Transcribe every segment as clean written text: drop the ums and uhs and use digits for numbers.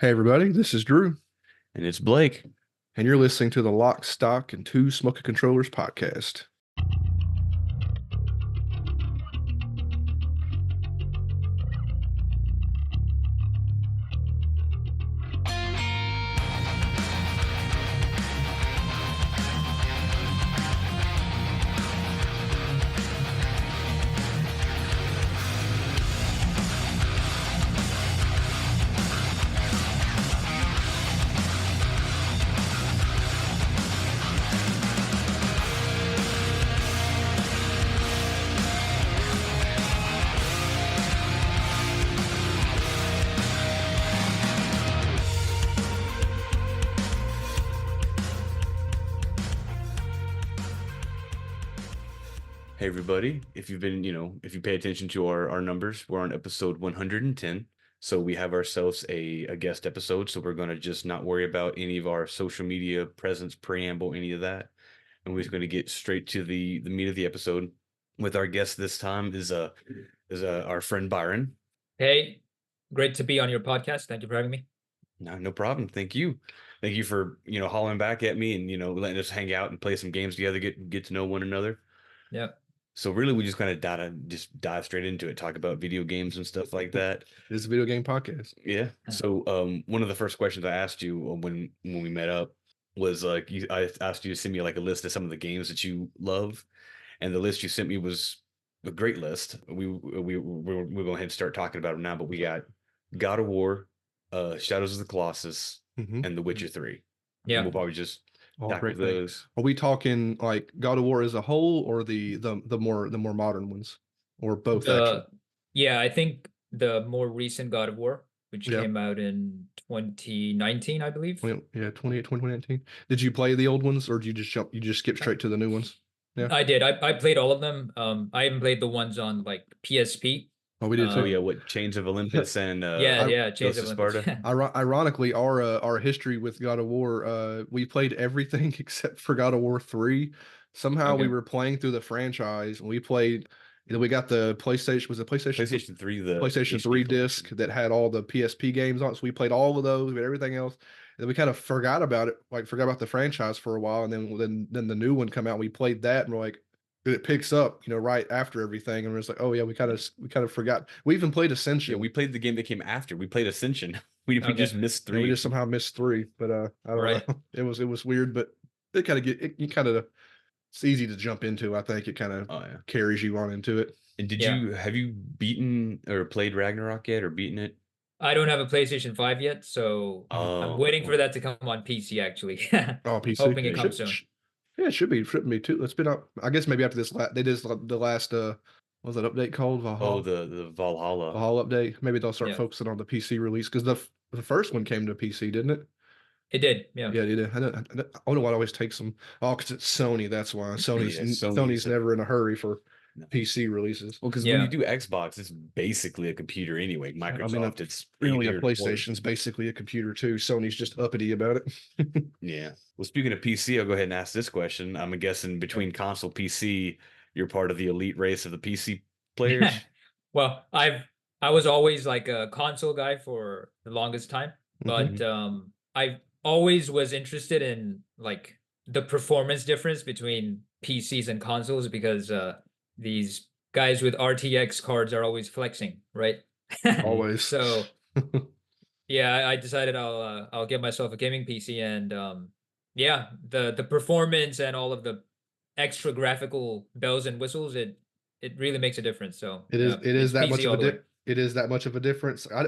Hey everybody, this is Drew, And it's Blake. and you're listening to the Lock, Stock, and Two Smoking Controllers podcast. Hey everybody. If you've been, if you pay attention to our numbers, we're on episode 110. So we have ourselves a guest episode. So we're gonna just not worry about any of our social media presence, preamble, any of that. And we're just gonna get straight to the meat of the episode. With our guest this time is our friend Byron. Hey, great to be on your podcast. Thank you for having me. No problem. Thank you. Thank you for, hollering back at me and, letting us hang out and play some games together, get to know one another. Yeah. So really, we just kind of dive straight into it, talk about video games and stuff like that. It is a video game podcast. Yeah. So one of the first questions I asked you when we met up was I asked you to send me like a list of some of the games that you love, and the list you sent me was a great list. We're going ahead and start talking about them now, but we got God of War, Shadows of the Colossus, Mhm. and The Witcher 3. And Yeah. we'll probably just All tackle great things. those. Are we talking like God of War as a whole, or the more modern ones, or both actually? Yeah, I think the more recent God of War, which Yeah. came out in 2019, I believe. Well, yeah, 2019. Did you play the old ones, or did you just skip straight to the new ones? Yeah. I did. I played all of them. I haven't played the ones on like PSP. Oh, we did Oh too. yeah, what Chains of Olympus and Yeah, Chains Ghost of of Olympus. Sparta? Ironically, our history with God of War, we played everything except for God of War 3. Somehow we Okay. were playing through the franchise, and we played. We got the PlayStation. Was it PlayStation 3, the PlayStation HD 3 collection. disc that had all the PSP games on it. So we played all of those, but everything else. And then we kind of forgot about it, like forgot about the franchise for a while, and then the new one come out. And we played that, and we're like, it picks up, right after everything, and we're just like, oh yeah, we kind of forgot. We even played Ascension. Yeah, we played the game that came after. We played Ascension. We Okay. just missed And we 3. just somehow missed 3, but I don't Right. know. It was weird, but it kind of it's easy to jump into. I think it kind of Oh yeah. carries you on into it. And Yeah. have you beaten or played Ragnarok yet or beaten it? I don't have a PlayStation 5 yet, so I'm Oh, waiting for that to come on PC actually. Oh, PC. Hoping Yeah, it you comes soon. Yeah, it shouldn't be too. It's been up. I guess maybe after this, they did the last. What was that update called? Oh, the Valhalla. Valhalla update. Maybe they'll start Yeah. focusing on the PC release because the first one came to PC, didn't it? It did. Yeah. Yeah, it did. I don't know what always takes them. Oh, because it's Sony. That's why Sony's Yeah, Sony's never in a hurry for No. PC releases. Well, because when you do Xbox, it's basically a computer anyway. Microsoft, it's Really, a geared towards- PlayStation's basically a computer too. Sony's just uppity about it. Yeah. Well, speaking of PC, I'll go ahead and ask this question. I'm guessing between console PC, you're part of the elite race of the PC players. Well, I was always like a console guy for the longest time, but I always was interested in like the performance difference between PCs and consoles because these guys with RTX cards are always flexing, right? Always. So yeah, I decided I'll get myself a gaming PC and yeah, the performance and all of the extra graphical bells and whistles, it really makes a difference. So It is. yeah, It is it's that PC much of all a the way. dip. It is that much of a difference. I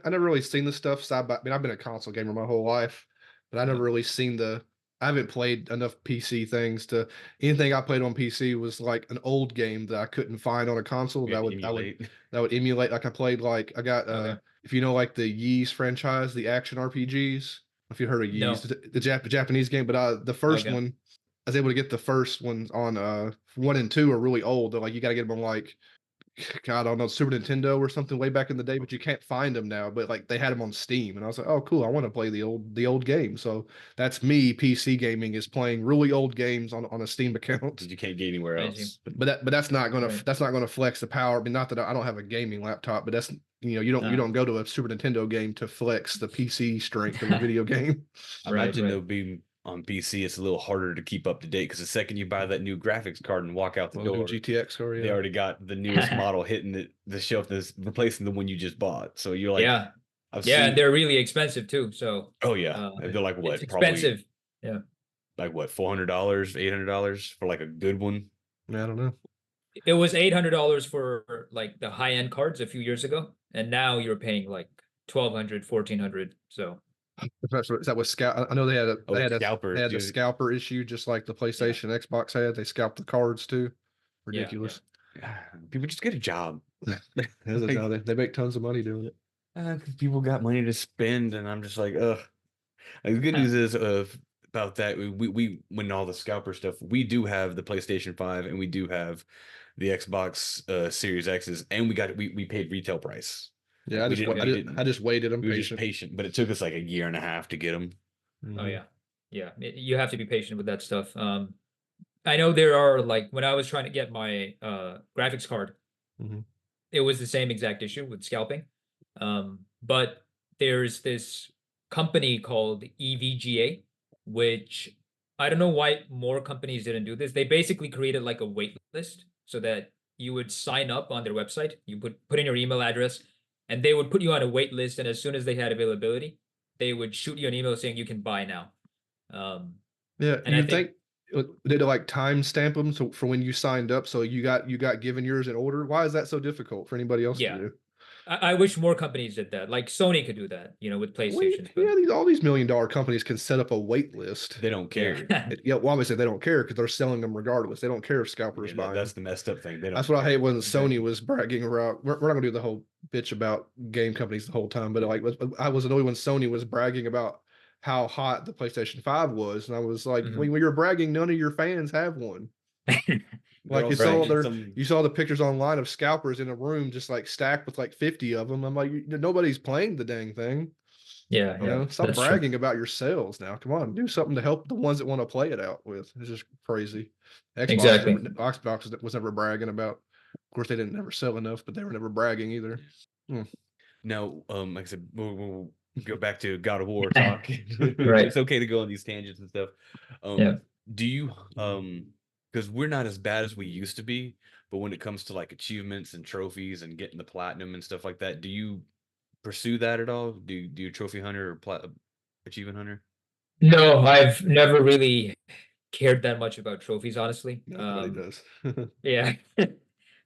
never really seen the stuff side by. I mean, I've been a console gamer my whole life, but I never really seen the. I haven't played enough PC things to. Anything I played on PC was like an old game that I couldn't find on a console. Yeah, That would emulate. Like I played like I got Okay. if you know like the Ys franchise, the action RPGs. If you heard of No. Ys, the Japanese game, but the first Okay. one, I was able to get the first ones on 1 and 2 are really old. They're like you got to get them on like God, I don't know, Super Nintendo or something way back in the day, but you can't find them now. But like they had them on Steam, and I was like, oh, cool, I want to play the old game. So that's me. PC gaming is playing really old games on a Steam account. You can't get anywhere I see. else. But that's not gonna Right. that's not gonna flex the power. I mean, not that I don't have a gaming laptop, but that's you don't go to a Super Nintendo game to flex the PC strength of a video game. I Right, imagine right. they'll be on PC. It's a little harder to keep up to date because the second you buy that new graphics card and walk out the Well, the new door, GTX or they already got the newest model hitting the shelf that's replacing the one you just bought. So you're like, Yeah. I've Yeah, seen. and they're really expensive too. So Oh yeah, they're like it's what? Probably expensive. Yeah. like what? $400, $800 for like a good one. Yeah, I don't know. It was $800 for like the high-end cards a few years ago, and now you're paying like 1,200, 1,400. So Is that what Scout? I know they had a Scalpers, they had the dude. scalper issue just like the PlayStation, Xbox had. They scalped the cards too. Ridiculous. People just get a job. They make tons of money doing it. People got money to spend, and I'm just like, ugh. Like, the good news is about that. We when all the scalper stuff, we do have the PlayStation 5 and we do have the Xbox Series X's, and we paid retail price. Yeah, Like, I just waited. I'm we were patient. just patient, but it took us like a year and a half to get them. Oh yeah. Yeah. You have to be patient with that stuff. I know there are like when I was trying to get my graphics card, it was the same exact issue with scalping. But there's this company called EVGA, which I don't know why more companies didn't do this. They basically created like a wait list so that you would sign up on their website. You put in your email address, and they would put you on a wait list. And as soon as they had availability, they would shoot you an email saying you can buy now. Yeah, and you I think did it like time stamp them so for when you signed up, so you got given yours in order. Why is that so difficult for anybody else to yeah, do? I wish more companies did that. Like Sony could do that, with PlayStation. But All these $1 million companies can set up a wait list. They don't care. Yeah, well, obviously they don't care because they're selling them regardless. They don't care if scalpers buy That's them. the messed up thing. They don't That's what I care. hate when Exactly. Sony was bragging around. We're not gonna do the whole bitch about game companies the whole time, but like I was annoyed when Sony was bragging about how hot the PlayStation 5 was, and I was like, when you're bragging, none of your fans have one. Like you saw the pictures online of scalpers in a room just like stacked with like 50 of them. I'm like, nobody's playing the dang thing. Yeah, Stop that's bragging true. about your sales now. Come on, do something to help the ones that want to play it out with. It's just crazy. Xbox was never bragging about. Of course, they didn't never sell enough, but they were never bragging either. No, like I said, we'll go back to God of War talk. Right. It's okay to go on these tangents and stuff. Yeah. Do you because we're not as bad as we used to be, but when it comes to like achievements and trophies and getting the platinum and stuff like that, do you pursue that at all? Do you trophy hunter or achievement hunter? No, I've never really cared that much about trophies, honestly. Nobody does. Yeah.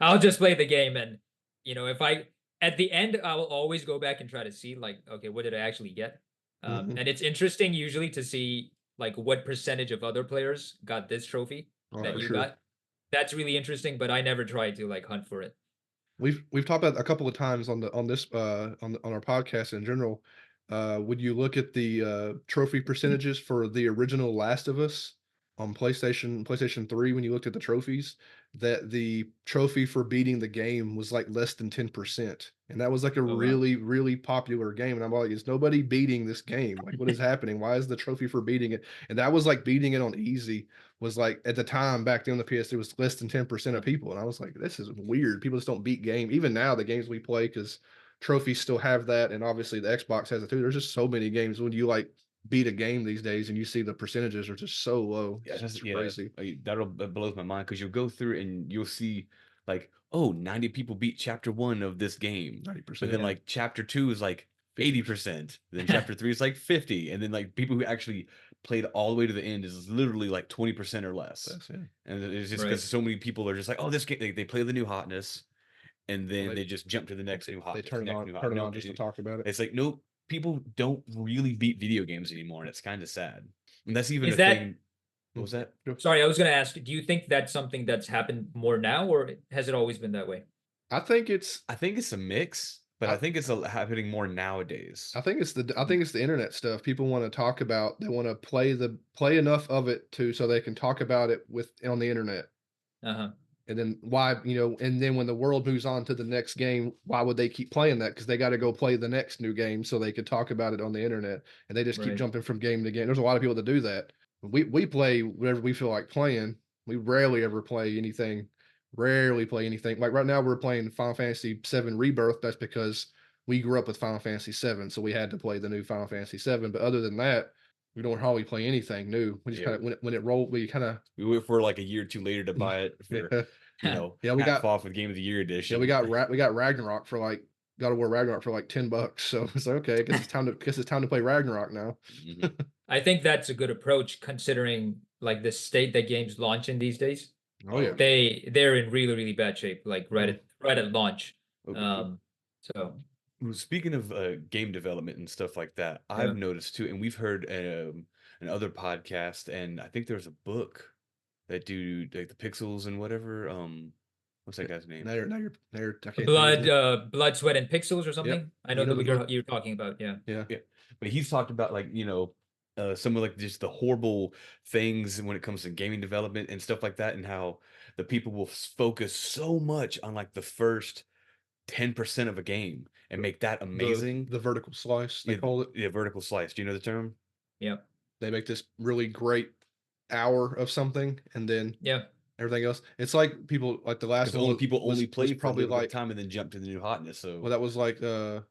I'll just play the game, and if I at the end I will always go back and try to see like, okay, what did I actually get? And it's interesting usually to see like what percentage of other players got this trophy that you got. That's really interesting, but I never tried to like hunt for it. We've talked about a couple of times on this on our podcast in general. Would you look at the trophy percentages for the original Last of Us on PlayStation 3 when you looked at the trophies, that the trophy for beating the game was like less than 10%. And that was like a Oh, wow. really, really popular game. And I'm like, is nobody beating this game? Like, what is happening? Why is the trophy for beating it? And that was like beating it on easy was like at the time back then on the PS3 was less than 10% of people. And I was like, this is weird. People just don't beat game. Even now, the games we play, because trophies still have that. And obviously the Xbox has it too. There's just so many games when you like beat a game these days and you see the percentages are just so low. Yeah, it's crazy. That blows my mind because you'll go through and you'll see like, oh, 90 people beat chapter 1 of this game. 90%. But then like chapter 2 is like 80%. Then chapter 3 is like 50. And then like people who actually played all the way to the end is literally like 20% or less. And it's just because so many people are just like, oh, this game, they play the new hotness, and then they just jump to the next new hotness. They turn it on just to talk about it. It's like, nope, people don't really beat video games anymore, and it's kind of sad. And that's even Is a that thing. What was that? Sorry, I was going to ask, do you think that's something that's happened more now, or has it always been that way? I think it's a mix, but I think it's happening more nowadays. I think it's the internet stuff. People want to talk about, they want to play enough of it so they can talk about it on the internet. Uh-huh. And then why, and then when the world moves on to the next game, why would they keep playing that? Because they got to go play the next new game so they could talk about it on the internet. And they just keep Right. jumping from game to game. There's a lot of people that do that. We play whatever we feel like playing. We rarely ever play anything. Rarely play anything. Like right now, we're playing Final Fantasy VII Rebirth. That's because we grew up with Final Fantasy VII, so we had to play the new Final Fantasy VII. But other than that, we don't hardly play anything new. We just Yeah. kind of when it rolled, we kind of We wait for like a year or two later to buy it for Yeah, we half got off with Game of the Year edition. we got Ragnarok for like God of War Ragnarok for like $10. So it's like, okay, I guess it's time to play Ragnarok now. Mhm. I think that's a good approach considering like the state that games launch in these days. Oh yeah. They're in really, really bad shape, like right at launch. Okay. So Well, speaking of game development and stuff like that, I've noticed too, and we've heard in other podcasts, and I think there's a book that do like the pixels and whatever. What's that guy's name? Now you're I can't think of his Blood, name. Blood, Sweat, and Pixels or something. I know You know the the book book? you're talking about. Yeah. Yeah. Yeah, but he's talked about like some of like just the horrible things when it comes to gaming development and stuff like that, and how the people will focus so much on like the first 10% of a game and make that amazing. The vertical slice, they Yeah, call it. yeah, vertical slice. Do you know the term? Yeah. They make this really great hour of something, and then Yeah. everything else. It's like people like the last Because one people was only play for a probably little bit like of time and then jump to the new hotness. So well, that was like the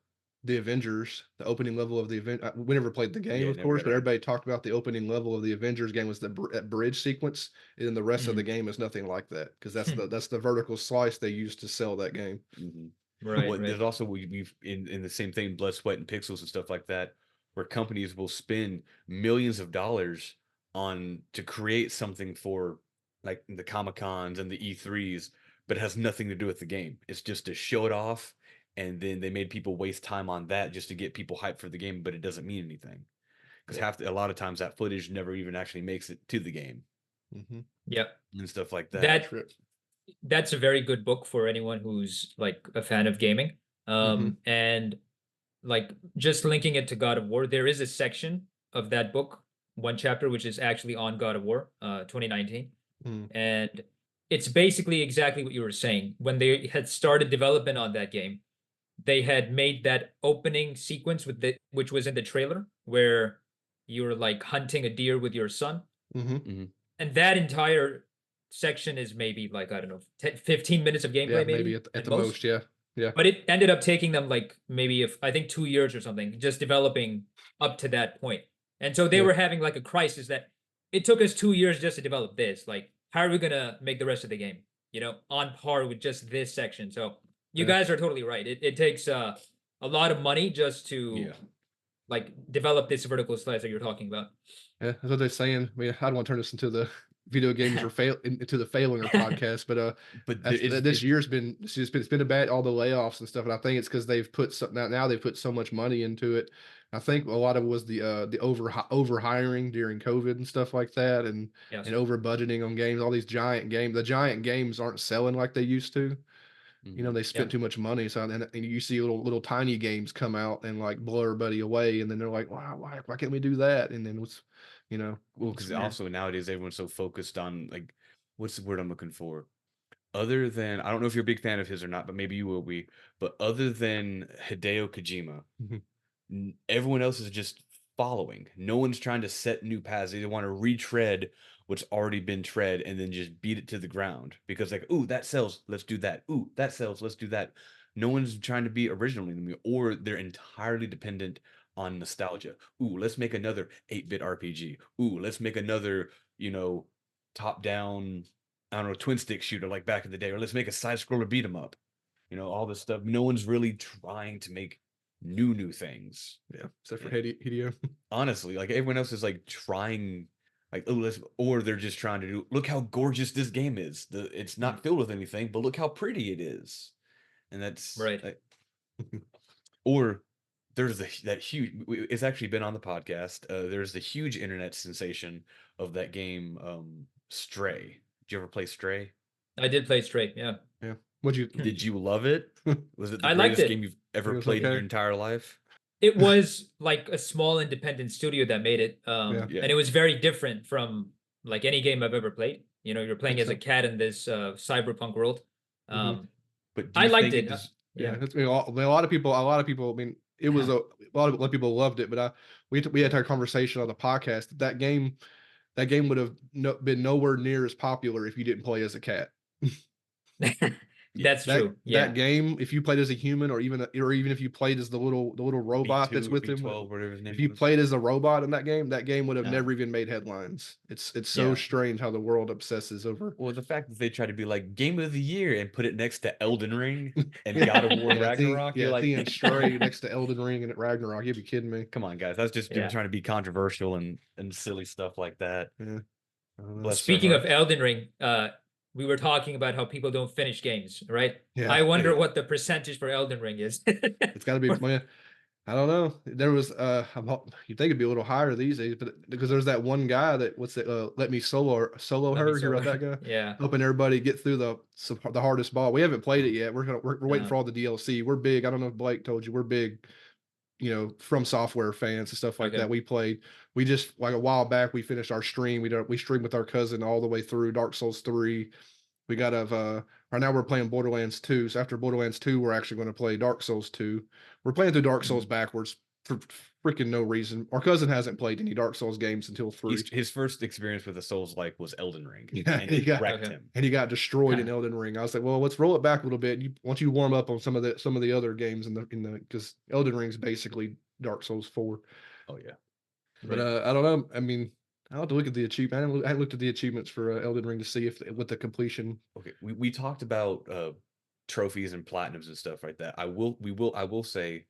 Avengers, the opening level of the event. We never played the game, Yeah, of never course, got but it. everybody talked about the opening level of the Avengers game was that bridge sequence, and then the rest of the game is nothing like that because that's the vertical slice they used to sell that game. Mhm. Right. Well, Right. there's also we've in the same thing, blood, sweat, and pixels and stuff like that, where companies will spend millions of dollars on to create something for like the Comic Cons and the E3s, but it has nothing to do with the game. It's just to show it off, and then they made people waste time on that just to get people hyped for the game, but it doesn't mean anything because a lot of times that footage never even actually makes it to the game Mm-hmm. Yeah. and stuff like that. That that's a very good book for anyone who's like a fan of gaming. And like just linking it to God of War, there is a section of that book, one chapter, which is actually on God of War, 2019. And it's basically exactly what you were saying. When they had started development on that game, they had made that opening sequence which was in the trailer, where you're like hunting a deer with your son. And that entire section is maybe like, I don't know, 10, 15 minutes of gameplay, maybe at the most. Yeah. But it ended up taking them like maybe I think 2 years or something, just developing up to that point. And so they were having like a crisis that it took us 2 years just to develop this. Like, how are we gonna make the rest of the game, on par with just this section? So you guys are totally right. It takes a lot of money just to like develop this vertical slice that you're talking about. Yeah, that's what they're saying. I mean, I don't want to turn this into the video games or into the failing podcast, but this year's been it's been a bad, all the layoffs and stuff, and I think it's because they've put now they've put so much money into it. I think a lot of it was the over hiring during COVID and stuff like that, and over budgeting on games. All these the giant games aren't selling like they used to. They spent too much money. So and you see little tiny games come out and like blow everybody away, and then they're like, why can't we do that? And then well, because also nowadays everyone's so focused on like, what's the word I'm looking for? Other than, I don't know if you're a big fan of his or not, but maybe you will be. But other than Hideo Kojima, everyone else is just following. No one's trying to set new paths. They want to retread what's already been tread and then just beat it to the ground because like, ooh, that sells, let's do that. Ooh, that sells, let's do that. No one's trying to be original anymore, or they're entirely dependent on nostalgia. Ooh, let's make another 8-bit RPG. Ooh, let's make another, top-down, I don't know, twin stick shooter like back in the day, or let's make a side scroller beat 'em up. All this stuff. No one's really trying to make new things. Yeah, except for Hideo. Honestly, like everyone else is like trying, like, oh, or they're just trying to do. Look how gorgeous this game is. It's not filled with anything, but look how pretty it is, and that's right. Or there's that huge. It's actually been on the podcast. There's the huge internet sensation of that game, Stray. Did you ever play Stray? I did play Stray. Yeah. Yeah. Did you love it? Was it the I liked greatest it. game you've ever played in your entire life? It was like a small independent studio that made it. And it was very different from like any game I've ever played. You know, you're playing as a so. cat in this cyberpunk world. But do I you liked think it. Yeah, Yeah. it's, a lot of people. I mean, it was a lot of people loved it, but we had our conversation on the podcast. That game would have been nowhere near as popular if you didn't play as a cat. Yeah. That's true. That Yeah. game, if you played as a human, or even if you played as the little robot that's with him, B12, whatever his name if you was. played as a robot in that game would have Yeah. never even made headlines. It's so Yeah. strange how the world obsesses over. Well, the fact that they try to be like Game of the Year and put it next to Elden Ring and Yeah. God of War Yeah, Ragnarok, you're like, Theon Stray next to Elden Ring and Ragnarok. You'd be kidding me. come on, guys. That's just them Yeah. trying to be controversial and silly stuff like that. Yeah. Bless their Speaking of hearts. Elden Ring, we were talking about how people don't finish games, right? Yeah. I wonder Yeah. what the percentage for Elden Ring is. It's got to be. Man, I don't know. There was you think it'd be a little higher these days, but because there's that one guy that let me solo Let her. me Hear about solo. that guy? Yeah. Helping everybody get through the hardest ball. We haven't played it yet. We're waiting Yeah. for all the DLC. We're big. I don't know if Blake told you, we're big, From Software fans and stuff like Okay. that. We just like a while back we finished our stream. We streamed with our cousin all the way through Dark Souls 3. We got right now we're playing Borderlands 2. So after Borderlands 2, we're actually going to play Dark Souls 2. We're playing through Dark Souls backwards for freaking no reason. Our cousin hasn't played any Dark Souls games until 3. His first experience with the Souls-like was Elden Ring. Yeah, and he got- wrecked Okay. him. And he got destroyed in Elden Ring. I was like, well, let's roll it back a little bit. Once you warm up on some of the other games because Elden Ring's basically Dark Souls 4. Oh yeah. But I don't know. I mean, I'll have to look at the achievement. I haven't looked at the achievements for Elden Ring to see if with the completion. Okay. We talked about trophies and platinums and stuff like that. I will say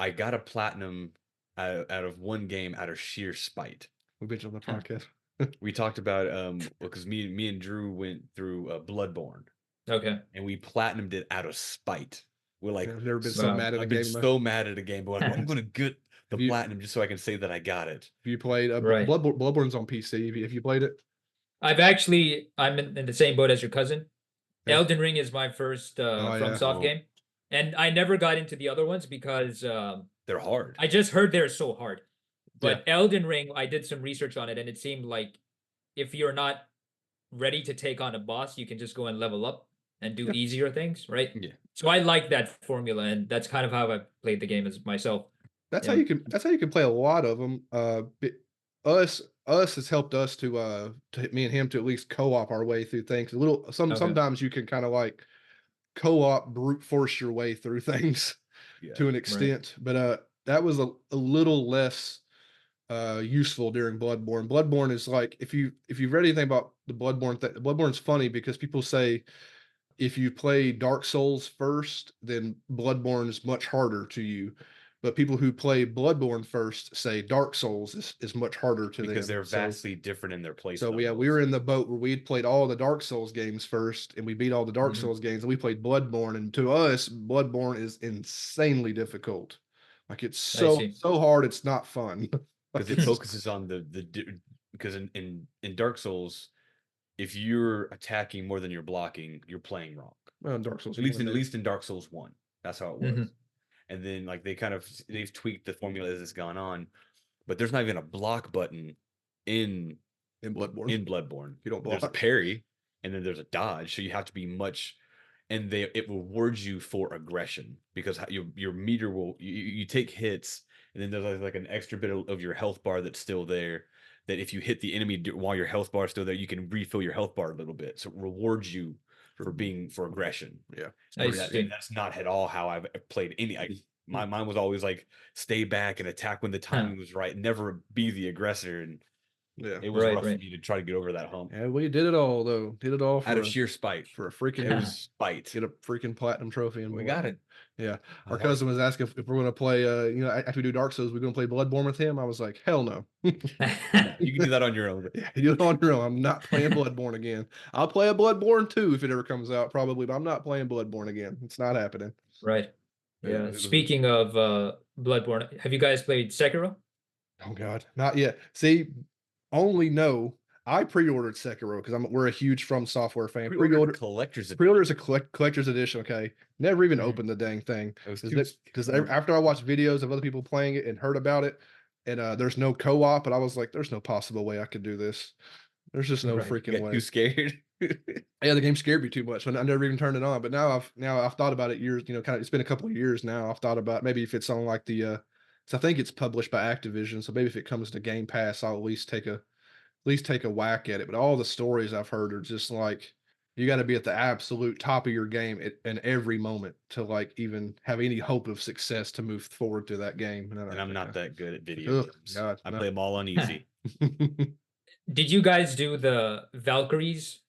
I got a platinum out of one game out of sheer spite. We mentioned on the podcast. We talked about because me and Drew went through Bloodborne. Okay. And we platinumed it out of spite. We're like, I've never been so mad at a I've game. been so mad at a game, but I'm gonna get the platinum just so I can say that I got it. If you played Right. Bloodborne's on PC. If you played it, I'm in the same boat as your cousin. Yeah. Elden Ring is my first FromSoft game, and I never got into the other ones because They're hard. I just heard they're so hard. But Elden Ring, I did some research on it, and it seemed like if you're not ready to take on a boss, you can just go and level up and do easier things, right? Yeah. So I like that formula, and that's kind of how I played the game as myself. that's how you can play a lot of them. Us has helped us to me and him to at least co-op our way through things. Sometimes you can kind of like co-op brute force your way through things to an extent, but that was a little less useful during Bloodborne. Bloodborne is like if you've read anything about the Bloodborne thing, Bloodborne's funny because people say if you play Dark Souls first, then Bloodborne is much harder to you. But people who play Bloodborne first say Dark Souls is much harder to them because they're vastly different in their place. So we were in the boat where we'd played all the Dark Souls games first, and we beat all the Dark Souls games, and we played Bloodborne. And to us, Bloodborne is insanely difficult. Like it's so hard, it's not fun. Because it focuses on because in Dark Souls, if you're attacking more than you're blocking, you're playing wrong. Well, in Dark Souls, at least in Dark Souls 1, that's how it was. And then like they've tweaked the formula as it's gone on, but there's not even a block button in Bloodborne. You don't block. There's a parry, and then there's a dodge, so you have to be much. And it rewards you for aggression because your meter will you take hits, and then there's like an extra bit of your health bar that's still there. That if you hit the enemy while your health bar is still there, you can refill your health bar a little bit. So it rewards you for aggression. Yeah, that's not at all how I've played any. My mind was always like stay back and attack when the timing was right, never be the aggressor. And it was rough for me to try to get over that hump. Yeah, we did it all though. Did it all out of sheer spite. For a freaking spite. Get a freaking platinum trophy, and we got it. Yeah, our cousin was asking if we're going to play. After we do Dark Souls, we're going to play Bloodborne with him. I was like, hell no. You can do that on your own. Yeah, you do it on your own. I'm not playing Bloodborne again. I'll play a Bloodborne 2 if it ever comes out, probably, but I'm not playing Bloodborne again. It's not happening. Right. Yeah. Speaking of Bloodborne, have you guys played Sekiro? Oh God, not yet. See, I pre-ordered Sekiro because we're a huge From Software fan. Pre-order collector's is a collector's edition. Okay, never even opened the dang thing because after I watched videos of other people playing it and heard about it, and there's no co-op, and I was like, there's no possible way I could do this. There's just no Right. freaking Get way. too scared. Yeah, the game scared me too much. I never even turned it on. But now I've thought about it years. You know, kind of. It's been a couple of years now. I've thought about maybe if it's on like the. So I think it's published by Activision. So maybe if it comes to Game Pass, I'll at least take a whack at it. But all the stories I've heard are just like you got to be at the absolute top of your game in every moment to like even have any hope of success to move forward to that game. And I'm not that good at video games. God, I no. play them all on easy. Did you guys do the Valkyries?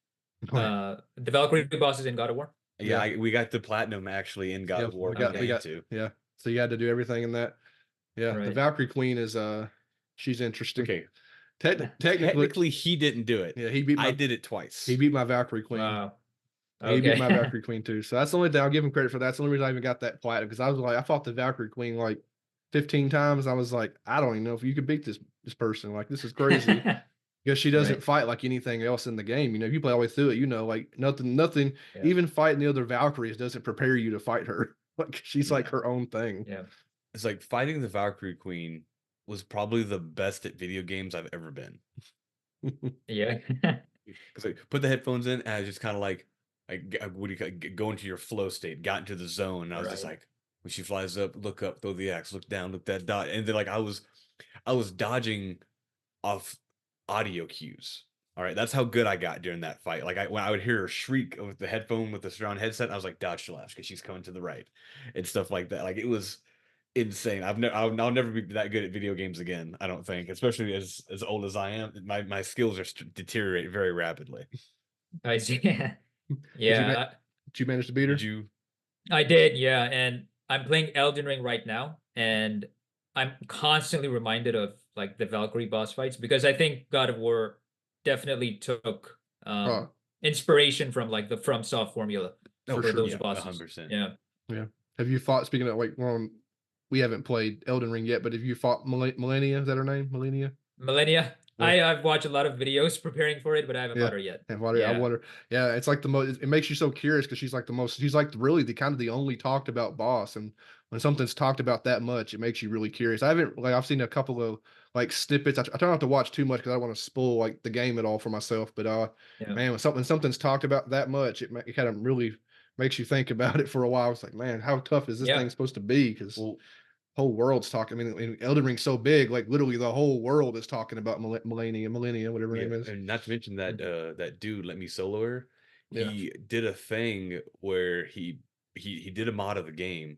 The Valkyrie bosses in God of War? Yeah, we got the platinum actually in God of War. we got too. yeah. So you had to do everything in that. Yeah, the Right. Valkyrie Queen is she's interesting. Okay. Technically, he didn't do it. yeah, I did it twice. He beat my Valkyrie Queen. Wow. He beat my Okay. Valkyrie Queen too. So that's the only thing I'll give him credit for. That's the only reason I even got that platinum because I was like, I fought the Valkyrie Queen like 15 times. I was like, I don't even know if you could beat this person. Like, this is crazy. Because she doesn't Right. fight like anything else in the game. You know, if you play all the way through it, you know, like nothing, Yeah. even fighting the other Valkyries doesn't prepare you to fight her. Like, she's like her own thing. Yeah. It's like fighting the Valkyrie Queen was probably the best at video games I've ever been. Yeah. Because I put the headphones in and I just kind of like, go into your flow state, got into the zone. And I was just Right. like, when she flies up, look up, throw the axe, look down, look that dot. And then like I was dodging off audio cues. All right, that's how good I got during that fight. Like when I would hear her shriek with the headphone with the surround headset, I was like, dodge to left because she's coming to the right, and stuff like that. Like it was insane. I'll never be that good at video games again. I don't think, especially as old as I am. My skills are deteriorate very rapidly. I see. Yeah. Did you manage to beat her? Did you? I did, yeah. And I'm playing Elden Ring right now, and I'm constantly reminded of like the Valkyrie boss fights because I think God of War definitely took inspiration from like the FromSoft formula Oh, for sure. those Yeah, bosses. 100%. Yeah. Yeah. Have you fought? Speaking of like, we haven't played Elden Ring yet, but have you fought Millennia? Is that her name? Millennia. Millennia. Yeah. I've watched a lot of videos preparing for it, but I haven't Yeah. fought her yet. I wonder. Yeah, it's like the most. It makes you so curious because she's like the most. She's like really the kind of the only talked about boss, and when something's talked about that much, it makes you really curious. I've seen a couple of like snippets. I try not to watch too much because I don't want to spoil like the game at all for myself. But Yeah. man, when something's talked about that much, it kind of really makes you think about it for a while. It's like, man, how tough is this Yeah. thing supposed to be? Because Well, whole world's talking. I mean, Elden Ring's so big, like literally the whole world is talking about Millennia, whatever her name is. and not to mention that that dude let me solo her. Yeah. He did a thing where he did a mod of the game,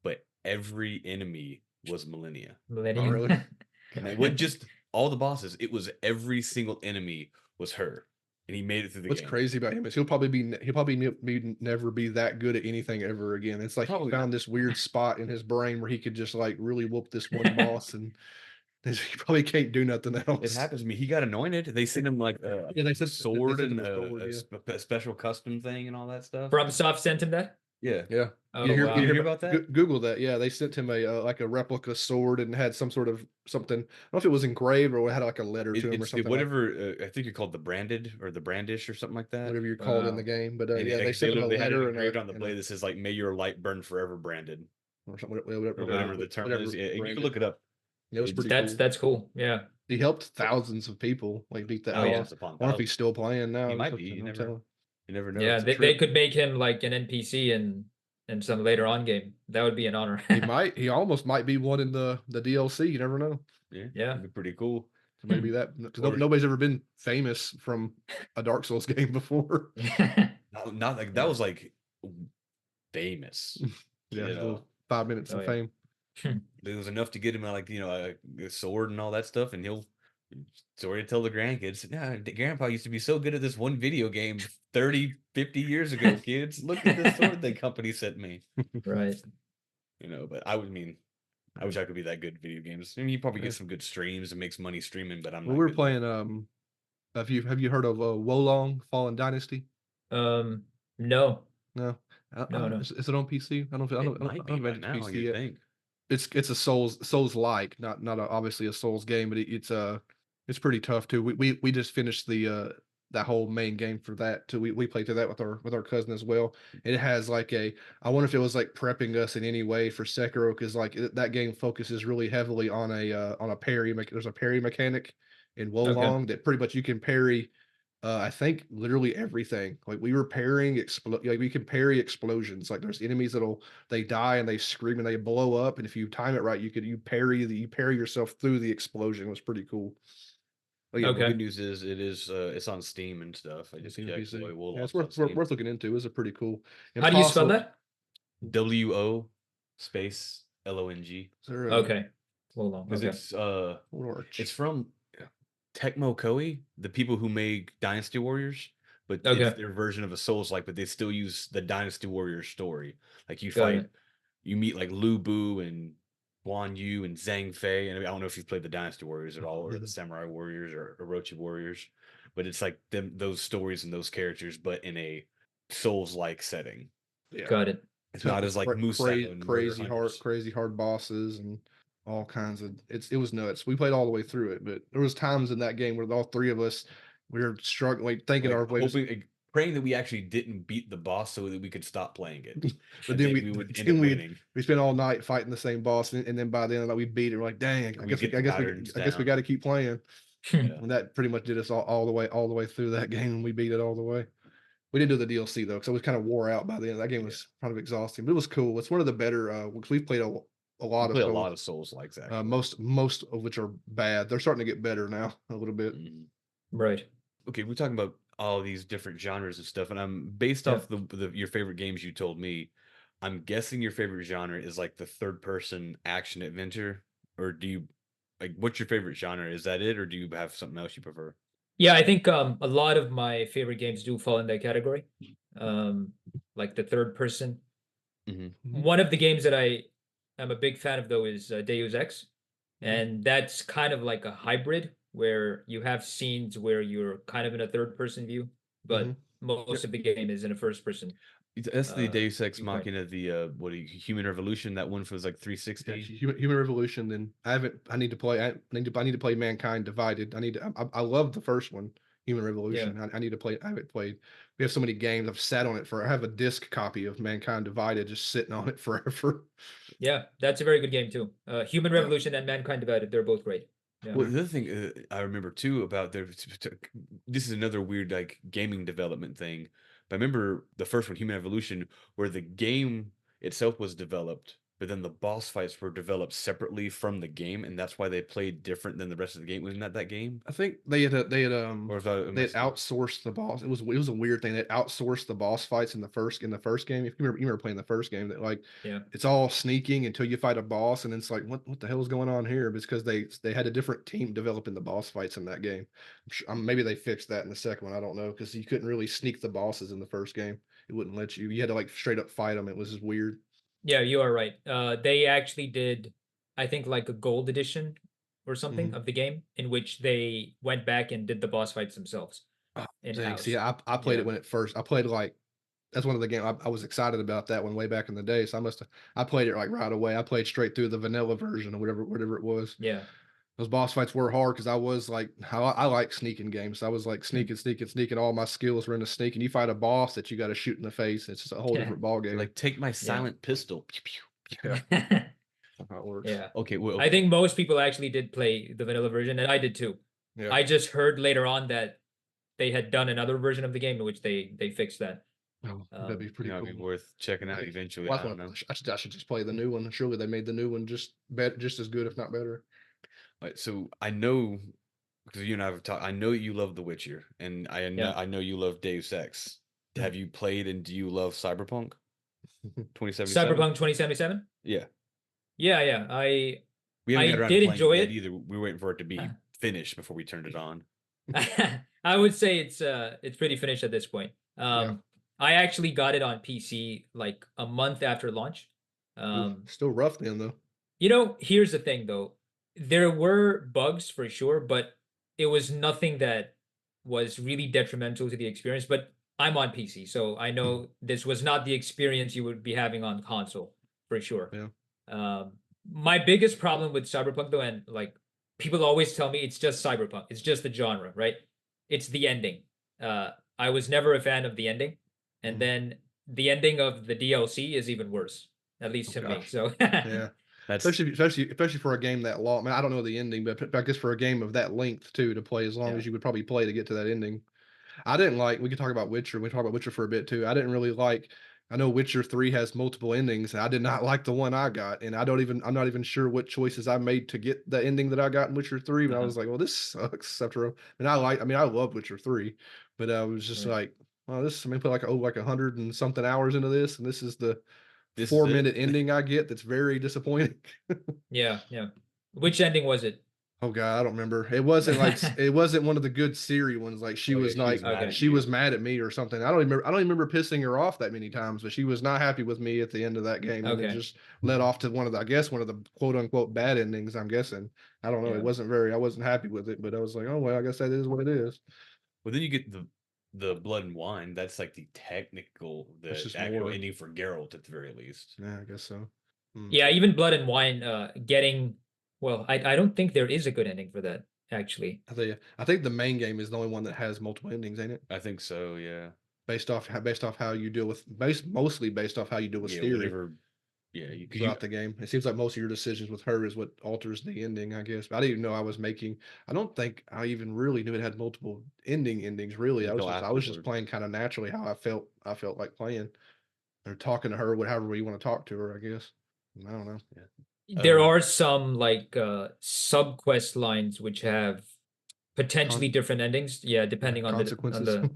but every enemy was Millennia. Millennia. Oh, really? And it wasn't just all the bosses; it was every single enemy was her, and he made it through the What's game. crazy about him is he'll probably never be that good at anything ever again. It's like he found this weird spot in his brain where he could just like really whoop this one boss, and he probably can't do nothing else. It happens to me. He got anointed. They sent him like they said sword they sent and him a sword, a special custom thing and all that stuff. FromSoft sent him that? Yeah. Oh, you wow. hear about that? Google that. Yeah, they sent him a like a replica sword and had some sort of something. I don't know if it was engraved or it had like a letter to him or something. Whatever. I think you're called the branded or the brandish or something like that. Whatever you're called in the game. But yeah, they sent him a letter and engraved on the blade that says like "May your light burn forever," branded or something. or whatever the term is. Yeah, you can look it up. Yeah, it was pretty cool. That's cool. Yeah. He helped thousands of people like beat that boss. I wonder if he's still playing now. He might be. You never know. Yeah, they could make him like an NPC in some later on game. That would be an honor. He almost might be one in the DLC. You never know. Yeah, that'd be pretty cool. So maybe that because nobody's ever been famous from a Dark Souls game before. Not like that was like famous. Yeah, 5 minutes of fame. It was enough to get him like a sword and all that stuff, and he'll story to tell the grandkids. Yeah, Grandpa used to be so good at this one video game 30, 50 years ago. Kids, look at this sword the company sent me. Right. But I wish I could be that good at video games. I mean, you probably get some good streams and makes money streaming, but I'm. Well, we're playing. Have you heard of Wolong Fallen Dynasty? No. No. No. Is it on PC? I don't know if it's PC yet. Think. It's a Souls like, not obviously a Souls game, but it's pretty tough too. We just finished the that whole main game for that too. We played through that with our cousin as well. It has like I wonder if it was like prepping us in any way for Sekiro, because like that game focuses really heavily on a parry. There's a parry mechanic in Wolong that pretty much you can parry. I think literally everything. Like we were parrying like we can parry explosions. Like there's enemies they die and they scream and they blow up, and if you time it right, you parry yourself through the explosion. It was pretty cool. Oh yeah, the Okay. good news is it's on Steam and stuff. I just Steam checked. PC. Boy, we'll Yeah, it's launch on Steam. worth looking into. It was a pretty cool. How do you spell Impossible. that? WO space LONG. Is there Okay. Hold on. Because Okay. it's from Tecmo Koei, the people who make Dynasty Warriors, but Okay. it's their version of a Souls-like, but they still use the Dynasty Warriors story. Like you Got fight, it. you meet like Lu Bu and Guan Yu and Zhang Fei, and I don't know if you've played the Dynasty Warriors at all, or the Samurai Warriors or Orochi Warriors, but it's like those stories and those characters, but in a Souls-like setting. Yeah. Got it. It's not as like Musa and crazy hard bosses and all kinds of it was nuts. We played all the way through it, but there was times in that game where all three of us we were struggling, like, thinking like, our way. Hoping, praying that we actually didn't beat the boss so that we could stop playing it. But then we would end up winning. We spent all night fighting the same boss, and then by the end of that we beat it. We're like, dang, I guess we got to keep playing. And that pretty much did us all the way through that game, and we beat it all the way. We didn't do the DLC though, because I was kind of wore out by the end. That game was kind of exhausting, but it was cool. It's one of the better. We've played a lot of Souls likes actually. Most of which are bad. They're starting to get better now a little bit. Right. Okay, we're talking about all these different genres and stuff, and I'm based off your favorite games you told me. I'm guessing your favorite genre is like the third person action adventure, or do you like what's your favorite genre? Is that it, or do you have something else you prefer? Yeah, I think a lot of my favorite games do fall in that category. Like the third person. One of the games that I am a big fan of though is Deus Ex, and that's kind of like a hybrid where you have scenes where you're kind of in a third person view, but most of the game is in a first person. That's the Deus Ex Machina, the Human Revolution. That one was like 360. Human Revolution. Then I need to play Mankind Divided. I love the first one, Human Revolution. I need to play. I haven't played. We have so many games. I've sat on it I have a disc copy of Mankind Divided just sitting on it forever. Yeah, that's a very good game too. Human Revolution and Mankind Divided, they're both great. Yeah. Well, the other thing I remember too about this is another weird like gaming development thing. But I remember the first one, Human Evolution, where the game itself was developed, but then the boss fights were developed separately from the game, and that's why they played different than the rest of the game. Wasn't that game? I think they had outsourced the boss. It was a weird thing. They outsourced the boss fights in the first game. If you remember playing the first game, that like it's all sneaking until you fight a boss, and it's like what the hell is going on here? Because they had a different team developing the boss fights in that game. Maybe they fixed that in the second one. I don't know, because you couldn't really sneak the bosses in the first game. It wouldn't let you. You had to like straight up fight them. It was just weird. Yeah, you are right. They actually did, I think, like a gold edition or something of the game in which they went back and did the boss fights themselves. See, I played it when it first. I played like that's one of the games I was excited about that one way back in the day. So I played it like right away. I played straight through the vanilla version or whatever it was. Yeah. Those boss fights were hard because I was like, I like sneaking games. So I was like sneaking. All my skills were in the sneak, and you fight a boss that you got to shoot in the face. It's just a whole different ball game. Like take my silent pistol. Yeah, that's how it works. Yeah. Okay. Well, I think most people actually did play the vanilla version, and I did too. Yeah. I just heard later on that they had done another version of the game in which they fixed that. Oh, that'd be pretty cool. Be worth checking out eventually. Well, I should just play the new one. Surely they made the new one just as good, if not better. Right, so I know because you and I have talked. I know you love The Witcher, and I know you love Deus Ex. Have you played and do you love Cyberpunk 2077? Cyberpunk 2077? Yeah. Yeah. We haven't got around to did playing enjoy it it either. We were waiting for it to be finished before we turned it on. I would say it's pretty finished at this point. I actually got it on PC like a month after launch. Still rough then though. Here's the thing though. There were bugs for sure, but it was nothing that was really detrimental to the experience. But I'm on PC, so I know this was not the experience you would be having on console for sure. Yeah. My biggest problem with Cyberpunk though, and like people always tell me it's just Cyberpunk, it's just the genre, right? It's the ending. I was never a fan of the ending, and Mhm. then the ending of the DLC is even worse, at least to me. gosh. So Yeah. That's Especially for a game that long. I mean, I don't know the ending, but I guess for a game of that length too, to play as long Yeah. as you would probably play to get to that ending. I didn't like. We could talk about Witcher. We talk about Witcher for a bit too. I didn't really like. I know Witcher 3 has multiple endings, and I did not like the one I got. And I'm not even sure what choices I made to get the ending that I got in Witcher 3. But I was like, well, this sucks. I love Witcher 3, but I was just Right. like, well, this. I mean, put like 100 and something hours into this, and this is the This is 4 minute it. ending I get. That's very disappointing. yeah. Which ending was it? Oh god, I don't remember. It wasn't like it wasn't one of the good Siri ones. Like she Oh, yeah, was she was like mad at she you. was mad at me or something. I don't even remember pissing her off that many times, but she was not happy with me at the end of that game, and it Okay. just led off to one of the quote unquote bad endings. I'm guessing. I don't know. Yeah. I wasn't happy with it, but I was like, oh well, I guess that is what it is. Well, then you get the Blood and Wine. That's like the It's just actual more. ending for Geralt at the very least. Yeah, I guess so. Yeah, even Blood and Wine getting well, I don't think there is a good ending for that, actually. I think the main game is the only one that has multiple endings, ain't it? I think so. Yeah. Based off how you deal with mostly based off how you deal with Yeah. Siri. Whatever. Yeah. You Throughout the game. It seems like most of your decisions with her is what alters the ending, I guess. But I didn't even know I don't think I even really knew it had multiple endings, really. until I was just afterwards. playing kind of naturally how I felt like playing. Or talking to her, however you want to talk to her, I guess. I don't know. Yeah. There are some like sub-quest lines which have potentially Con different endings. Yeah, depending on consequences.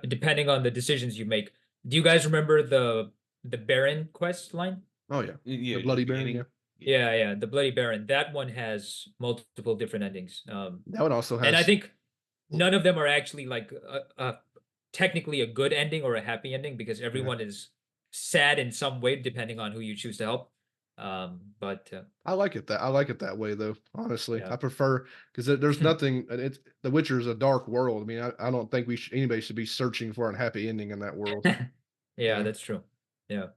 depending on the decisions you make. Do you guys remember the Baron quest line? Oh yeah. Yeah. The At Bloody the Baron, beginning. yeah. Yeah, the Bloody Baron. That one has multiple different endings. That one also And I has think none of them are actually like technically a good ending or a happy ending because yeah. everyone is sad in some way depending on who you choose to help. But I like it that way though, honestly. yeah. I prefer because there's nothing it's The Witcher is a dark world. I mean, I don't think anybody should be searching for a happy ending in that world. Yeah, Yeah. that's true. Yeah.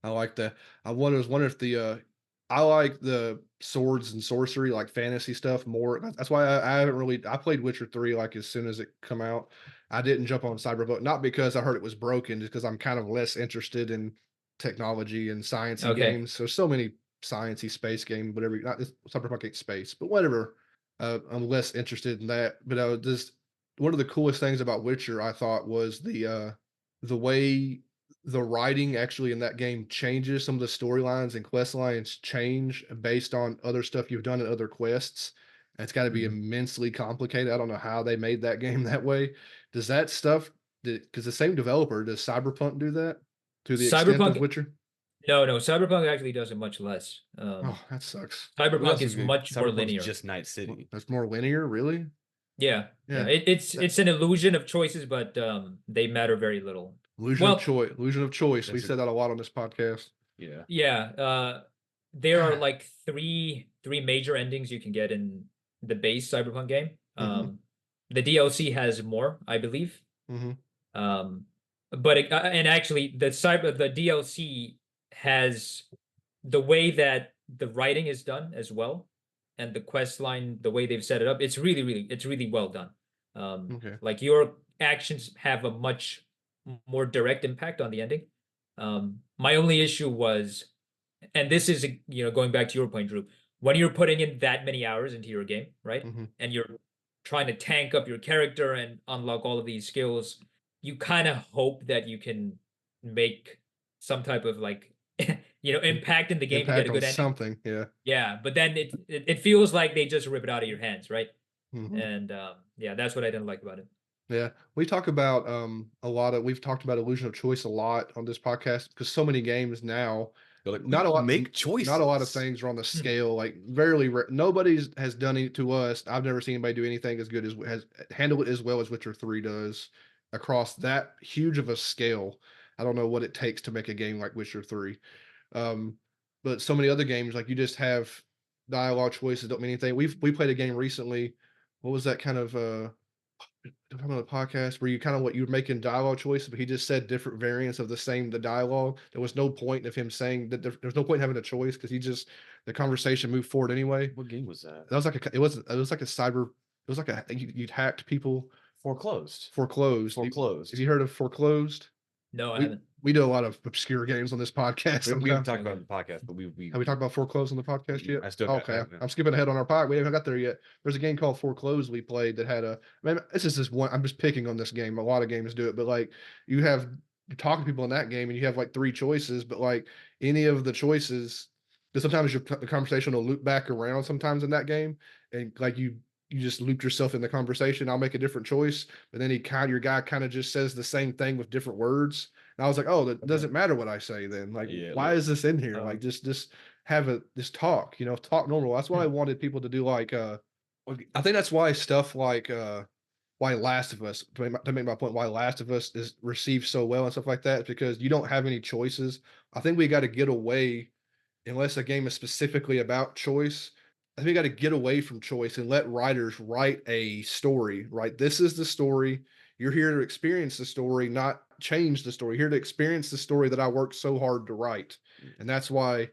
I like that. Was wondering if I like the swords and sorcery, like fantasy stuff more. That's why I haven't really. I played Witcher 3 like as soon as it come out. I didn't jump on Cyberpunk, not because I heard it was broken, just because I'm kind of less interested in technology and sciencey Okay. games. There's so many sciencey space game, whatever. Not Cyberpunk ain't space, but whatever. I'm less interested in that. But just one of the coolest things about Witcher, I thought, was the way the writing actually in that game changes. Some of the storylines and quest lines change based on other stuff you've done in other quests. And it's got to be Mhm. immensely complicated. I don't know how they made that game that way. Does that stuff, because the same developer, does Cyberpunk do that to the extent of Cyberpunk, Witcher? no, Cyberpunk actually does it much less. Oh, that sucks. Well, Cyberpunk that's is okay. much more Cyberpunk's linear. just Night City. That's more linear, really? Yeah. Yeah. It's an illusion of choices, but they matter very little. Illusion of Well, choice. Illusion of choice. We That's said that a lot on this podcast. Yeah. yeah, there are like three major endings you can get in the base Cyberpunk game. Mhm. The DLC has more, I believe. Mhm. But and actually the DLC has the way that the writing is done as well, and the quest line, the way they've set it up, it's really well done. Okay. Like your actions have a much more direct impact on the ending. My only issue was, and this is going back to your point, Drew, when you're putting in that many hours into your game, right? Mhm. And you're trying to tank up your character and unlock all of these skills, you kind of hope that you can make some type of like impact in the game to get Impact a on good ending. something. Yeah. Yeah, but then it feels like they just rip it out of your hands, right? Mhm. And yeah, that's what I didn't like about it. Yeah, we talk about we've talked about illusion of choice a lot on this podcast because so many games now, They're like, not a lot, make not a lot of choices. things are on the scale. Like nobody's has done it to us. I've never seen anybody do anything as good as has handle it as well as Witcher 3 does across that huge of a scale. I don't know what it takes to make a game like Witcher 3. Um, but so many other games, like you just have dialogue choices don't mean anything. We played a game recently. What was that kind of talking on the podcast where you were making dialogue choices, but he just said different variants of the dialogue. There was no point of him saying that there was no point in having a choice because the conversation moved forward anyway. What game was that? That was like a cyber. It was like you'd hacked people Foreclosed. Foreclosed. Have you heard of Foreclosed? No, I haven't. We do a lot of obscure games on this podcast. We've talked about the podcast, but we have we talked about Foreclosed on the podcast yet? I still okay. I'm skipping ahead on our pod. We haven't got there yet. There's a game called Foreclosed we played that had a. I mean, this is just one. I'm just picking on this game. A lot of games do it, but like you talk to people in that game, and you have like 3 choices, but like any of the choices, because sometimes the conversation will loop back around. Sometimes in that game, and like you just looped yourself in the conversation. I'll make a different choice, but then your guy kind of just says the same thing with different words. And I was like, oh, that doesn't matter what I say then. Like, why is this in here? Like, just have this talk, talk normal. That's why I wanted people to do like, I think that's why stuff like, why Last of Us, to make my point, why Last of Us is received so well and stuff like that, is because you don't have any choices. I think we got to get away, unless a game is specifically about choice. I think we got to get away from choice and let writers write a story, right? This is the story. You're here to experience the story, not change the story. You're here to experience the story that I worked so hard to write. And that's why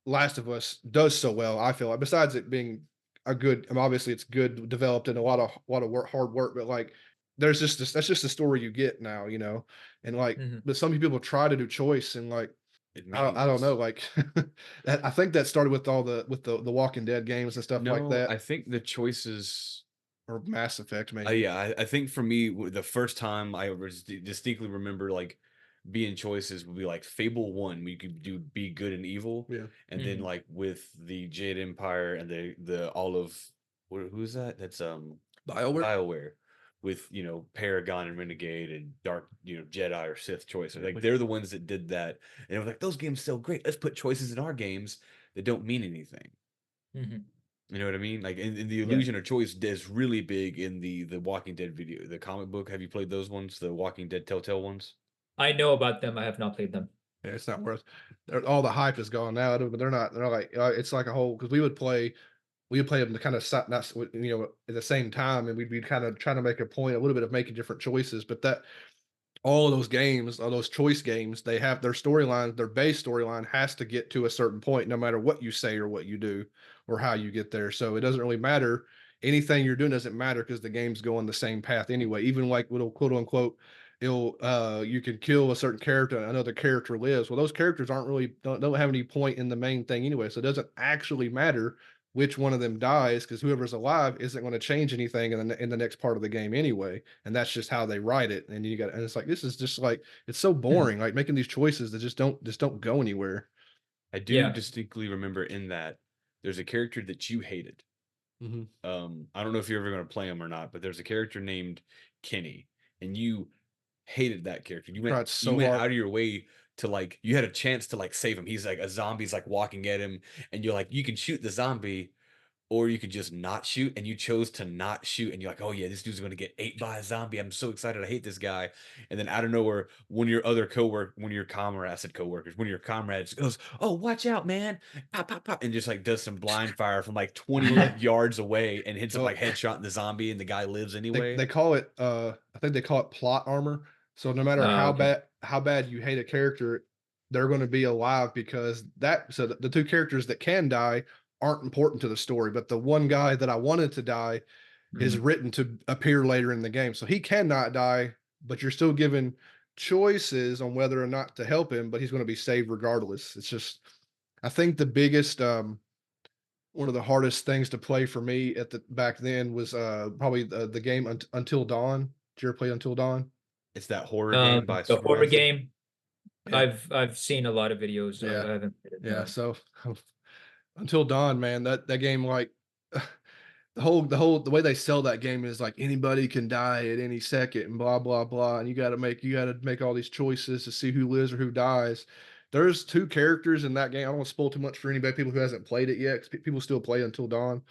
Last of Us does so well, I feel like, besides it being obviously it's good, developed, and a lot of hard work, but like there's just that's just the story you get now, and like, but some people try to do choice and like, I don't know, like I think that started with the Walking Dead games and stuff like that. I think the choices or Mass Effect, maybe. Yeah, I think for me, the first time I distinctly remember like being choices would be like Fable 1, we could do be good and evil, and then like with the Jade Empire and the all of who's that? That's BioWare. With Paragon and Renegade and Dark Jedi or Sith choice, like they're the ones that did that, and it was like those games still great. Let's put choices in our games that don't mean anything. You know what I mean? Like, in the illusion of choice is really big in the Walking Dead the comic book. Have you played those ones, the Walking Dead Telltale ones? I know about them. I have not played them. Yeah, it's not worth. All the hype is gone now, but they're not. They're like it's like a whole, because we would play them to kind of not at the same time, and we'd be kind of trying to make a little bit of making different choices. But that all of those games, all those choice games, they have their storyline, their base storyline has to get to a certain point, no matter what you say or what you do or how you get there. So it doesn't really matter. Anything you're doing doesn't matter because the game's going the same path anyway. Even like little quote unquote, you can kill a certain character and another character lives. Well, those characters don't have any point in the main thing anyway. So it doesn't actually matter which one of them dies, because whoever's alive isn't going to change anything in the next part of the game anyway. And that's just how they write it. And and it's like, this is just like, it's so boring, like making these choices that just don't go anywhere. I do distinctly remember in that there's a character that you hated. I don't know if you're ever going to play him or not, but there's a character named Kenny, and you hated that character. You went out of your way to like, you had a chance to like save him. He's like a zombie's like walking at him, and you're like, you can shoot the zombie, or you could just not shoot, and you chose to not shoot, and you're like, oh yeah, this dude's gonna get ate by a zombie. I'm so excited. I hate this guy. And then out of nowhere, one of your comrades goes, oh, watch out, man. Pop, pop, pop, and just like does some blind fire from like 20 yards away and hits him like headshot the zombie, and the guy lives anyway. They call it I think they call it plot armor. So no matter how bad you hate a character, they're going to be alive, because the 2 characters that can die aren't important to the story, but the one guy that I wanted to die is written to appear later in the game. So he cannot die, but you're still given choices on whether or not to help him, but he's going to be saved regardless. It's just, I think the biggest, one of the hardest things to play for me back then was probably the game Until Dawn. Did you ever play Until Dawn? It's that horror game by the horror game. Yeah. I've seen a lot of videos. Yeah. I haven't played it. Yeah. So Until Dawn, man, that game, like the way they sell that game is like anybody can die at any second and blah blah blah, and you got to make all these choices to see who lives or who dies. There's 2 characters in that game. I don't want to spoil too much for people who hasn't played it yet, because people still play Until Dawn.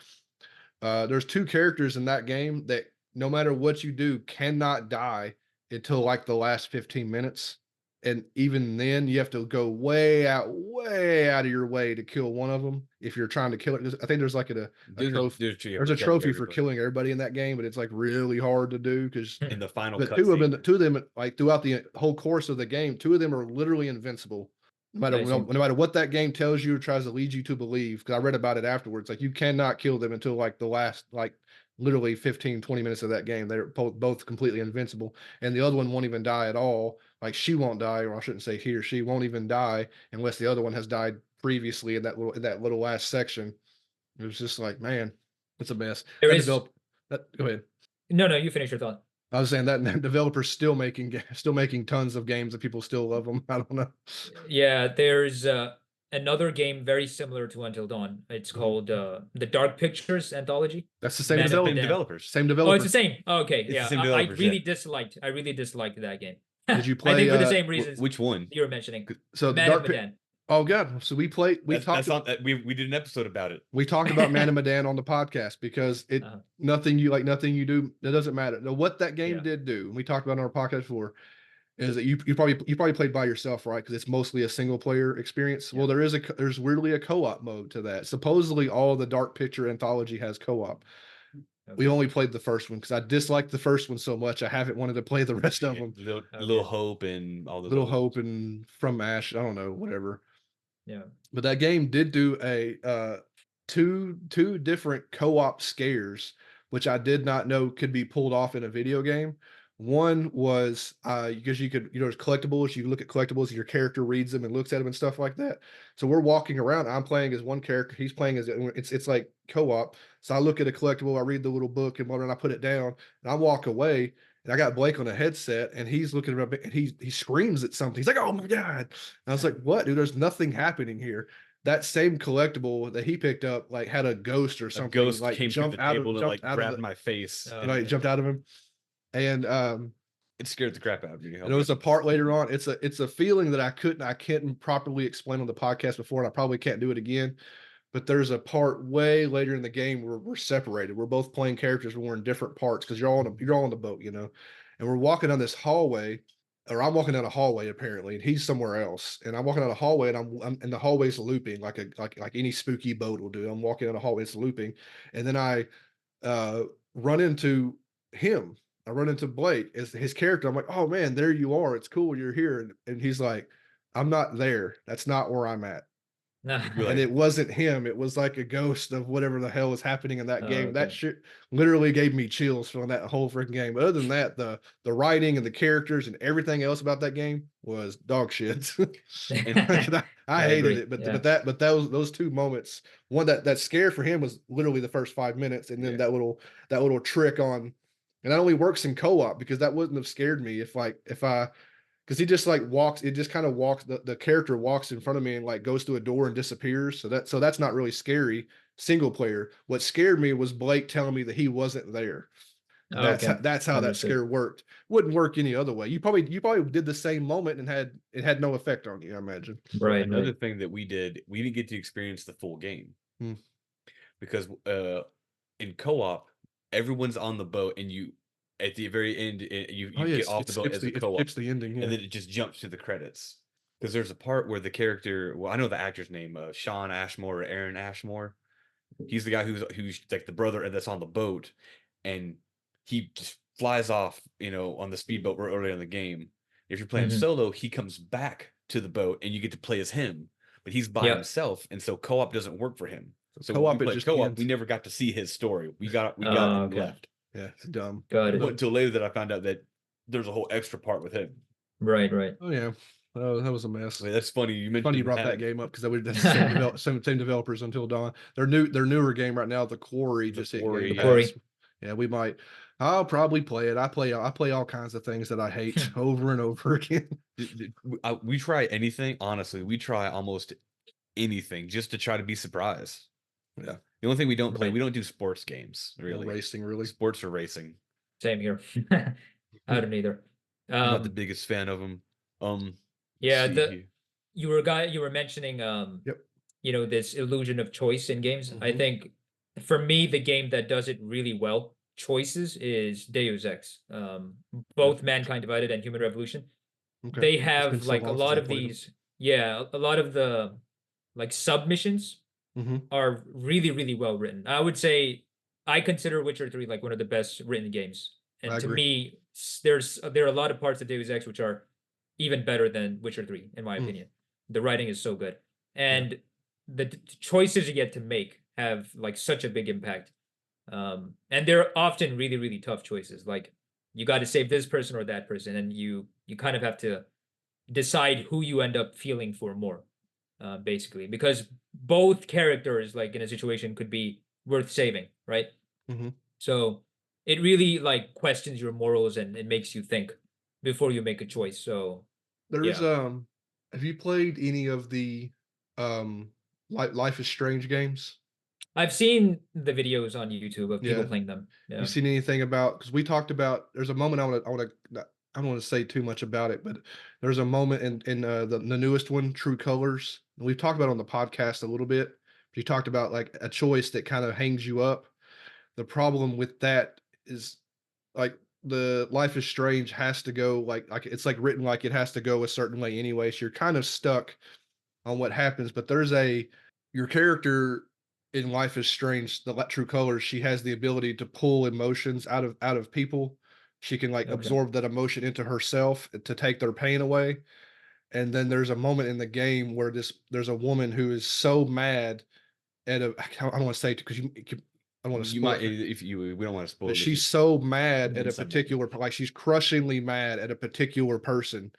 There's 2 characters in that game that no matter what you do cannot die until like the last 15 minutes. And even then, you have to go way out of your way to kill one of them if you're trying to kill it. I think there's like a trophy. There's a trophy for killing everybody in that game, but it's like really hard to do, because in the final two of them, like throughout the whole course of the game, 2 of them are literally invincible. No matter what that game tells you or tries to lead you to believe, because I read about it afterwards, like you cannot kill them until like the last, like literally 15, 20 minutes of that game. They're both completely invincible. And the other one won't even die at all. Like she won't die, or I shouldn't say he or she won't even die unless the other one has died previously in that little last section. It was just like, man, it's a mess. There That is develop that go ahead. no, you finish your thought. I was saying that developers still making tons of games that people still love them. I don't know. Yeah, there's another game very similar to Until Dawn. It's called the Dark Pictures Anthology. That's the same Man of Same Medan. developers. Same Oh, developer. it's the same. Oh, okay, It's the yeah. same I developers, really yeah. I really disliked that game. Did you I play? think for the same reasons Which one? you were mentioning. So the Man of Dark. Medan. Oh god. So we played. We That's on. We did an episode about it. We talked about Man of Medan on the podcast because nothing you do, it doesn't matter. Now, what that game did do, and we talked about it on our podcast before, is that you probably played by yourself, right? Because it's mostly a single player experience. Yeah. Well, there's weirdly a co-op mode to that. Supposedly, all the Dark Picture anthology has co-op. Okay. We only played the first one because I disliked the first one so much. I haven't wanted to play the rest of them. Little Hope and all those. Little Hope and From Ash. I don't know, whatever. Yeah. But that game did do a two different co-op scares, which I did not know could be pulled off in a video game. One was because you could, there's collectibles. You look at collectibles, and your character reads them and looks at them and stuff like that. So we're walking around. I'm playing as one character. He's playing as it's like co-op. So I look at a collectible, I read the little book, and I put it down, and I walk away. And I got Blake on a headset, and he's looking up, and he screams at something. He's like, "Oh my god!" And I was like, "What, dude? There's nothing happening here." That same collectible that he picked up, like, had a ghost or something. A ghost like came through the table and like grabbed my face. And I jumped out of him, and it scared the crap out of me. And it was a part later on. It's a feeling that I couldn't properly explain on the podcast before, and I probably can't do it again. But there's a part way later in the game where we're separated. We're both playing characters, but we're in different parts because you're all on the boat, and we're walking down this hallway, or I'm walking down a hallway apparently, and he's somewhere else. And I'm walking down a hallway, and I'm and the hallway's looping like any spooky boat will do. I'm walking down a hallway, it's looping, and then I run into him. I run into Blake as his character. I'm like, "Oh man, there you are. It's cool you're here." And he's like, "I'm not there. That's not where I'm at." And it wasn't him. It was like a ghost of whatever the hell was happening in that game. Okay. That shit literally gave me chills from that whole freaking game. But other than that, the writing and the characters and everything else about that game was dog shit. And I hated it. But those two moments, one that scare for him was literally the first 5 minutes, and then that little trick on, and that only works in co-op because that wouldn't have scared me if I. Because he just like walks, it just kind of walks. The character walks in front of me and like goes through a door and disappears. So that's not really scary single player. What scared me was Blake telling me that he wasn't there. That's how that scare worked. Wouldn't work any other way. You probably did the same moment and it had no effect on you, I imagine. Right. Another thing that we didn't get to experience the full game because in co-op, everyone's on the boat and you. At the very end, you get off the boat as a co-op. It's the ending, and then it just jumps to the credits. Because there's a part where the character, well, I know the actor's name, Sean Ashmore or Aaron Ashmore. He's the guy who's like the brother that's on the boat, and he just flies off, on the speedboat early in the game. If you're playing solo, he comes back to the boat, and you get to play as him, but he's by himself, and so co-op doesn't work for him. So co-op, we never got to see his story. We got him left. Yeah, it's dumb. Got it. It wasn't until later that I found out that there's a whole extra part with him. Right. Oh yeah, that was a mess. I mean, that's funny. You brought that game up because that's the same developers Until Dawn. Their newer game right now, The Quarry, just hit Game Pass. Yeah, we might. I'll probably play it. I play all kinds of things that I hate over and over again. We try anything. Honestly, we try almost anything just to try to be surprised. Yeah. The only thing we don't play, we don't do sports games, really. No racing, really. Sports or racing. Same here. I don't either. I'm not the biggest fan of them. Yeah, you were mentioning this illusion of choice in games. I think for me, the game that does it really well, choices, is Deus Ex. Both Mankind Divided and Human Revolution. Okay. They have like a lot of these, a lot of the like submissions are really, really well written. I would say I consider Witcher 3 like one of the best written games. And to me, there are a lot of parts of Deus Ex which are even better than Witcher 3, in my opinion. the writing is so good, and the choices you get to make have like such a big impact. And they're often really, really tough choices. Like you got to save this person or that person, and you kind of have to decide who you end up feeling for more, basically, because both characters, like in a situation, could be worth saving, right? Mhm. So it really like questions your morals and it makes you think before you make a choice. So There's yeah, have you played any of the like Life is Strange games? I've seen the videos on YouTube of people Yeah. playing them. You Yeah. seen anything about, because we talked about, there's a moment I don't want to say too much about it, but there's a moment in the newest one, True Colors. And we've talked about it on the podcast a little bit. You talked about like a choice that kind of hangs you up. The problem with that is like the Life is Strange has to go like it's like written like it has to go a certain way anyway. So you're kind of stuck on what happens. But there's a your character in Life is Strange, the True Colors, she has the ability to pull emotions out of people. She can like Okay. absorb that emotion into herself to take their pain away. And then there's a moment in the game where there's a woman who is so mad at a I don't want to say it because I don't want to You spoil might it, if you we don't want to spoil but it. she's so mad at a Something. particular like she's crushingly mad at a particular person,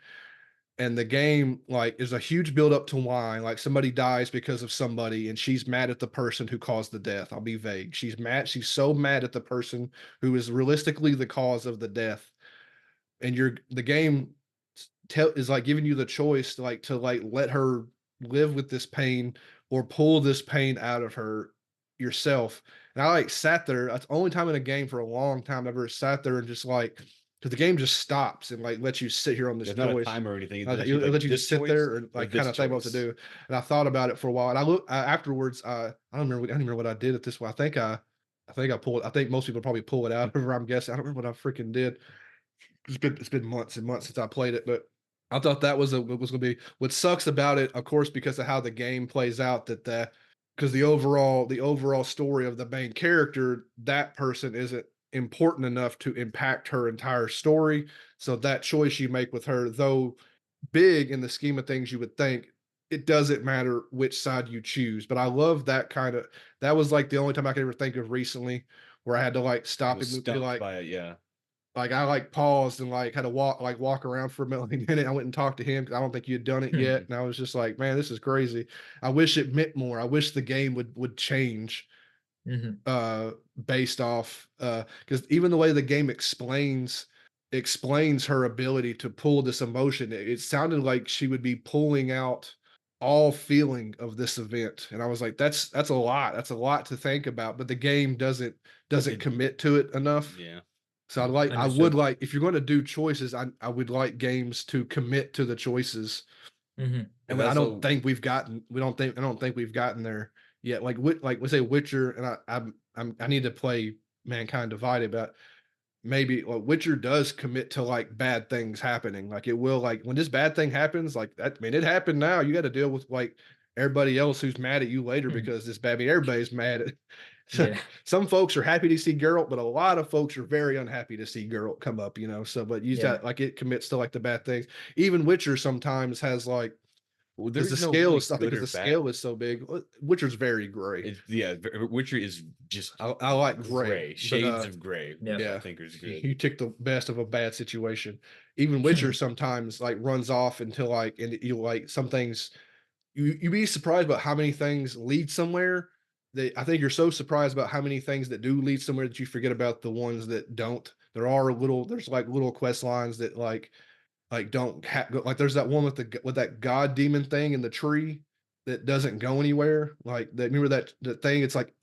and the game like is a huge build up to why like somebody dies because of somebody and she's mad at the person who caused the death. I'll be vague. She's so mad at the person who is realistically the cause of the death, and the game is like giving you the choice to let her live with this pain or pull this pain out of her yourself. And I like sat there. That's the only time in a game for a long time I've ever sat there and just like, because the game just stops and like lets you sit here on this There's not a choice. timer or anything. It Like let you this just sit choice there and or like this kind of think what to choice. do. And I thought about it for a while. And I look afterwards. I don't remember. I don't remember what I did at this one. I think I pulled. I think most people probably pull it out. I'm guessing. I don't remember what I freaking did. It's been months and months since I played it, but I thought that was going to be what sucks about it, of course, because of how the game plays out. Because the overall story of the main character, that person isn't important enough to impact her entire story. So that choice you make with her, though big in the scheme of things, you would think it doesn't matter which side you choose. But I love that kind of. That was like the only time I could ever think of recently where I had to like stop Was and be stumped like, by it, yeah. like I like paused and like had to walk around for a minute. I went and talked to him because I don't think you had done it yet, and I was just like, man, this is crazy. I wish it meant more. I wish the game would change Mhm. based off because even the way the game explains her ability to pull this emotion, it sounded like she would be pulling out all feeling of this event, and I was like, that's a lot. That's a lot to think about, but the game doesn't It- commit to it enough. Yeah. So I would Understood. like, if you're going to do choices, I would like games to commit to the choices. Mhm. And It I don't also think I don't think we've gotten there yet. Like we say Witcher, and I need to play Mankind Divided, but maybe like Witcher does commit to like bad things happening. Like it will, like when this bad thing happens, like that, I mean, it happened now. You got to deal with like everybody else who's mad at you later Mhm. because this bad. I mean, everybody's mad at. So, Yeah. some folks are happy to see Geralt, but a lot of folks are very unhappy to see Geralt come up. So, but you Yeah. got like it commits to like the bad things. Even Witcher sometimes has like well, because there's no really I think good because or the bad. scale is so big. Witcher's very gray. It's Witcher is just I like gray, gray, but shades of gray, Yeah. which I yeah, think is good. you took the best of a bad situation. Even Witcher sometimes like runs off until like, and you like some things you'd be surprised about how many things lead somewhere. I think you're so surprised about how many things that do lead somewhere that you forget about the ones that don't. There's like little quest lines that like don't like there's that one with that god demon thing in the tree that doesn't go anywhere. Like that, remember that thing? It's like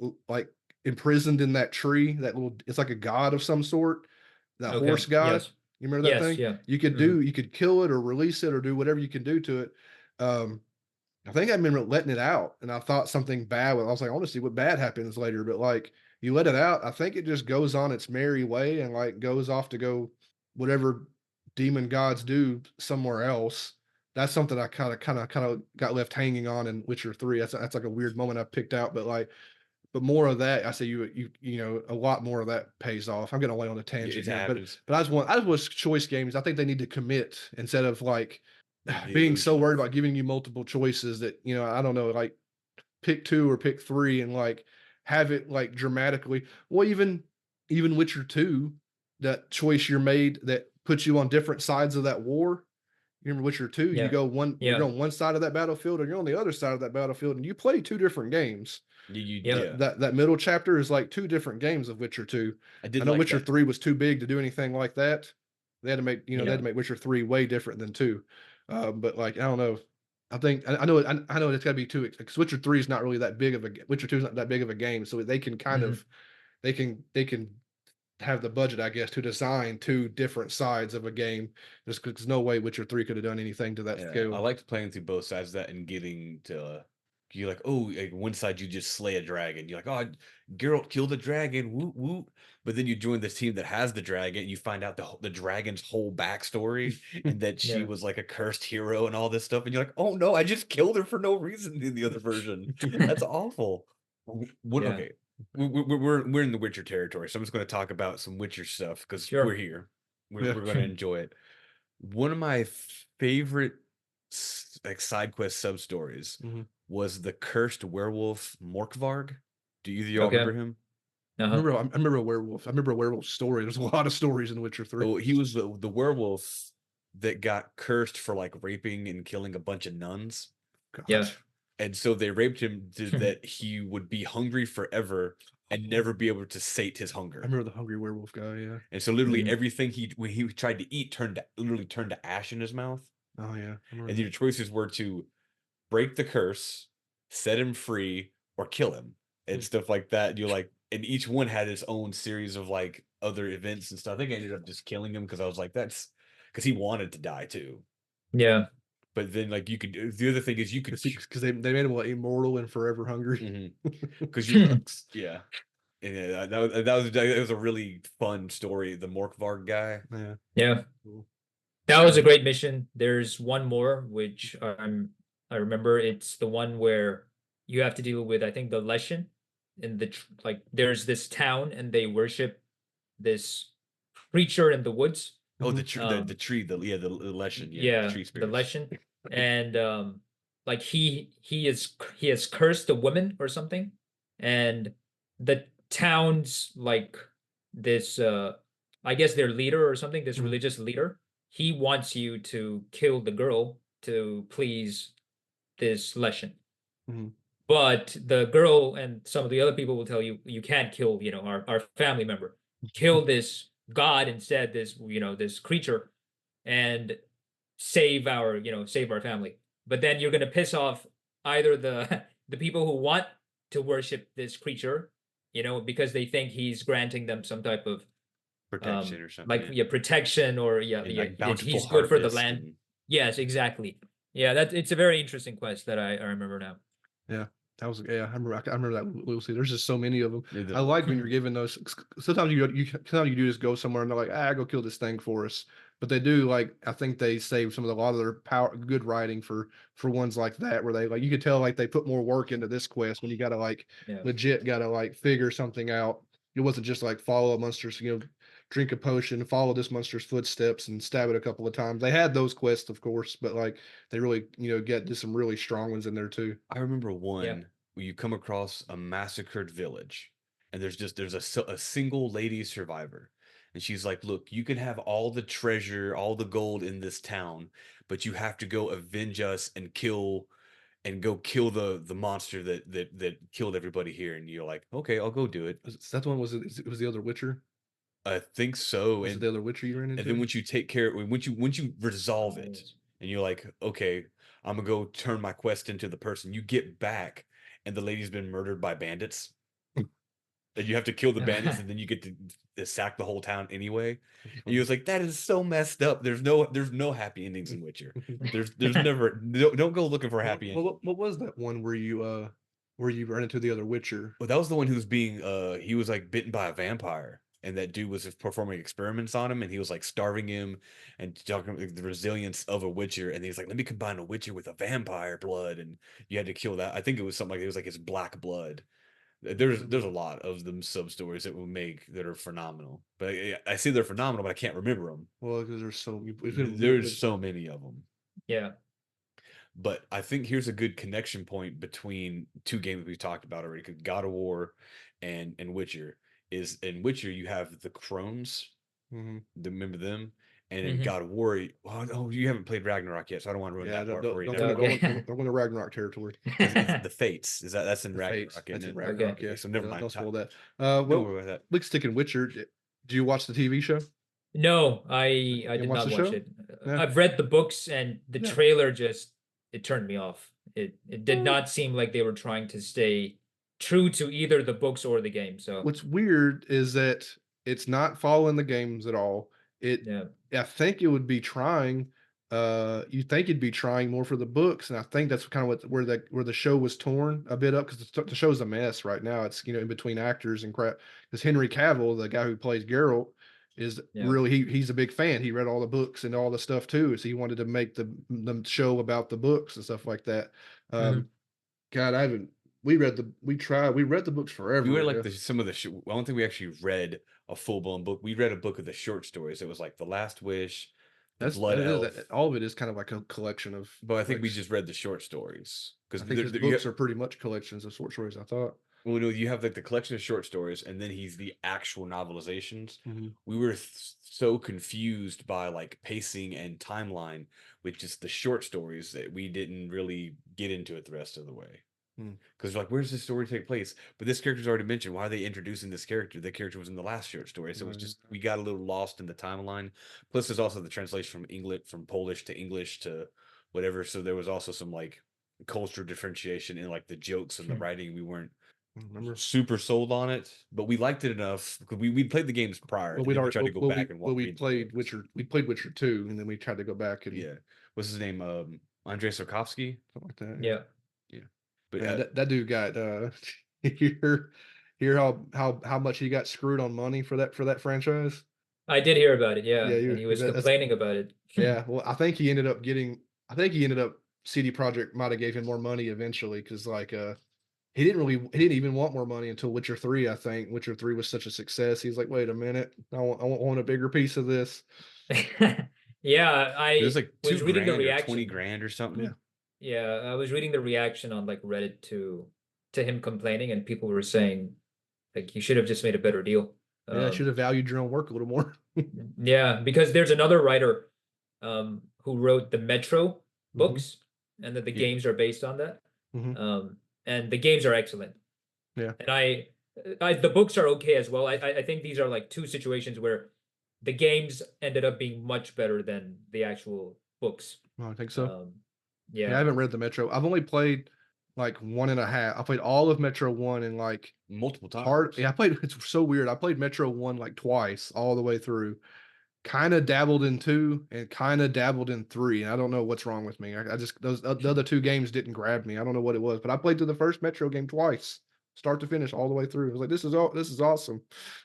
imprisoned in that tree. That little, it's like a god of some sort. That Okay. horse god. Yes. You remember that Yes. thing? Yeah. You you could kill it or release it or do whatever you can do to it. Um, I think I remember letting it out, and I thought something bad. I was like, I want to see what bad happens later. But like, you let it out, I think it just goes on its merry way and like goes off to go whatever demon gods do somewhere else. That's something I kind of got left hanging on in Witcher 3. That's like a weird moment I picked out, but like, but more of that. I say a lot more of that pays off. I'm getting away on a Yeah, tangent it here, but happens. I just want choice games. I think they need to commit instead of like being so worried illusions. about giving you multiple choices that, you know, I don't know, like pick 2 or pick 3 and like have it like dramatically. Well, even Witcher 2, that choice you're made that puts you on different sides of that war. You remember Witcher 2, Yeah. you're Yeah. on one side of that battlefield and you're on the other side of that battlefield and you play 2 different games. Yep. Yeah. That middle chapter is like 2 different games of Witcher 2. I did I know like Witcher that. 3 was too big to do anything like that. They had to make, you know, they had Yeah. to make Witcher 3 way different than 2. But like, I don't know. I think I know it's got to be too, because Witcher 3 is not really that big of a Witcher 2 is not that big of a game, so they can kind Mhm. of they can have the budget, I guess, to design 2 different sides of a game. Just because no way Witcher 3 could have done anything to that Yeah, I scale. liked playing through both sides of that and getting to you're like, oh, like one side you just slay a dragon. You're like, oh, Geralt killed a dragon, woot woot. But then you join this team that has the dragon. You find out the dragon's whole backstory and that she Yeah. was like a cursed hero and all this stuff. And you're like, oh no, I just killed her for no reason in the other version. That's awful. Yeah. Okay, we're in the Witcher territory, so I'm just going to talk about some Witcher stuff because Sure. we're here. Yeah. We're going to enjoy it. One of my favorite like side quest sub stories Mhm. was the cursed werewolf Morkvarg. Do either of y'all Okay. remember him? I Uh-huh. remember a werewolf. I remember a werewolf story. There's a lot of stories in Witcher 3. Oh, he was the werewolf that got cursed for like raping and killing a bunch of nuns. God. Yeah. And so they raped him to that he would be hungry forever and never be able to sate his I hunger. remember the hungry werewolf guy, yeah. And so literally Mhm. everything when he tried to eat literally turned to ash in his mouth. Oh, yeah. I remember And that. your choices were to break the curse, set him free, or kill him, and stuff like that. And you're like, and each one had its own series of like other events and stuff. I think I ended up just killing him because I was like, that's because he wanted to die too. Yeah. But then like you could the other thing is you could Because they made him what, immortal and forever hungry. because you yeah. And that was a really fun story. The Morkvarg guy. Yeah. Yeah. Cool. That was a great mission. There's one more, which I remember. It's the one where you have to deal with, I think, the Leshen in like there's this town and they worship this creature in the woods. Oh, the Um, tree, the Leshen, the yeah, tree the spirits. Leshen. And like he has cursed a woman or something. And the town's like this I guess their leader or something, this Mhm. religious leader, he wants you to kill the girl to please this Leshen. Mhm. But the girl and some of the other people will tell you you can't kill, you know, our family member. Kill this god instead, this, you know, this creature, and save our, you know, save our family. But then you're gonna piss off either the the people who want to worship this creature, you know, because they think he's granting them some type of Protection or something. like protection, or And like he's bountiful good for the harvest land. and Yes, exactly. Yeah, it's a very interesting quest that I remember now. Yeah. That was, yeah, I remember that Lucy. There's just so many of them. there's I a like when Mhm. you're given those. Sometimes sometimes you do just go somewhere and they're like, go kill this thing for us. But they do, like, I think they save a lot of their good writing for ones like that, where they, like, you could tell like they put more work into this quest when you gotta like Yeah. legit gotta like figure something out. It wasn't just like follow a monster's, drink a potion, follow this monster's footsteps, and stab it a couple of times. They had those quests, of course, but like they really, get to some really strong ones in there too. I remember Yeah. one where you come across a massacred village and there's a single lady survivor. And she's like, look, you can have all the treasure, all the gold in this town, but you have to go avenge us and go kill the monster that killed everybody here. And you're like, okay, I'll go do it. That the one, was the other Witcher? I think so. Was it the other Witcher you ran And into? then once you take care, once you resolve it, and you're like, okay, I'm gonna go turn my quest into the person. You get back, and the lady's been murdered by bandits. And you have to kill the bandits, and then you get to sack the whole town anyway. And you was like, that is so messed up. There's no happy endings in Witcher. There's never don't go looking for a happy ending. What was that one where you ran into the other Witcher? Well, that was the one who was being he was like bitten by a vampire, and that dude was performing experiments on him, and he was like starving him and talking about the resilience of a Witcher, and he's like, let me combine a Witcher with a vampire blood, and you had to kill that. I think it was something like it was like his black blood. There's a lot of them sub stories that will make that are phenomenal, but I say they're phenomenal, but I can't remember them. Well, because there's so There's so many of them. Yeah. But I think here's a good connection point between two games we've talked about already, God of War and Witcher. Is in Witcher you have the Crones, remember them? And in God of War, oh, you haven't played Ragnarok yet, so I don't want to ruin Yeah, that part for you. don't Okay. go into Ragnarok territory. It's the Fates. That's in The Fates. Ragnarok, That's isn't in it? Ragnarok. Okay. Yeah. Okay, so never mind. Don't spoil that. Don't Well, worry about that. let's stick in Witcher. Do you watch the TV show? No, I You did watch not the watch show? it. Yeah. I've read the books, and the Yeah. trailer just it turned me off. It did not seem like they were trying to stay true to either the books or the game. So What's weird is that it's not following the games at all. yeah. I think it would be trying. You think it'd be trying more for the books, and I think that's kind of where the show was torn a bit up because the show's a mess right now. It's in between actors and crap. Because Henry Cavill, the guy who plays Geralt, is Yeah. really he's a big fan. He read all the books and all the stuff too, so he wanted to make the show about the books and stuff like that. God, I haven't. We read the books forever. We read ago. like some of the. I don't think we actually read a full blown book. We read a book of the short stories. It was like The Last Wish, The Blood Elf. All of it is kind of like a collection of. But I think we like, just read the short stories I because think his books are pretty much collections of short stories. I thought. Well, no, you have like the collection of short stories, and then he's the actual novelizations. We were so confused by like pacing and timeline with just the short stories that we didn't really get into it the rest of the way. Because like, where's this story take place? But this character's already mentioned. Why are they introducing this character? The character was in the last short story, so it's just we got a little lost in the timeline. Plus, there's also the translation from Polish to English to whatever. So there was also some like cultural differentiation in like the jokes and the writing. We weren't super sold on it, but we liked it enough because we played the games prior. Well, We tried to go back and we played Witcher. We played Witcher 2, and then we tried to go back and what's his name? Andrei Sarkovsky, something like that. Yeah. But that dude got hear how much he got screwed on money for that franchise. I did hear about it. Yeah, Yeah, and he was complaining about it. Yeah, well, I think he ended up CD Projekt might have gave him more money eventually because like he didn't even want more money until Witcher 3. I think Witcher 3 was such a success. He's like, wait a minute, I want a bigger piece of this. Yeah, it was like was reading the reaction. 20 grand or something. Yeah, I was reading the reaction on like Reddit to him complaining, and people were saying like you should have just made a better deal. Yeah, should have valued your own work a little more. Yeah, because there's another writer who wrote the Metro books, and that the games are based on that. And the games are excellent. Yeah, and the books are okay as well. I think these are like two situations where the games ended up being much better than the actual books. Oh, I think so. Yeah, I haven't read the Metro. I've only played like 1.5. I played all of Metro 1 in like multiple times. It's so weird. I played Metro 1 like twice all the way through. Kind of dabbled in 2 and kind of dabbled in 3. And I don't know what's wrong with me. I just the other 2 games didn't grab me. I don't know what it was, but I played through the first Metro game twice, start to finish, all the way through. I was like, this is awesome,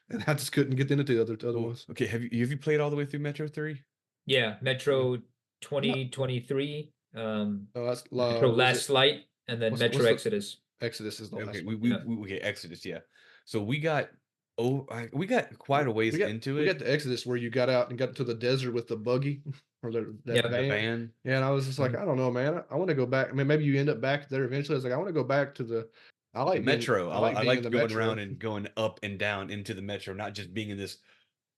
and I just couldn't get into the other ones. Okay, have you played all the way through Metro 3? Yeah, Metro 2023. That's Metro Last Light, and then Metro Exodus. Exodus is the last. Okay, Exodus, yeah. So we got quite a ways into it. We got the Exodus where you got out and got to the desert with the buggy or the van. Yeah, and I was just like, I don't know, man. I want to go back. I mean, maybe you end up back there eventually. I was like, I want to go back to the. I like Metro. I like going Metro. around and going up and down into the Metro, not just being in this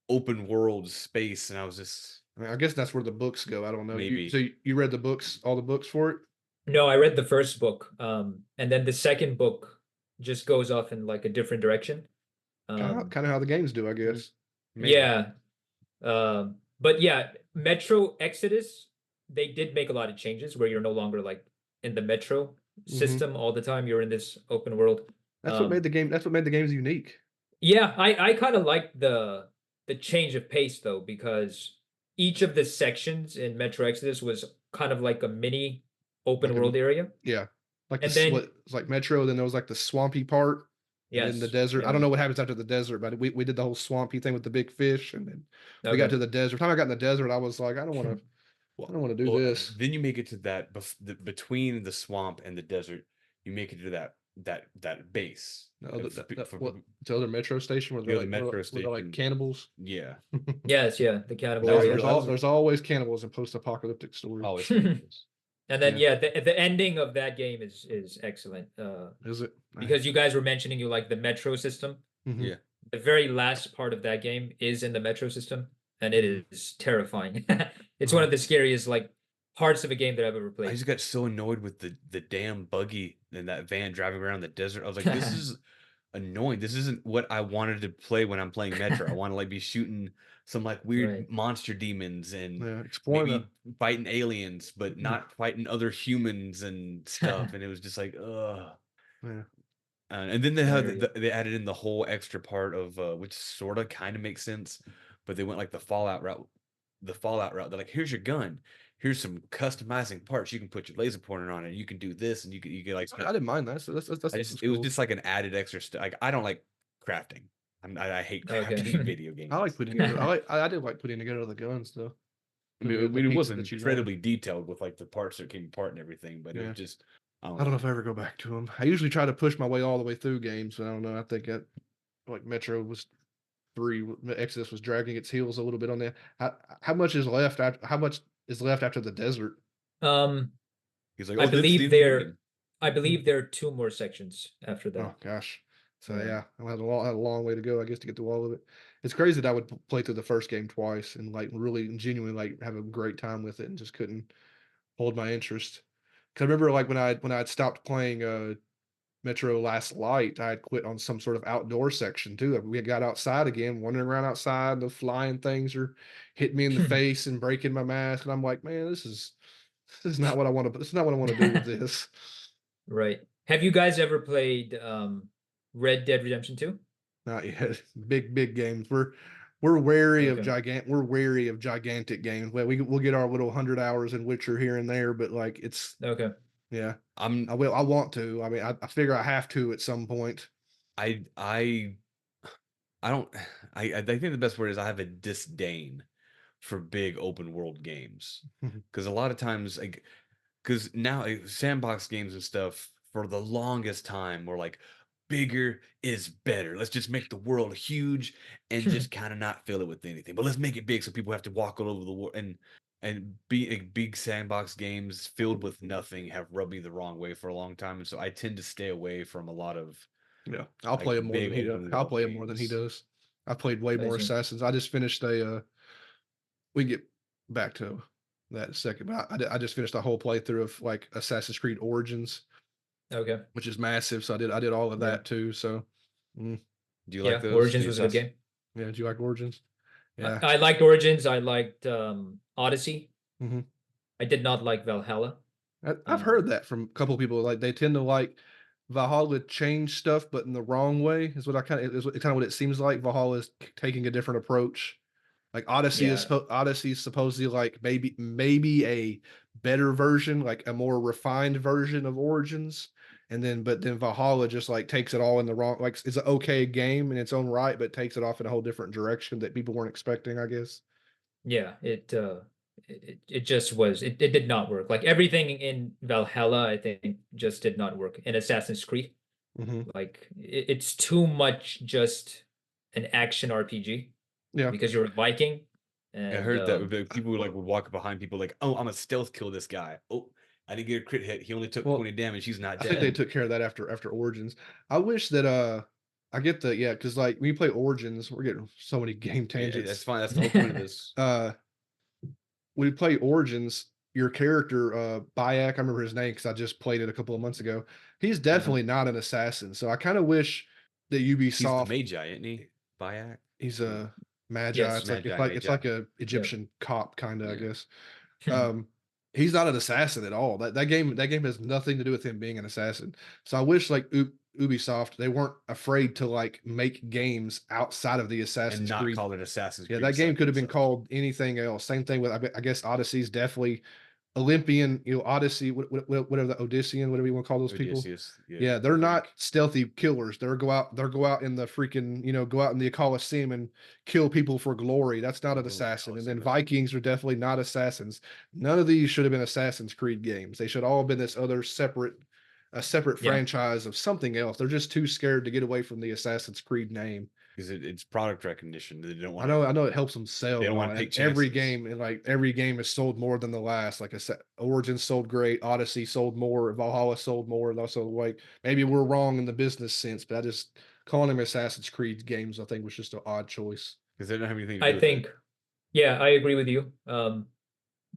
open world space. And I was just. I mean, I guess that's where the books go. I don't know. Maybe. So you read the books, all the books for it? No, I read the first book, and then the second book just goes off in like a different direction. Kind of how the games do, I guess. Maybe. Yeah, but yeah, Metro Exodus, they did make a lot of changes where you're no longer like in the Metro system all the time. You're in this open world. That's what made the game. That's what made the games unique. Yeah, I kind of like the change of pace though, because each of the sections in Metro Exodus was kind of like a mini open world area. Yeah, like it's like Metro. Then there was like the swampy part. Yes. In the desert. I don't know what happens after the desert, but we did the whole swampy thing with the big fish, and then we got to the desert. By the time I got in the desert, I was like, I don't want to do this. Then you make it to that between the swamp and the desert. You make it to that that base. No, For what, the other metro station where the they're other like, metro where they're like station. cannibals. Yeah. Yes, yeah, the cannibal That was- area. that was- There's always cannibals in post-apocalyptic stories. Always cannibals. And then Yeah. the ending of that game is excellent. Is it? Because you guys were mentioning you like the metro system. Mhm. Yeah. The very last part of that game is in the metro system, and it is terrifying. It's one of the scariest like parts of a game that I've ever I played. just got so annoyed with the damn buggy and that van driving around the desert. I was like, this is annoying. This isn't what I wanted to play when I'm playing Metro. I want to like be shooting some like weird Right. monster demons and Yeah, exploring maybe fighting aliens, but not fighting other humans and stuff. And it was just like, ugh. Yeah. And then they I had hear you. they added in the whole extra part of which sort of kind of makes sense, but they went like the Fallout route. The Fallout route. They're like, here's your gun. Here's some customizing parts. You can put your laser pointer on it. You can do this, and you can like. I didn't mind that. So that's It was just like an added extra stuff. Like I don't like crafting. I hate crafting Okay. in video games. I like putting together. I did like putting together the guns though. I mean, The it pieces wasn't that you incredibly detailed with like the parts that came apart and everything, but it Yeah. was just. I don't know if I ever go back to them. I usually try to push my way all the way through games, but I don't know. I think that like Metro was 3, Exodus was dragging its heels a little bit on that. How much is left? How much is left after the desert? He's like, I oh, that's the believe end of the there game. I believe there are 2 more sections after Oh that. gosh. So Yeah. yeah, I had a long way to go, I guess, to get through all of it. It's crazy that I would play through the first game twice and like really genuinely like have a great time with it and just couldn't hold my interest. Cause I remember like when I'd stopped playing Metro Last Light, I had quit on some sort of outdoor section too. We got outside again, wandering around outside, the flying things are hitting me in the face and breaking my mask. And I'm like, man, this is not what I want to, this is not what I want to do with this. Right. Have you guys ever played Red Dead Redemption 2? Not yet. Big games. We're wary of Okay. gigantic games. Well, we'll get our little 100 hours in Witcher here and there, but like it's Okay. yeah. I I'm want to. I mean, I figure I have to at some point. I don't I think the best word is I have a disdain for big open world games Mhm. because a lot of times like because now sandbox games and stuff for the longest time were like bigger is better. Let's just make the world huge and just kind of not fill it with anything, but let's make it big so people have to walk all over the world and big sandbox games filled with nothing have rubbed me the wrong way for a long time, and so I tend to stay away from a lot of Yeah, I'll like play him more big than he does. open I'll world play him more than he games. does. I played way I more see. Assassins. I just finished we can get back to that in a second, but I just finished a whole playthrough of like Assassin's Creed Origins, Okay. which is massive. So I did all of Yeah. that too. So Do you Yeah, like those? Origins The was a good Assassin- game. yeah, did you like Origins? Yeah. I liked Origins. I liked Odyssey. Mhm. I did not like Valhalla. I've heard that from a couple of people. Like they tend to like Valhalla change stuff, but in the wrong way is what I kind of is kind of what it seems like. Valhalla is taking a different approach. Like Odyssey is supposedly like maybe a better version, like a more refined version of Origins. And then but then Valhalla just like takes it all in the wrong, like it's an okay game in its own right, but takes it off in a whole different direction that people weren't expecting, I guess. Yeah, it just was it did not work. Like everything in Valhalla, I think just did not work. In Assassin's Creed, Hmm. like it's too much just an action RPG Yeah. because you're a Viking. I And heard that people would walk behind people like, oh, I'm a stealth kill this guy. Oh, I didn't get a crit hit. He only took Well, 20 damage. He's not I think they dead. took care of that after Origins. I wish that I get the yeah, because like when you play Origins, we're getting so many game Yeah, tangents. that's fine. That's the whole point of this. When you play Origins, your character, Bayek, I remember his name because I just played it a couple of months ago. He's definitely not an assassin. So I kind of wish that He's the Ubisoft Magi, isn't he? Bayak? he's a magi. Yes. It's like a Egyptian cop kind of, I Yeah. guess. He's not an assassin at all. That game has nothing to do with him being an assassin. So I wish like Ubisoft they weren't afraid to like make games outside of the And Assassin's not Creed. call it Assassin's Yeah, Creed. that game could have been itself. called anything else. Same thing with I guess Odyssey's definitely Olympian, Odyssey, whatever the Odyssean, whatever you want to call those people. Odysseus. Yeah, they're not stealthy killers. They'll go out in the freaking, go out in the Colosseum and kill people for glory. That's not an assassin. And then Vikings are definitely not assassins. None of these should have been Assassin's Creed games. They should all have been this other separate a separate Yeah. franchise of something else. They're just too scared to get away from the Assassin's Creed name. Because it's product recognition. They don't I want know, I know it helps them sell. They don't and want all, to and take every chances. game, and like every game is sold more than the last. Like Origins sold great, Odyssey sold more, Valhalla sold more. And also, like maybe we're wrong in the business sense, but I just calling them Assassin's Creed games, I think was just an odd choice. Because they don't have anything to do I with think, it. yeah, I agree with you.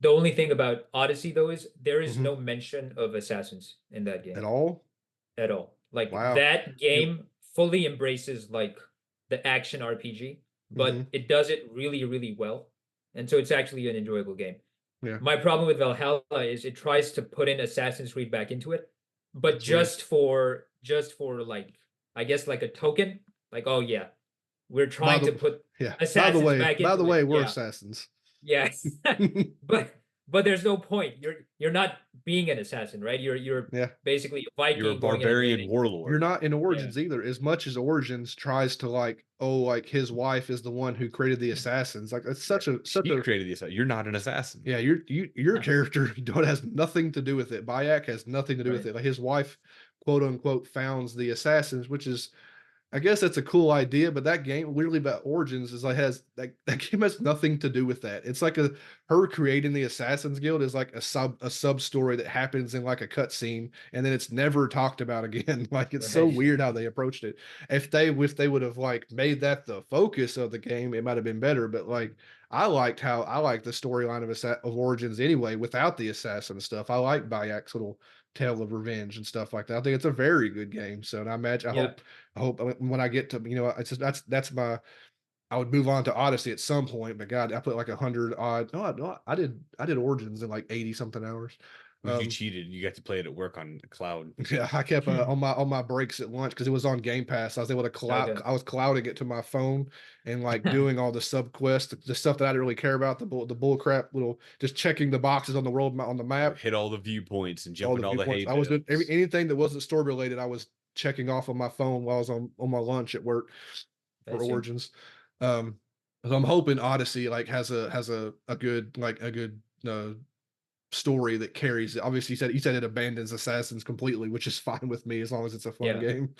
The only thing about Odyssey though is there is Mhm. no mention of assassins in that game At all. at all. Like Wow. that game fully embraces like the action RPG, but Mhm. it does it really, really well. And so it's actually an enjoyable game. Yeah. My problem with Valhalla is it tries to put in Assassin's Creed back into it, but That's weird. just for like I guess like a token. Like, oh yeah, we're By trying to the put yeah. assassins back By into the way, it. we're Yeah. assassins. Yes. But there's no point. You're not being an assassin, right? You're Yeah. basically a Viking You're a going and barbarian invading. warlord. You're not in Origins either. As much as Origins tries to like, oh, like his wife is the one who created the assassins. Like it's such a He created the assassin. You're not an assassin. yeah. Your character has nothing to do with it. Bayek has nothing to do with Right. it. Like his wife, quote unquote, founds the assassins, which is I guess that's a cool idea, but that game weirdly about Origins is like has that game has nothing to do with that. It's like her creating the Assassin's Guild is like a sub story that happens in like a cutscene, and then it's never talked about again. Like it's so Right. weird how they approached it. If they would have like made that the focus of the game, it might have been better. But like I liked the storyline of Origins anyway, without the assassin stuff. I like Bayek's little tale of revenge and stuff like that. I think it's a very good game. So and I imagine Yeah. I hope when I get to it's just, that's my I would move on to Odyssey at some point, but God, I put like 100 odd. No, I did Origins in like 80 something hours. Well, you cheated. You got to play it at work on cloud. Yeah, I kept on my breaks at lunch because it was on Game Pass. I was able to Okay. I was clouding it to my phone and like doing all the sub quests, the stuff that I didn't really care about, the bull crap little just checking the boxes on the world on the map, Hit all the viewpoints and all jumping the all the hay viewpoints. I was doing bales. anything that wasn't story related. I was checking off on my phone while I was on my lunch at work I for see. Origins. So I'm hoping Odyssey like has a good story that carries it. Obviously, he said it abandons Assassins completely, which is fine with me as long as it's a fun Yeah. game.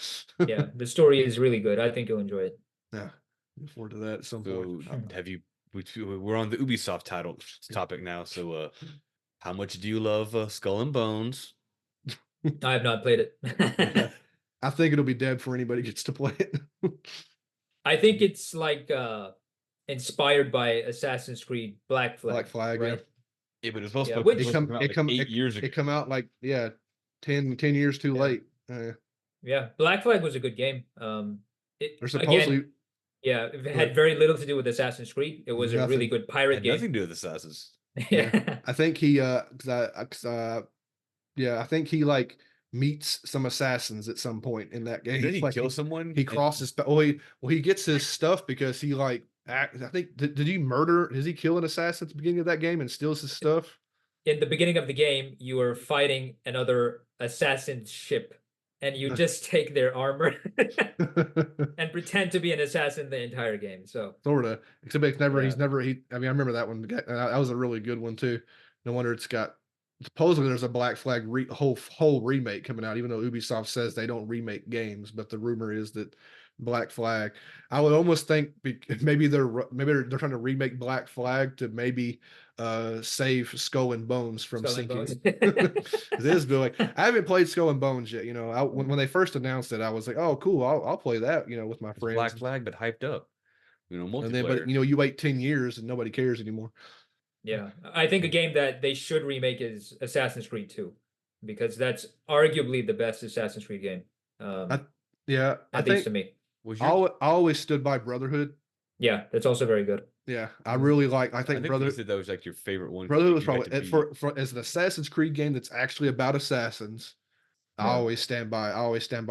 Yeah, the story is really good. I think you'll enjoy it. Yeah, look forward to that at some So point. have you? We're on the Ubisoft title topic now. So, how much do you love Skull and Bones? I have not played it. I think it'll be dead for anybody who gets to play it. I think it's like inspired by Assassin's Creed Black Flag. Black Flag, yeah. right? Yeah, but it's supposed Yeah, to which- come out like 8 years ago. It come out like 10 years too Yeah. late. Yeah, Black Flag was a good game. They're supposedly Again, yeah, it had very little to do with Assassin's Creed. It was a really Nothing. good pirate Had game. nothing to do with Assassins. Yeah. I think he yeah, I think he like meets some assassins at some point in that game. Did he Like, kill someone? He crosses. He gets his stuff because he like. I think did he murder? Does he kill an assassin at the beginning of that game and steals his stuff? In the beginning of the game, you are fighting another assassin ship, and you just take their armor and pretend to be an assassin the entire game. So Sort of. Except it's never. Yeah. He's never. I mean, I remember that one. That was a really good one too. No wonder it's got. Supposedly, there's a Black Flag whole remake coming out. Even though Ubisoft says they don't remake games, but the rumor is that Black Flag. I would almost think maybe they're trying to remake Black Flag to maybe save Skull and Bones from Skull and sinking. Bones. It is like I haven't played Skull and Bones yet. You know, when they first announced it, I was like, oh, cool, I'll play that. You know, with my It's friends. Black Flag, but hyped up. You know, multiplayer. And then, but you know, you wait 10 years and nobody cares anymore. Yeah, I think a game that they should remake is Assassin's Creed 2, because that's arguably the best Assassin's Creed game. Yeah, I At think least to me. I always stood by Brotherhood. Yeah, that's also very good. Yeah, I really like. I I think think Brotherhood. you said that was like your favorite one. Brotherhood was You had probably to for as an Assassin's Creed game that's actually about assassins. I Yeah. always stand by.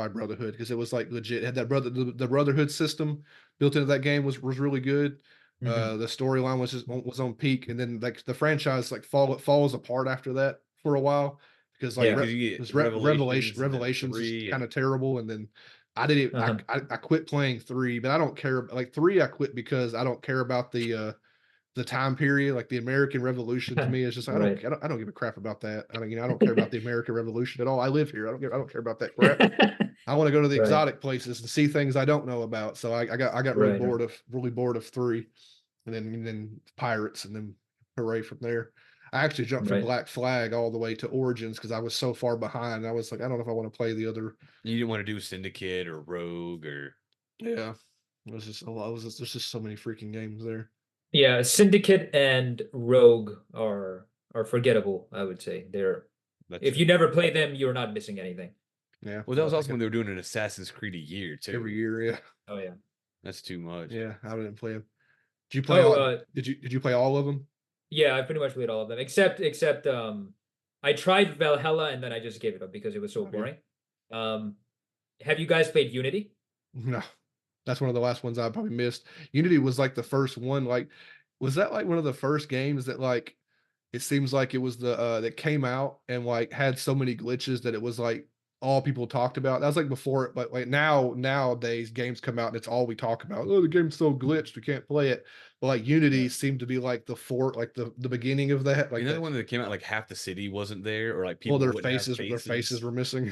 Brotherhood because it was like legit. It had that the Brotherhood system built into that game was really good. Mhm. The storyline was on peak, and then like the franchise like falls apart after that for a while because like Yeah. 'cause you get because Revelations and then Revelations is 3 kind of terrible, and then I didn't. Uh-huh. I quit playing 3, but I don't care. Like 3, I quit because I don't care about the the time period, like the American Revolution to me is just, Right. I don't give a crap about that. I don't, I don't care about the American Revolution at all. I live here. I don't care about that crap. I want to go to the Right. exotic places and see things I don't know about. So I got Right. really bored of 3, and then Pirates, and then hooray from there. I actually jumped from Right. Black Flag all the way to Origins because I was so far behind. I was like, I don't know if I want to play the other. You didn't want to do Syndicate or Rogue or Yeah, it was just a lot. There's just so many freaking games there. Yeah, Syndicate and Rogue are forgettable, I would say. If you never play them, you're not missing anything. Yeah. Well, that was also when they were doing an Assassin's Creed a year too. Every year, yeah. Oh yeah. That's too much. Yeah, I didn't play them. Did you play all? Did you play all of them? Yeah, I pretty much played all of them except I tried Valhalla and then I just gave it up because it was so boring. Have you guys played Unity? No. That's one of the last ones I probably missed. Unity was like the first one. Like, was that like one of the first games that like it seems like it was the that came out and like had so many glitches that it was like all people talked about. That was like before it, but like nowadays games come out and it's all we talk about. Oh, the game's so glitched, we can't play it. But like Unity seemed to be like like the beginning of that. Like another one that came out, like half the city wasn't there, or like people their faces were missing.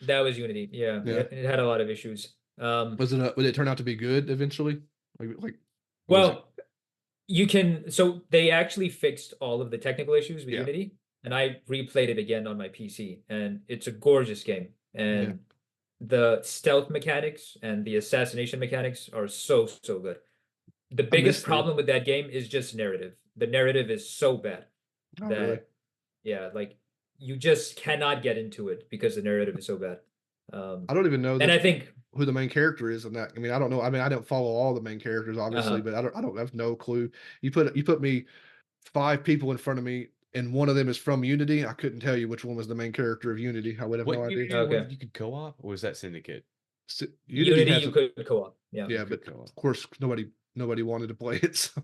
That was Unity. Yeah. It had a lot of issues. Would it turn out to be good eventually? Well, you can. So they actually fixed all of the technical issues with Unity, and I replayed it again on my PC, and it's a gorgeous game. And the stealth mechanics and the assassination mechanics are so good. The biggest problem with that game is just narrative. The narrative is so bad that like you just cannot get into it because the narrative is so bad. I don't even know. And I think who the main character is in that. I mean, I don't know. I mean, I don't follow all the main characters, obviously, but I don't have no clue. You put me 5 people in front of me, and one of them is from Unity. I couldn't tell you which one was the main character of Unity. I would have no idea. Okay. You could co-op, or was that Syndicate? Unity you could co-op. Yeah, but of course nobody wanted to play it. So.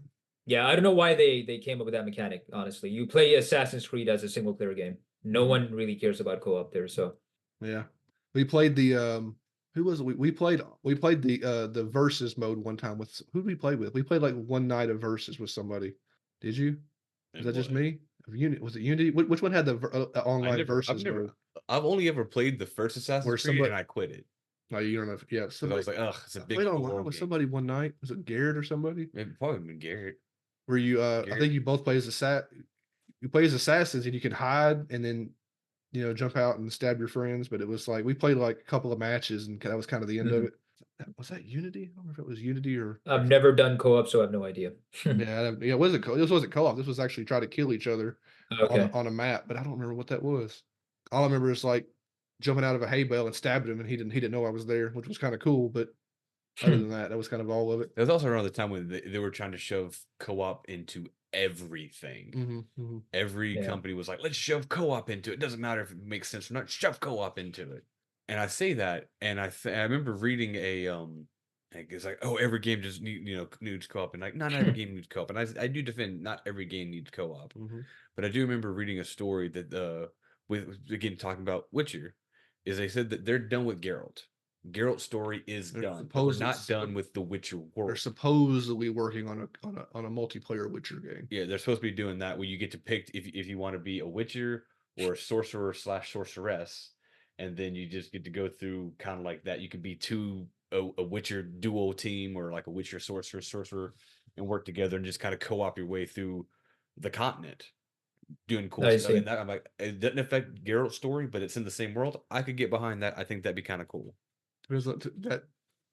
Yeah, I don't know why they came up with that mechanic. Honestly, you play Assassin's Creed as a single player game. No one really cares about co-op there. So yeah, we played the who was it? We played the versus mode one time with who did we play with? We played like one night of versus with somebody. Did you? Is that just me? Was it Unity? Which one had the online versus mode? I've only ever played the first Assassin's Creed and I quit it. No, you don't know. Yeah, somebody, I was like, ugh, it's a big. Played online with somebody one night. Was it Garrett or somebody? Maybe probably been Garrett. Where you? I think you both play as you play as assassins and you can hide and then jump out and stab your friends. But it was like we played like a couple of matches and that was kind of the end of it. Was that Unity? I don't know if it was Unity or. I've never done co-op, so I have no idea. Yeah. This wasn't co-op. This was actually try to kill each other on a map, but I don't remember what that was. All I remember is like jumping out of a hay bale and stabbing him, and he didn't know I was there, which was kind of cool. But other than that was kind of all of it. It was also around the time when they were trying to shove co-op into everything. Every company was like, let's shove co-op into it. Doesn't matter if it makes sense or not, shove co-op into it. And I say that, and I remember reading it's like, oh, every game just needs co-op, and like not every game needs co-op. And I do defend not every game needs co-op. But I do remember reading a story that with again talking about Witcher, is they said that they're done with Geralt. Geralt's story is done. But we're not done with the Witcher world. They're supposedly working on a multiplayer Witcher game. Yeah, they're supposed to be doing that where you get to pick if you want to be a Witcher or a sorcerer / sorceress, and then you just get to go through kind of like that. You could be a Witcher duo team or like a Witcher sorcerer and work together and just kind of co-op your way through the continent. Doing cool stuff. And that, I'm like, it doesn't affect Geralt's story, but it's in the same world. I could get behind that. I think that'd be kind of cool. That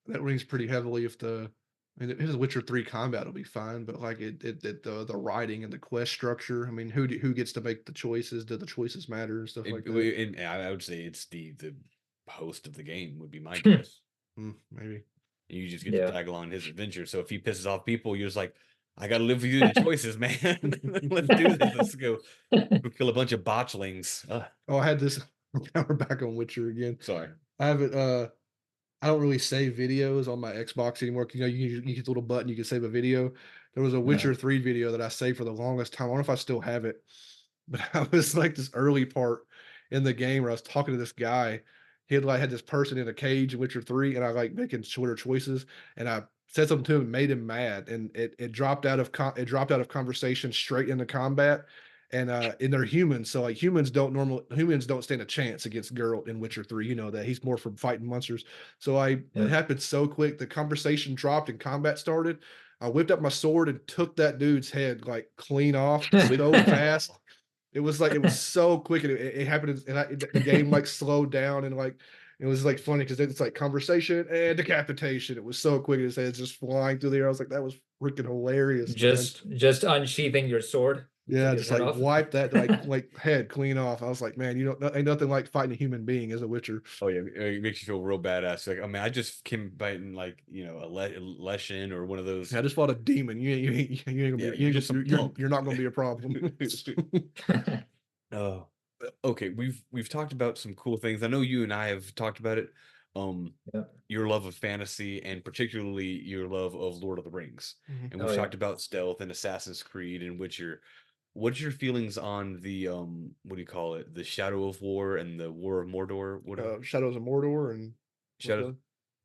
rings pretty heavily. If the Witcher 3 combat will be fine, but like the writing and the quest structure. I mean, who gets to make the choices? Do the choices matter and stuff like that? And I would say it's the host of the game would be my guess. Maybe you just get to tag along his adventure. So if he pisses off people, you're just like, I gotta live with you the choices, man. Let's do this. Let's go kill a bunch of botchlings. Oh, I had this. Now we're back on Witcher again. Sorry, I haven't. I don't really save videos on my Xbox anymore. You get the little button, you can save a video. There was a Witcher 3 video that I saved for the longest time. I don't know if I still have it, but I was like this early part in the game where I was talking to this guy. He had this person in a cage in Witcher 3, and I like making shorter choices, and I said something to him, made him mad, and it dropped out of conversation straight into combat. And they're humans, so like humans don't stand a chance against Geralt in Witcher 3. You know that he's more for fighting monsters. So it Yeah. happened so quick. The conversation dropped and combat started. I whipped up my sword and took that dude's head like clean off so fast. It was so quick, and it happened, and the game like slowed down, and like it was like funny because it's like conversation and decapitation. It was so quick, his head's just flying through the air. I was like, that was freaking hilarious, man. Just unsheathing your sword. Yeah, Took his just head like off. wipe that like head clean off. I was like, man, ain't nothing like fighting a human being as a Witcher. Oh yeah, it makes you feel real badass. Like, I mean, I just came biting like a Leshen or one of those. I just fought a demon. You ain't gonna Yeah, be you're just some punk. you're not gonna be a problem. Oh, okay. We've talked about some cool things. I know you and I have talked about it. Yeah. Your love of fantasy and particularly your love of Lord of the Rings. Mhm. And Oh, we've yeah. talked about stealth and Assassin's Creed and Witcher. What's your feelings on the what do you call it? The Shadow of War and the War of Mordor? What Shadows of Mordor and what's Shadow?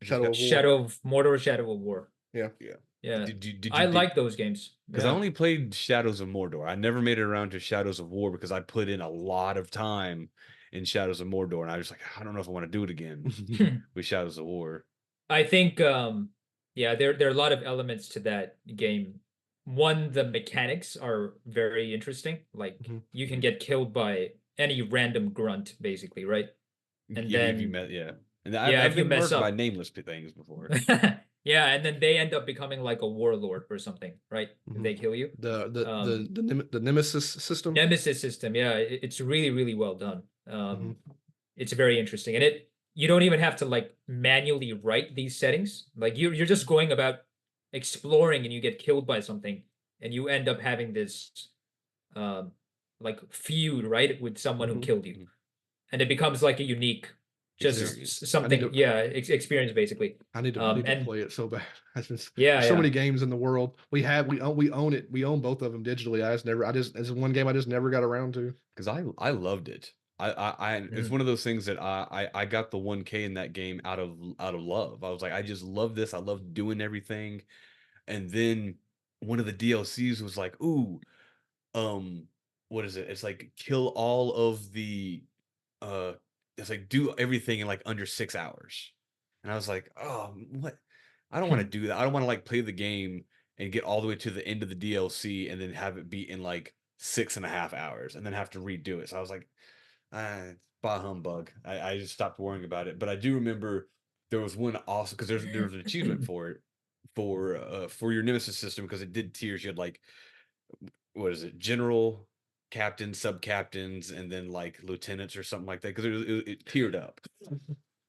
the Shadow of War. Shadow of Mordor, Shadow of War. Yeah. Yeah. Yeah. Did I you like those games. because Yeah. I only played Shadows of Mordor. I never made it around to Shadows of War because I put in a lot of time in Shadows of Mordor, and I was like, I don't know if I want to do it again with Shadows of War. I think yeah, there are a lot of elements to that game. One, the mechanics are very interesting. Like Mhm. you can get killed by any random grunt, basically, right? And Yeah, if you then met, yeah, and yeah, I've if you been mess marked by up. nameless things before. Yeah, and then they end up becoming like a warlord or something, right? If Mhm. they kill you. The Nemesis system. Nemesis system, yeah, it's really, really well done. Mhm. It's very interesting. And you don't even have to like manually write these settings. Like you're just going about exploring and you get killed by something and you end up having this um like feud, right, with someone who Mhm. killed you. Mhm. And it becomes like a unique just Experience. something, yeah, experience basically. I need to And play it so bad. There's yeah, so yeah. many games in the world. We own it. We own both of them digitally. It's one game I just never got around to. Because I loved it. It's Mhm. one of those things that I got the 1K in that game out of love. I was like, I just love this. I love doing everything. And then one of the DLCs was like, ooh, what is it? It's like kill all of the uh it's like do everything in like under 6 hours. And I was like, oh, what? I don't want to do that. I don't want to like play the game and get all the way to the end of the DLC and then have it be in like 6.5 hours and then have to redo it. So I was like, bah humbug. I just stopped worrying about it. But I do remember there was one awesome because there's an achievement for it for your Nemesis system because it did tiers. You had like what is it, general, captain, sub captains, and then like lieutenants or something like that because it tiered up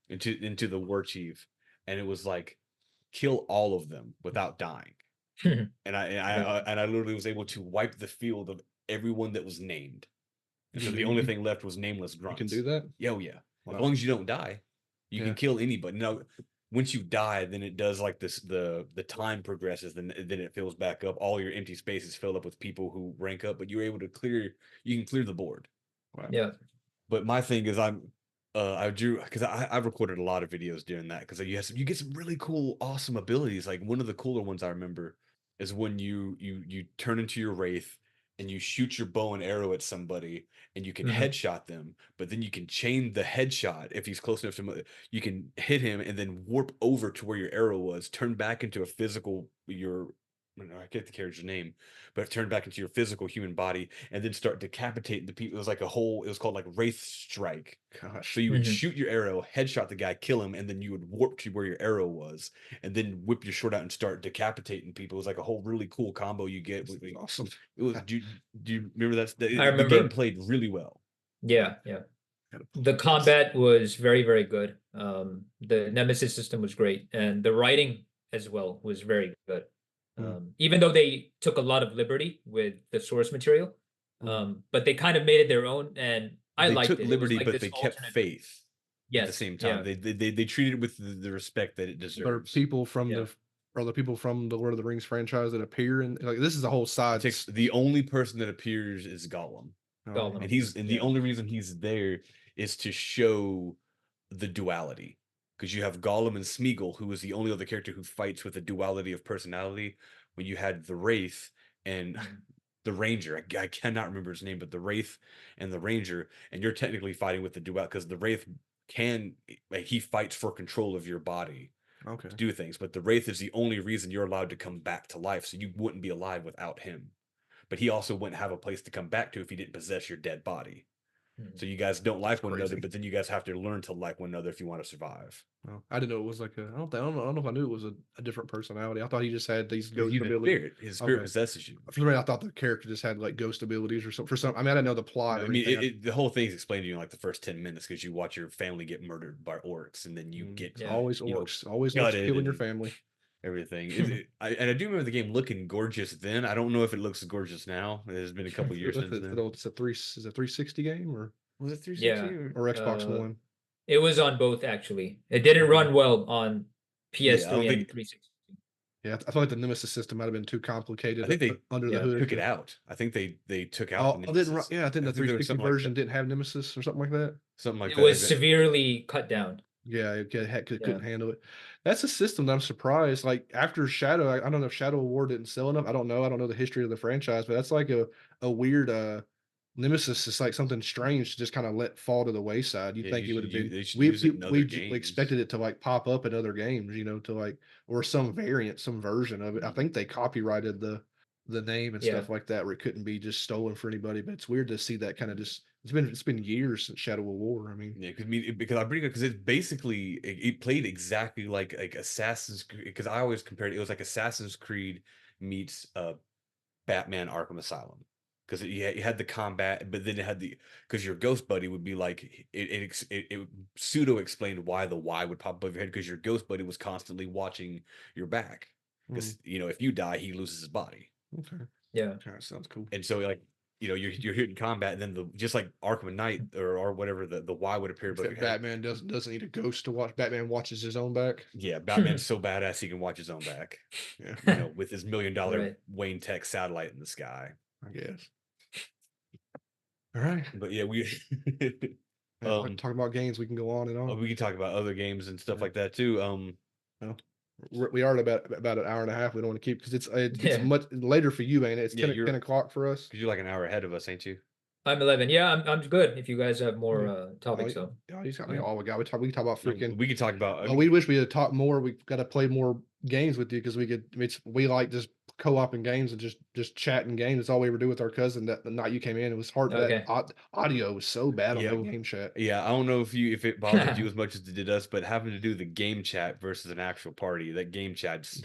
into the war chief, and it was like kill all of them without dying. And I literally was able to wipe the field of everyone that was named. And so the only thing left was nameless You grunts. can do that? Yeah, oh yeah. As Wow. long as you don't die, you Yeah. can kill anybody. Now, once you die, then it does like this. The time progresses, then it fills back up. All your empty spaces fill up with people who rank up, but you're able to clear. You can clear the board. Wow. Yeah. But my thing is, I drew because I've recorded a lot of videos doing that because you get some really cool, awesome abilities. Like one of the cooler ones I remember is when you turn into your wraith and you shoot your bow and arrow at somebody and you can Mhm. headshot them, but then you can chain the headshot if he's close enough to you can hit him and then warp over to where your arrow was, turn back into a physical I get the character's name, but turn back into your physical human body and then start decapitating the people. It was like it was called like Wraith Strike. Gosh. So you would Mhm. shoot your arrow, headshot the guy, kill him, and then you would warp to where your arrow was, and then whip your sword out and start decapitating people. It was like a whole really cool combo you get. This is awesome. It was. Do you remember that? I The game remember. played really well. Yeah, yeah. Gotta The play this. combat was very, very good. The Nemesis system was great, and the writing as well was very good. Even though they took a lot of liberty with the source material, but they kind of made it their own, and I They liked took it. It was liberty, like but this they kept alternate. faith at the Yes, same time. yeah, They treated it with the respect that it There are deserves. people from yeah. the people from the Lord of the Rings franchise that appear, and like this is a whole side. The only person that appears is Gollum. Oh, Gollum. And the Yeah. only reason he's there is to show the duality. because you have Gollum and Smeagol, who is the only other character who fights with a duality of personality. When you had the Wraith and the Ranger, I cannot remember his name, but the Wraith and the Ranger, and you're technically fighting with the dual because the Wraith he fights for control of your body Okay. to do things, but the Wraith is the only reason you're allowed to come back to life, so you wouldn't be alive without him. But he also wouldn't have a place to come back to if he didn't possess your dead body. So you guys don't like one another, but then you guys have to learn to like one another if you want to survive. Well, I didn't know it was like I don't know if I knew it was a different personality. I thought he just had these ghost He's a abilities. spirit. His spirit possesses you. For me, I thought the character just had like ghost abilities or something. For some, I mean, I didn't know the plot. No, or I mean, anything. the whole thing is explained to you in like the first 10 minutes because you watch your family get murdered by orcs, and then you get always orcs, always orcs gutted killing your and family. everything. And I do remember the game looking gorgeous then. I don't know if it looks gorgeous now. It has been a couple years since then. It's a 360 game or Was it 360 Yeah. or Xbox One? It was on both actually. It didn't run well on PS3 and 360. Yeah, I feel like the Nemesis system might have been too complicated. I think they under the hood took it out. I think they took out. Oh, didn't yeah, I think the 360 version didn't have Nemesis or something like that. Something like it that. It was severely cut down. Yeah, it couldn't handle it. That's a system that I'm surprised. Like after Shadow, I don't know if Shadow of War didn't sell enough. I don't know. I don't know the history of the franchise, but that's like a weird Nemesis is like something strange to just kind of let fall to the wayside. You'd think it would have been. We expected it to like pop up in other games, to like or some variant, some version of it. I think they copyrighted the name and stuff like that, where it couldn't be just stolen for anybody. But it's weird to see that kind of just. It's been years since Shadow of War. I mean, yeah, because I bring it because it's basically it played exactly like Assassin's Creed. Because I always compared it was like Assassin's Creed meets Batman Arkham Asylum. Because you had the combat, but then it had because your ghost buddy would be like it pseudo explained why the Y would pop above your head because your ghost buddy was constantly watching your back because if you die he loses his body. Okay. Yeah. That sounds cool. And so like you're hitting combat, and then just like Arkham Knight or whatever the Y would appear. But Batman doesn't need a ghost to watch. Batman watches his own back. Yeah, Batman's so badass he can watch his own back. Yeah, with his $1 million Wayne Tech satellite in the sky. I guess. All right, but yeah, we talking about games. We can go on and on. We can talk about other games and stuff like that too. We are at about an hour and a half. We don't want to keep because it's much later for you, ain't it? It's 10 o'clock for us. Because you're like an hour ahead of us, ain't you? I'm 11. Yeah, I'm good. If you guys have more topics, though. Yeah, you got me all we got. We can talk about freaking. We can talk about. We wish we had talked more. We've got to play more games with you because we like just co-oping games and just chatting games. That's all we ever do with our cousin. That the night you came in, it was hard. Okay. That audio was so bad on the game chat. Yeah, I don't know if it bothered you as much as it did us, but having to do the game chat versus an actual party, that game chat's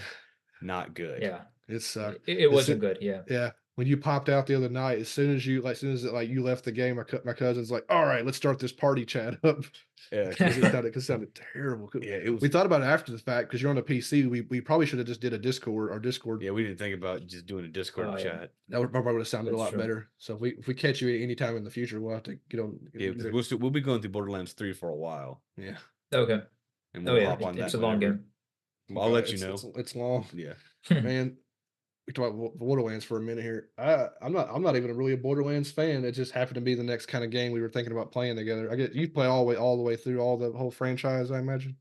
not good. Yeah, it's it wasn't good. Yeah. Yeah. When you popped out the other night, as soon as you left the game, my cousin's like, "All right, let's start this party chat up." Yeah, it sounded terrible. Yeah, we thought about it after the fact because you're on the PC. We probably should have just did a Discord or Discord. Yeah, we didn't think about just doing a Discord chat. That would probably have sounded a lot better. So if we catch you any time in the future, we'll have to get on. Yeah, because we'll be going through Borderlands 3 for a while. Yeah. Okay. And we'll hop on that. It's a long game. I'll let you know. It's long. Yeah. Man. We talk about Borderlands for a minute here. I'm not even really a Borderlands fan. It just happened to be the next kind of game we were thinking about playing together. I get you play all the way through the whole franchise, I imagine.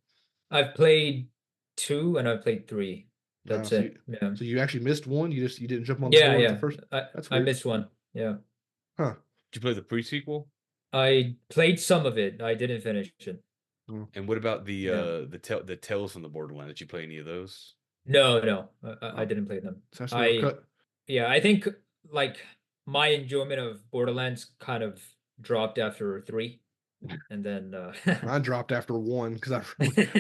I've played 2 and I've played 3. That's it. Yeah. So you actually missed one. You didn't jump on the first. I missed one. Yeah. Huh? Did you play the pre-sequel? I played some of it. I didn't finish it. And what about the Tales from the Borderlands? Did you play any of those? No, I didn't play them. I think like my enjoyment of Borderlands kind of dropped after 3, and then mine dropped after 1 because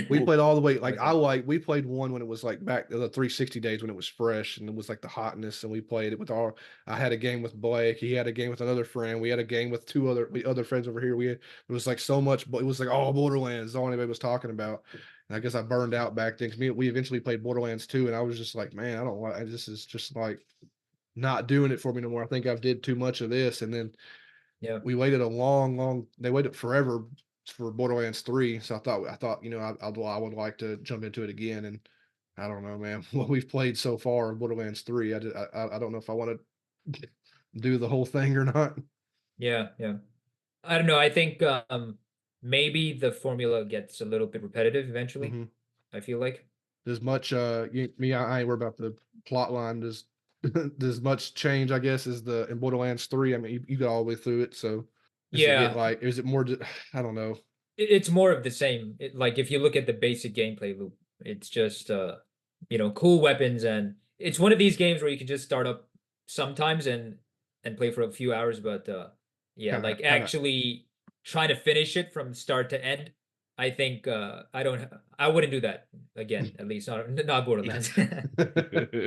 we played all the way. Like we played 1 when it was like back the 360 days when it was fresh and it was like the hotness, and we played it with I had a game with Blake. He had a game with another friend. We had a game with 2 other friends over here. It was like so much, but it was like Borderlands. All anybody was talking about. And I guess I burned out back then because we eventually played Borderlands 2, and I was just like, man, I don't like this. Is just like not doing it for me no more. I think I've did too much of this. And then we waited they waited forever for Borderlands 3. So I thought I would like to jump into it again. And I don't know, man, what we've played so far in Borderlands 3. I don't know if I want to do the whole thing or not. Yeah. I don't know. I think maybe the formula gets a little bit repetitive eventually. Mhm. I feel like. There's much I ain't worried about the plot line. There's much change, I guess, is the in Borderlands 3. I mean, you got all the way through it, so does it get Yeah, like is it more I don't know. it's more of the same. Like if you look at the basic gameplay loop, it's just cool weapons, and it's one of these games where you can just start up sometimes and play for a few hours, but yeah, Kinda like kinda actually trying to finish it from start to end, I think I wouldn't do that again, at least not Borderlands.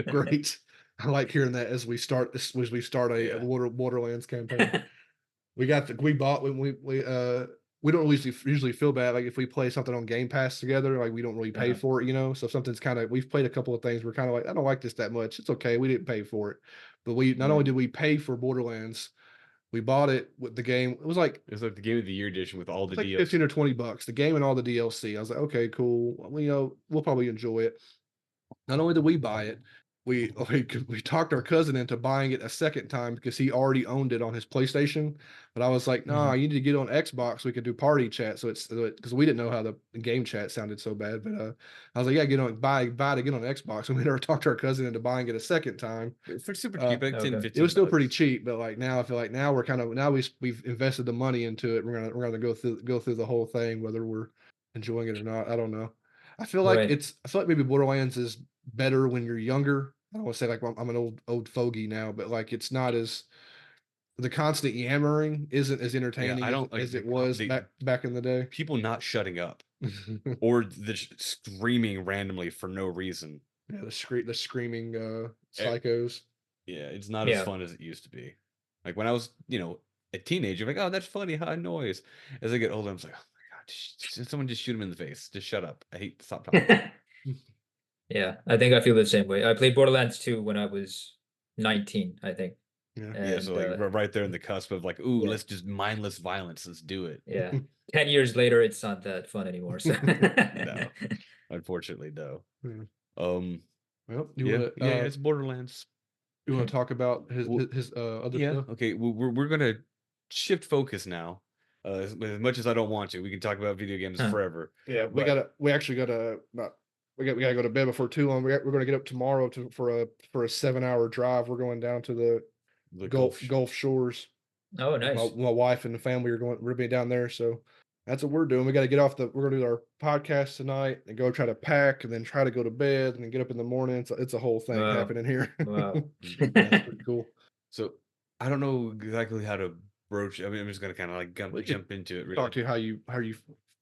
great. I like hearing that as we start a Yeah. Borderlands campaign. We bought when we don't usually feel bad like if we play something on Game Pass together, like we don't really pay Uh-huh. for it, So if something's we've played a couple of things, we're kind of like, I don't like this that much. It's okay, we didn't pay for it. But we not only Right. did we pay for Borderlands, we bought it with the game. It was like It's like the Game of the Year edition with all the like DLC. 15 or $20, the game and all the DLC. I was like, okay, cool. Well, we'll probably enjoy it. Not only did we buy it, we talked our cousin into buying it a second time because he already owned it on his PlayStation. But I was like, nah, Mhm. you need to get on Xbox. We could do party chat. So it's because we didn't know how the game chat sounded so bad. But I was like, yeah, buy to get on Xbox. And we never talked our cousin into buying it a second time. For super cheap, like 10, Okay. 15 It was still pretty bucks. cheap, but like now I feel like now we're we've invested the money into it. We're gonna go through the whole thing, whether we're enjoying it or not. I don't know. Right. I feel like maybe Borderlands is better when you're younger. I don't want to say like I'm an old fogey now, but like it's not as the constant yammering isn't as Yeah, entertaining I don't as like it was back in the day. people not shutting up Yeah, or screaming randomly for no reason. the screaming Eh, psychos. Yeah, it's not as Yeah. fun as it used to be. Like when I was, a teenager, I'm like, oh, that's funny, high noise. As I get older, I'm like, oh my god, someone just shoot him in the face. Just shut up. I hate stop talking. Yeah, I think I feel the same way. I played Borderlands 2 when I was 19, I think. Yeah. Yeah, so And like right there in the cusp of like, ooh, yeah, let's just mindless violence. Let's do it. yeah. 10 years later, it's not that fun anymore. So No, unfortunately, no. Yeah. Um, Well, yeah, it's Borderlands. you want to talk about Well, his other yeah, stuff? okay. We're gonna shift focus now. As much as I don't want to, we can talk about video games Huh. forever. Yeah, But we actually gotta not we gotta go to bed before too long. We're gonna get up tomorrow for a 7 hour drive. We're going down to the the Gulf. Gulf Shores. Oh, nice. My wife and the family we're gonna be down there, so that's what we're doing. We gotta we're gonna do our podcast tonight and go try to pack and then try to go to bed and then get up in the morning. It's a whole thing Wow. happening here. Wow. That's pretty cool. So I don't know exactly how to broach. I mean, I'm just gonna kind of like We could jump into it. Really. talk to you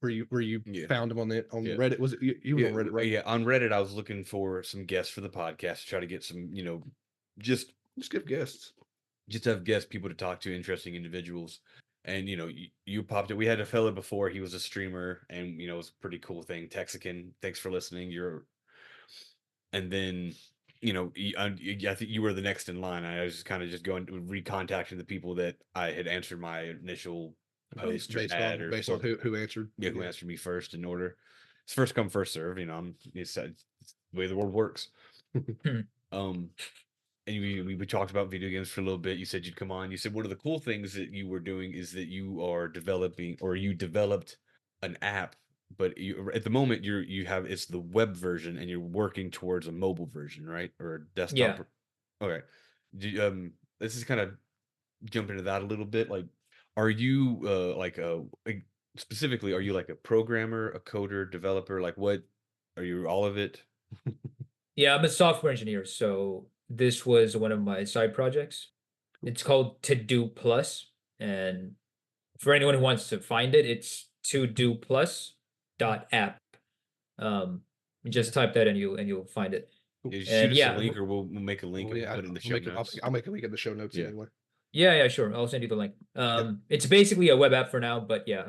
where you Yeah. found him on Yeah. Reddit. Was it you was on Reddit, right? Yeah, on Reddit, I was looking for some guests for the podcast to try to get some, just Just give guests. just have guests, people to talk to, interesting individuals. And you popped it. We had a fella before. He was a streamer, and it was a pretty cool thing. Texican, thanks for listening. And then I think you were the next in line. I was just kind of just going recontacting the people that I had answered my initial post or ad or based on who answered. who answered me first in order. It's first come first serve. It's the way the world works. um. And we talked about video games for a little bit. You said you'd come on. You said one of the cool things that you were doing is that you are developing, or you developed an app, but at the moment it's the web version, and you're working towards a mobile version, right, or a desktop. Yeah. Okay. Let's just kind of jump into that a little bit. Like, are you specifically, are you like a programmer, a coder, developer? Like, what are you? All of it? Yeah, I'm a software engineer, so this was one of my side projects. It's called To Do Plus, and for anyone who wants to find it, it's to do plus.app. You just type that and you'll find it. Yeah, shoot And us a yeah, link, or we'll make a link Well, and yeah, put it in the I'll show make notes. I'll make a link in the show notes Yeah. anyway. yeah, sure. I'll send you the link. It's basically a web app for now, but yeah,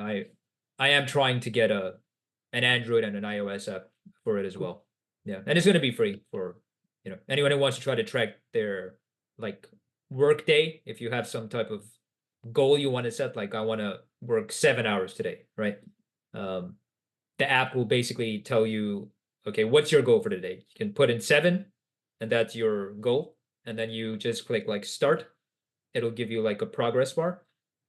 I am trying to get an Android and an iOS app for it as well. Yeah, and it's going to be free for anyone who wants to try to track their like work day. If you have some type of goal you want to set, like I want to work 7 hours today, right? The app will basically tell you, okay, what's your goal for today? You can put in 7, and that's your goal, and then you just click like start. It'll give you like a progress bar,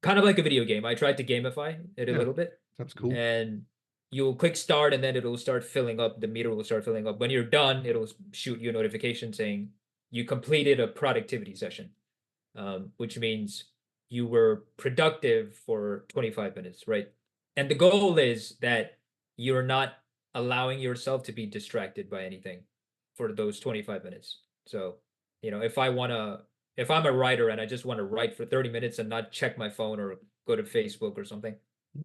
kind of like a video game. I tried to gamify it a Yeah. little bit, That's cool. and you'll click start, and then it'll start filling up. The meter will start filling up. When you're done, it'll shoot you a notification saying you completed a productivity session, which means you were productive for 25 minutes, right? And the goal is that you're not allowing yourself to be distracted by anything for those 25 minutes. So, if I'm a writer and I just want to write for 30 minutes and not check my phone or go to Facebook or something,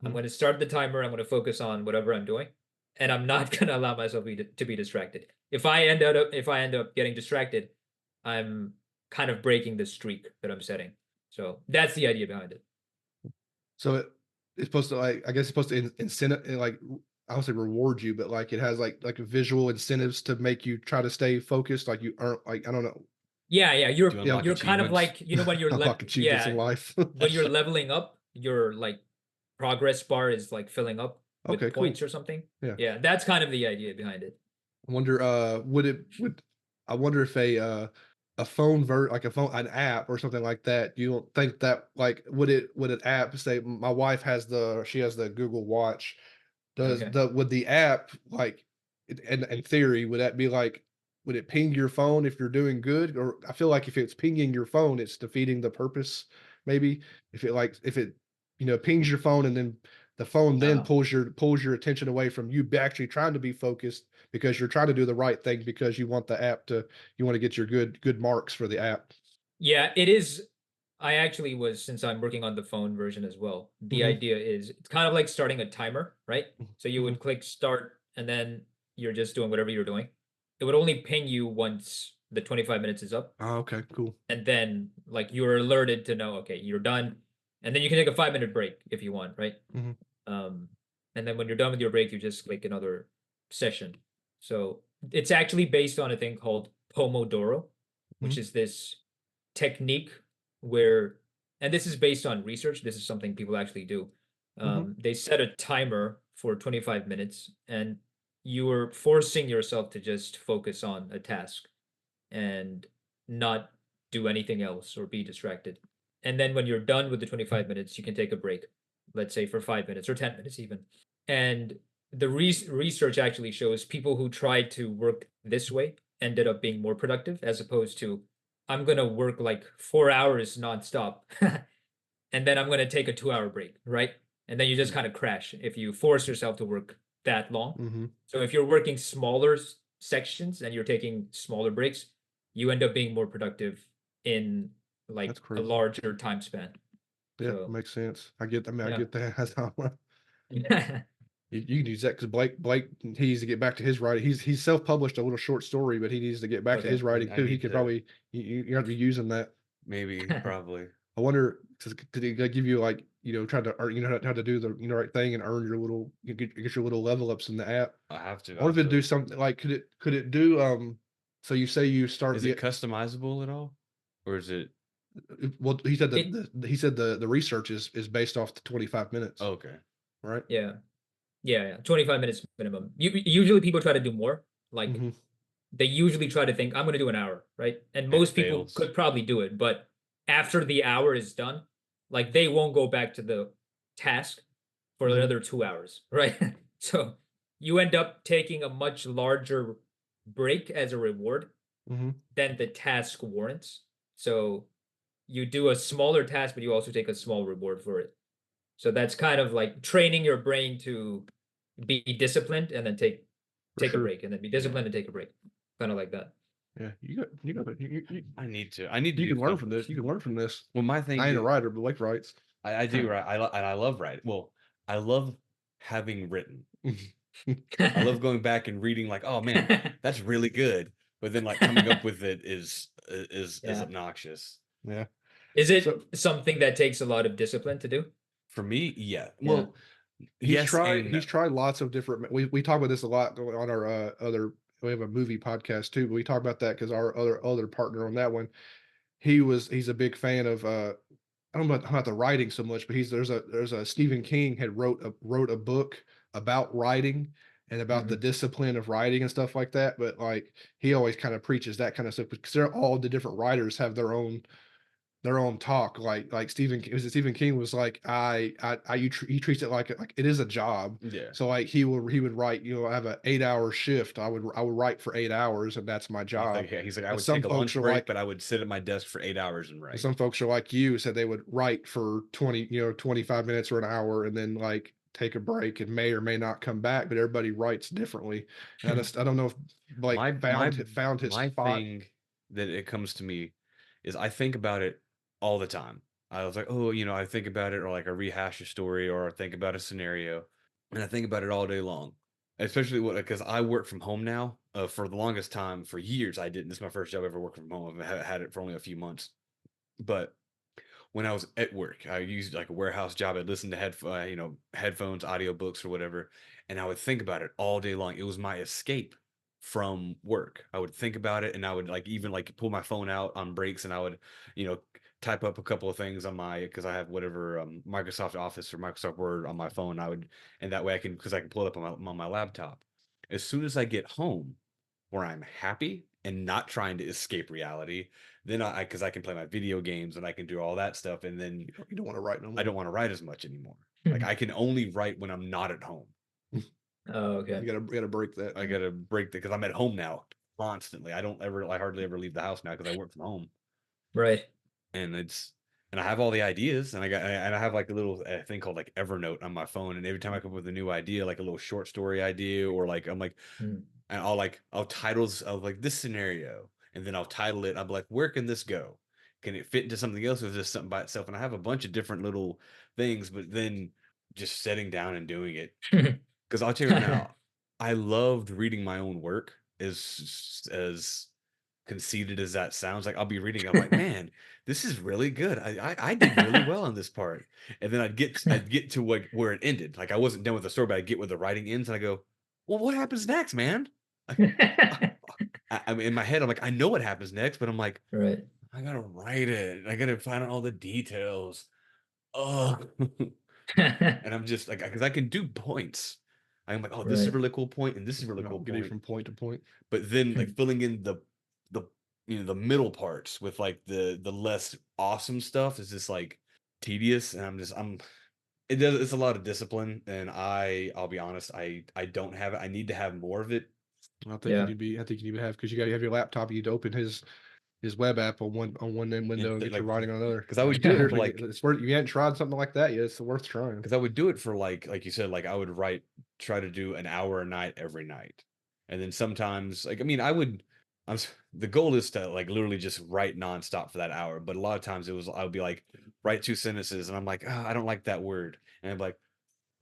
I'm going to start the timer. I'm going to focus on whatever I'm doing, and I'm not going to allow myself to be distracted. If I end up getting distracted, I'm kind of breaking the streak that I'm setting. So that's the idea behind it. So it's supposed to, like, I guess it's supposed to incentive, like, I don't say reward you, but like it has like visual incentives to make you try to stay focused. Like you aren't, like, I don't know. Yeah, Do you unlock you're kind of achievements? like, when you're Unlock achievements in life. when you're leveling up, your like progress bar is like filling up with Okay, cool. points or something. Yeah. Yeah, that's kind of the idea behind it. I wonder, I wonder if a phone an app or something like that, you don't think that, like, would an app say, my wife has she has the Google Watch, Okay. would the app, like, in theory, would that be like, would it ping your phone if you're doing good? Or I feel like if it's pinging your phone, it's defeating the purpose, maybe. If it pings your phone, and then the phone then pulls your attention away from you actually trying to be focused, because you're trying to do the right thing, because you want you want to get your good marks for the app. Yeah, it is. I actually since I'm working on the phone version as well, the idea is it's kind of like starting a timer, right? So you would click start, and then you're just doing whatever you're doing. It would only ping you once the 25 minutes is up. Oh, okay, cool. And then like you're alerted to know, okay, you're done. And then you can take a 5-minute break if you want, right? And then when you're done with your break, you just click another session. So it's actually based on a thing called Pomodoro, which is this technique where, and this is based on research, this is something people actually do. They set a timer for 25 minutes, and you are forcing yourself to just focus on a task and not do anything else or be distracted. And then when you're done with the 25 minutes, you can take a break, let's say for 5 minutes or 10 minutes even. And the research actually shows people who tried to work this way ended up being more productive, as opposed to, I'm going to work like 4 hours nonstop and then I'm going to take a 2-hour break, right? And then you just kind of crash if you force yourself to work that long. So if you're working smaller sections and you're taking smaller breaks, you end up being more productive in like a larger time span. Yeah, So, makes sense. I get that. That's how yeah. You can use that, because Blake he needs to get back to his writing. He's self-published a little short story, but he needs to get back to his writing too. He could probably you have to be using that. Maybe, probably. I wonder, did he give you, like, try to earn, how to do the right thing and earn get your little level ups in the app? I have to. I wonder if it do something like, could it do so you say you start. Is it customizable at all, or is it? Well, he said the research is based off the 25 minutes. Oh, okay. Right. Yeah. 25 minutes minimum. Usually people try to do more. Like they usually try to think, I'm going to do an hour, right? And most people could probably do it, but after the hour is done, like they won't go back to the task for another 2 hours, right? So you end up taking a much larger break as a reward than the task warrants. So you do a smaller task, but you also take a small reward for it. So that's kind of like training your brain to be disciplined and then take a break, and then be disciplined and take a break, kind of like that. Yeah, I need to. You can learn from this. You can learn from this. Well, my thing. I ain't a writer, but Blake writes. I do, right? I love writing. Well, I love having written. I love going back and reading, like, oh man, that's really good. But then, like, coming up with it is obnoxious. Yeah. Is it something that takes a lot of discipline to do? For me, yeah. Well, he's tried lots of different. We talk about this a lot on our other. We have a movie podcast too, but we talk about that because our other partner on that one, he's a big fan of. I don't know about the writing so much, but there's a Stephen King had wrote a book about writing and about the discipline of writing and stuff like that. But like he always kind of preaches that kind of stuff, because they're all the different writers have their own their own talk. Like Stephen King was like, he treats it like it is a job. Yeah. So like he would write, I have an 8-hour shift. I would write for 8 hours, and that's my job. He's like, I But would some take a folks lunch are break, like, but I would sit at my desk for 8 hours and write. some folks are like you, said they would write for 25 minutes or an hour, and then like take a break and may or may not come back. But everybody writes differently. And I don't know if like my found his my spot. thing that it comes to me is I think about it all the time. I was like, oh, I think about it, or like I rehash a story, or I think about a scenario, and I think about it all day long. Especially because I work from home now. For the longest time, for years, I didn't. This is my first job ever working from home. I've had it for only a few months, but when I was at work, I used like a warehouse job. I'd listen to headphones, audiobooks, or whatever, and I would think about it all day long. It was my escape from work. I would think about it, and I would like even like pull my phone out on breaks, and I would, you know, type up a couple of things on because I have whatever Microsoft Office or Microsoft Word on my phone. And that way because I can pull it up on my laptop. As soon as I get home, where I'm happy and not trying to escape reality, then because I can play my video games and I can do all that stuff, and then You don't want to write no more. I don't want to write as much anymore. Like I can only write when I'm not at home. Oh, okay. You gotta break that. I gotta break that because I'm at home now constantly. I hardly ever leave the house now because I work from home. Right. And I have all the ideas, and I have like a little thing called like Evernote on my phone, and every time I come up with a new idea, like a little short story idea, or like I'm like, and I'll titles of like this scenario, and then I'll title it. I'm like, where can this go? Can it fit into something else, or is this something by itself? And I have a bunch of different little things, but then just sitting down and doing it, because I'll tell you right now, I loved reading my own work as conceited as that sounds. Like I'll be reading, I'm like, man, this is really good. I did really well on this part. And then I'd get to where it ended. Like I wasn't done with the story, but I'd get where the writing ends, and I go, well, what happens next, man? I'm in my head, I'm like, I know what happens next, but I'm like, Right. I gotta write it. I gotta find out all the details. Oh, and I'm just like, because I can do points. I'm like, oh, this is a Right. really cool point, and this is a really cool Get it point. from point to point. But then like filling in the the middle parts with like the less awesome stuff is just like tedious, and it's a lot of discipline, and I'll be honest, I don't have it. I need to have more of it. I think you need to have, because you got to have your laptop. You need to open his web app on one end window and get your writing on another. Because I would do it for like, it's worth. You hadn't tried something like that yet. It's worth trying. because I would do it for like you said, like I would try to do an hour a night every night, and then sometimes like the goal is to like literally just write nonstop for that hour. But a lot of times I would be like, write 2 sentences, and I'm like, oh, I don't like that word, and I'm like,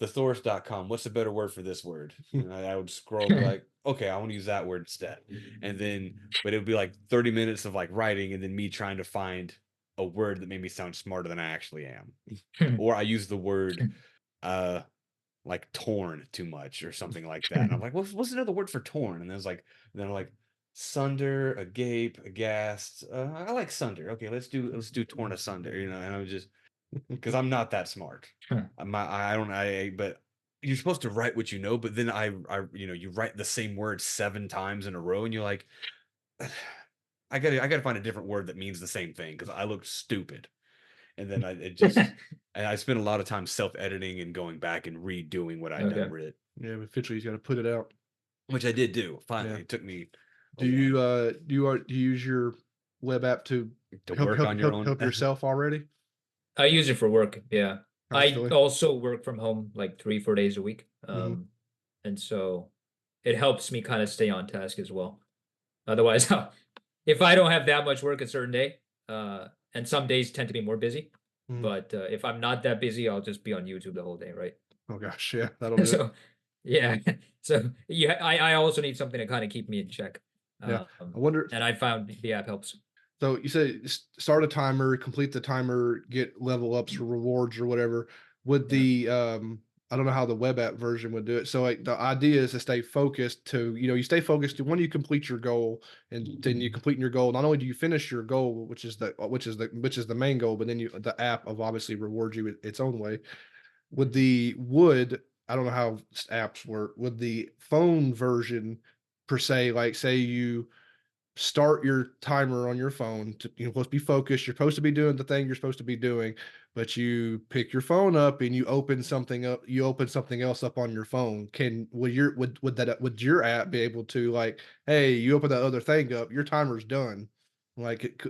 thesaurus.com, what's a better word for this word? And I would scroll, be like, okay, I want to use that word instead. And then, but it would be like 30 minutes of like writing, and then me trying to find a word that made me sound smarter than I actually am. Or I use the word like torn too much or something like that. And I'm like, what's another word for torn? And then I'm like, sunder, agape, aghast. I like sunder. Okay, let's do torn asunder, and I'm just, because I'm not that smart. But you're supposed to write what you know, but then you write the same word 7 times in a row, and you're like, I gotta find a different word that means the same thing because I look stupid. And then I spent a lot of time self-editing and going back and redoing what I'd done writ. Yeah, but eventually you got to put it out, which I did do. Finally, Yeah. It took me. Do you use your web app to work on your own? help yourself already? I use it for work. Yeah. I Constantly? also work from home like 3-4 days a week. Mhm. And so it helps me kind of stay on task as well. Otherwise, if I don't have that much work a certain day, and some days tend to be more busy, Mhm. but if I'm not that busy, I'll just be on YouTube the whole day, right? Oh gosh, yeah, that'll do it. So yeah. So yeah, I also need something to kind of keep me in check. Yeah. I wonder. And I found the app helps. So you say start a timer, complete the timer, get level ups or rewards or whatever. Would the I don't know how the web app version would do it. So like the idea is to stay focused you stay focused to when you complete your goal, and then you completing your goal. Not only do you finish your goal, which is the main goal, but then the app of obviously rewards you its own way. I don't know how apps work. Would the phone version per se, like say you start your timer on your phone. You're supposed to be focused. You're supposed to be doing the thing you're supposed to be doing, but you pick your phone up and you open something up. You open something else up on your phone. Would your app be able to, like, hey, you open that other thing up, your timer's done? Like,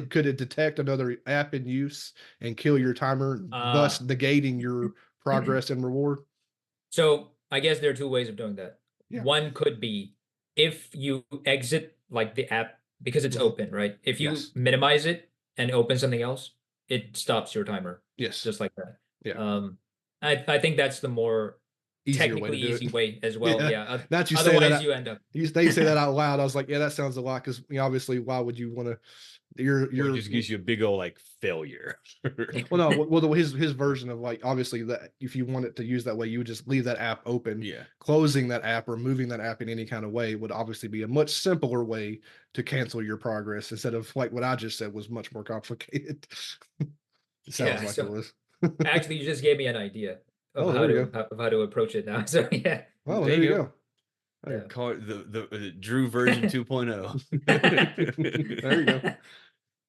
could it detect another app in use and kill your timer, thus negating your progress and reward? So I guess there are two ways of doing that. Yeah. One could be if you exit like the app because it's open, right? If you Yes. minimize it and open something else, it stops your timer. Yes. Just like that. Yeah. I think that's the more Easier way to technically do easy it. way as well. Yeah. Yeah. Not you say Otherwise, that. you end up. They say that out loud. I was like, yeah, that sounds a lot, because obviously, why would you want to? It just gives you a big old like failure. Well, no, well, his version of, like, obviously, that if you want it to use that way, you would just leave that app open. Yeah. Closing that app or moving that app in any kind of way would obviously be a much simpler way to cancel your progress, instead of, like, what I just said was much more complicated. It sounds like it was. Actually, you just gave me an idea of Oh, how there you to approach it now. So yeah. Well, there you go. Yeah. Call it the Drew version 2.0. There you go.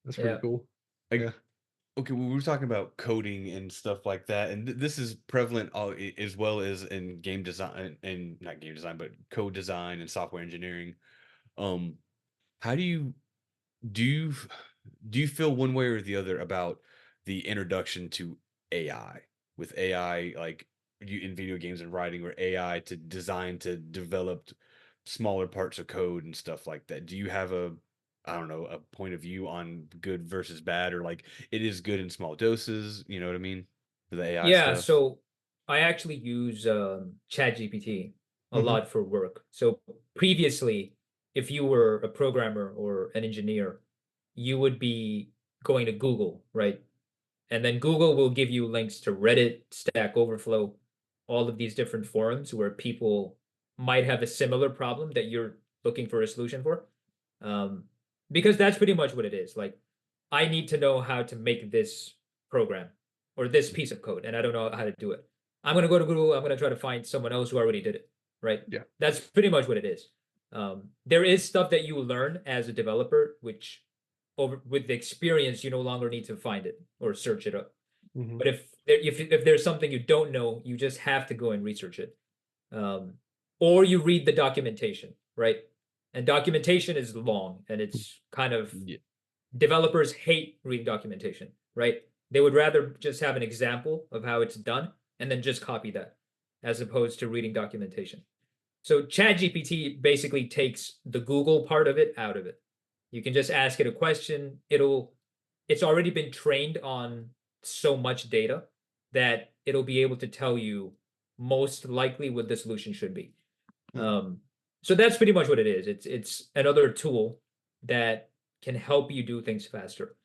That's pretty Yeah. cool. Okay, well, we were talking about coding and stuff like that, and this is prevalent as well as in game design, and not game design, but code design and software engineering. How do you feel one way or the other about the introduction to AI, with AI like in video games and writing, or AI to design to develop smaller parts of code and stuff like that? Do you have I don't know, a point of view on good versus bad, or like it is good in small doses? You know what I mean? For the AI Yeah, stuff. so I actually use ChatGPT a lot for work. So previously, if you were a programmer or an engineer, you would be going to Google, right? And then Google will give you links to Reddit, Stack Overflow, all of these different forums where people might have a similar problem that you're looking for a solution for. Because that's pretty much what it is. Like, I need to know how to make this program or this piece of code, and I don't know how to do it. I'm going to go to Google. I'm going to try to find someone else who already did it, right? Yeah. That's pretty much what it is. There is stuff that you learn as a developer, which with the experience, you no longer need to find it or search it up. But if there's something you don't know, you just have to go and research it. Or you read the documentation, right? And documentation is long, and it's kind of developers hate reading documentation, right? They would rather just have an example of how it's done and then just copy that, as opposed to reading documentation. So ChatGPT basically takes the Google part of it out of it. You can just ask it a question. It's already been trained on so much data that it'll be able to tell you most likely what the solution should be. So that's pretty much what it is. It's another tool that can help you do things faster.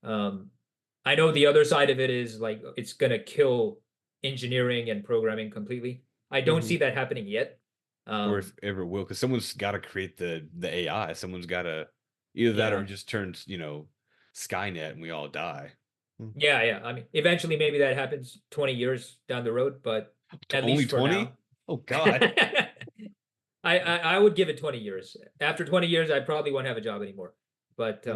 I know the other side of it is like it's gonna kill engineering and programming completely. I don't see that happening yet. Or if ever will, because someone's got to create the AI. Someone's got to either that or just turns, Skynet and we all die. Yeah. I mean, eventually maybe that happens 20 years down the road, but at Only least for 20? now. Oh God. I would give it 20 years. After 20 years, I probably won't have a job anymore. But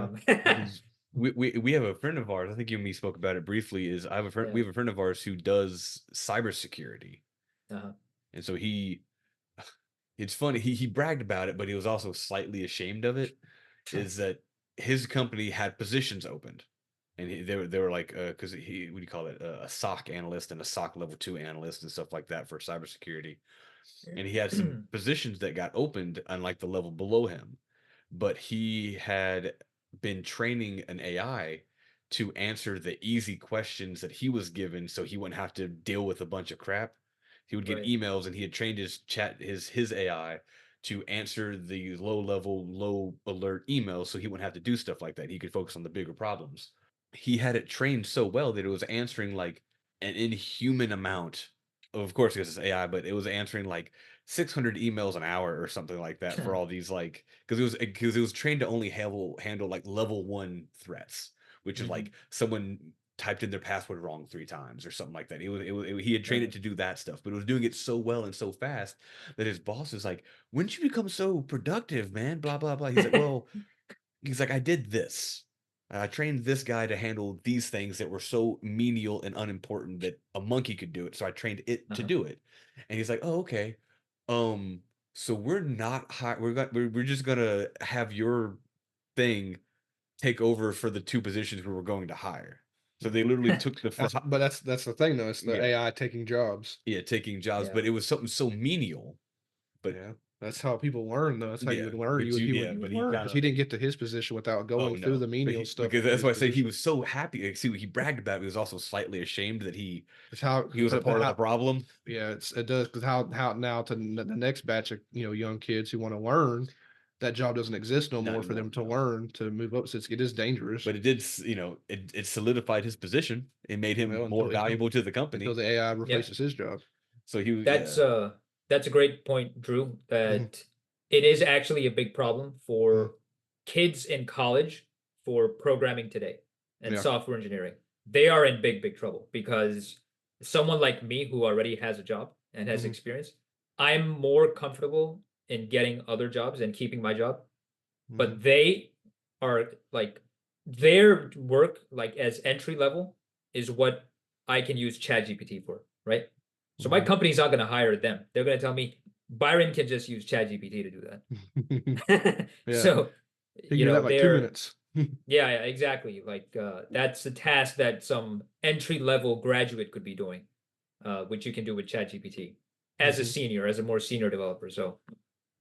we have a friend of ours. I think you and me spoke about it briefly. We have a friend of ours who does cybersecurity, and so it's funny. He bragged about it, but he was also slightly ashamed of it. Is that his company had positions opened, and they were like, because what do you call it, a SOC analyst and a SOC level 2 analyst and stuff like that for cybersecurity. And he had some positions that got opened on like the level below him, but he had been training an AI to answer the easy questions that he was given, so he wouldn't have to deal with a bunch of crap. He would get emails, and he had trained his AI to answer the low alert emails, so he wouldn't have to do stuff like that. He could focus on the bigger problems. He had it trained so well that it was answering like an inhuman amount. Of course, because it's AI, but it was answering like 600 emails an hour or something like that for all these, like, because it was trained to only handle like level 1 threats, which is like someone typed in their password wrong 3 times or something like that. He had trained it to do that stuff, but it was doing it so well and so fast that his boss is like, "When did you become so productive, man? Blah blah blah." He's like, "Well, he's like, I did this. I trained this guy to handle these things that were so menial and unimportant that a monkey could do it. So I trained it to do it. And he's like, oh, okay. So we're not high. We're just gonna have your thing take over for the 2 positions we were going to hire. So they literally took the but that's the thing though. It's the AI taking jobs. taking jobs, but it was something so menial. But yeah, that's how people learn though. That's how you would learn. He would learn because he didn't get to his position without going through the menial stuff. Because that's why I say he was so happy. See, he bragged about it. He was also slightly ashamed that he was a part of the problem. Yeah, it does, because how now to the next batch of young kids who want to learn, that job doesn't exist no more for them to learn to move up. So it is dangerous. But it did, it solidified his position. It made him more valuable to the company until the AI replaces his job. So he was. That's a great point, Drew. That it is actually a big problem for kids in college for programming today and software engineering. They are in big trouble because someone like me who already has a job and has experience, I'm more comfortable in getting other jobs and keeping my job. But they are like, their work like as entry level is what I can use ChatGPT for, right? So my company's not going to hire them. They're going to tell me Byron can just use ChatGPT to do that. So that like 2 minutes. Yeah, exactly. Like that's the task that some entry level graduate could be doing, which you can do with ChatGPT as a senior, as a more senior developer. So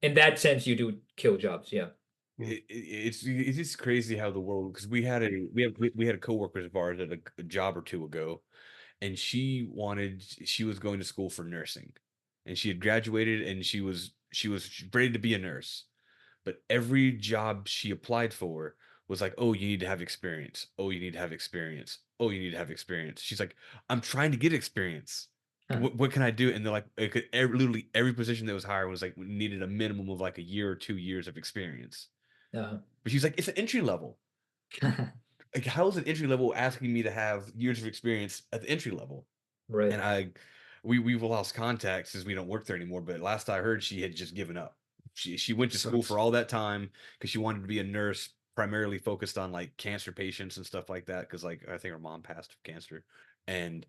in that sense, you do kill jobs. Yeah. It's just crazy how the world, because we had a coworker of ours at a job or two ago, and she was going to school for nursing, and she had graduated, and she was ready to be a nurse, but every job she applied for was like, oh, you need to have experience. Oh, you need to have experience. Oh, you need to have experience. She's like, I'm trying to get experience. What can I do? And they're like, literally every position that was hired was like needed a minimum of like a year or 2 years of experience. But she's like, it's an entry level. Like, how is an entry level asking me to have years of experience at the entry level? Right. And we've lost contact since we don't work there anymore. But last I heard, she had just given up. She went to school for all that time because she wanted to be a nurse, primarily focused on like cancer patients and stuff like that. Because like I think her mom passed of cancer, and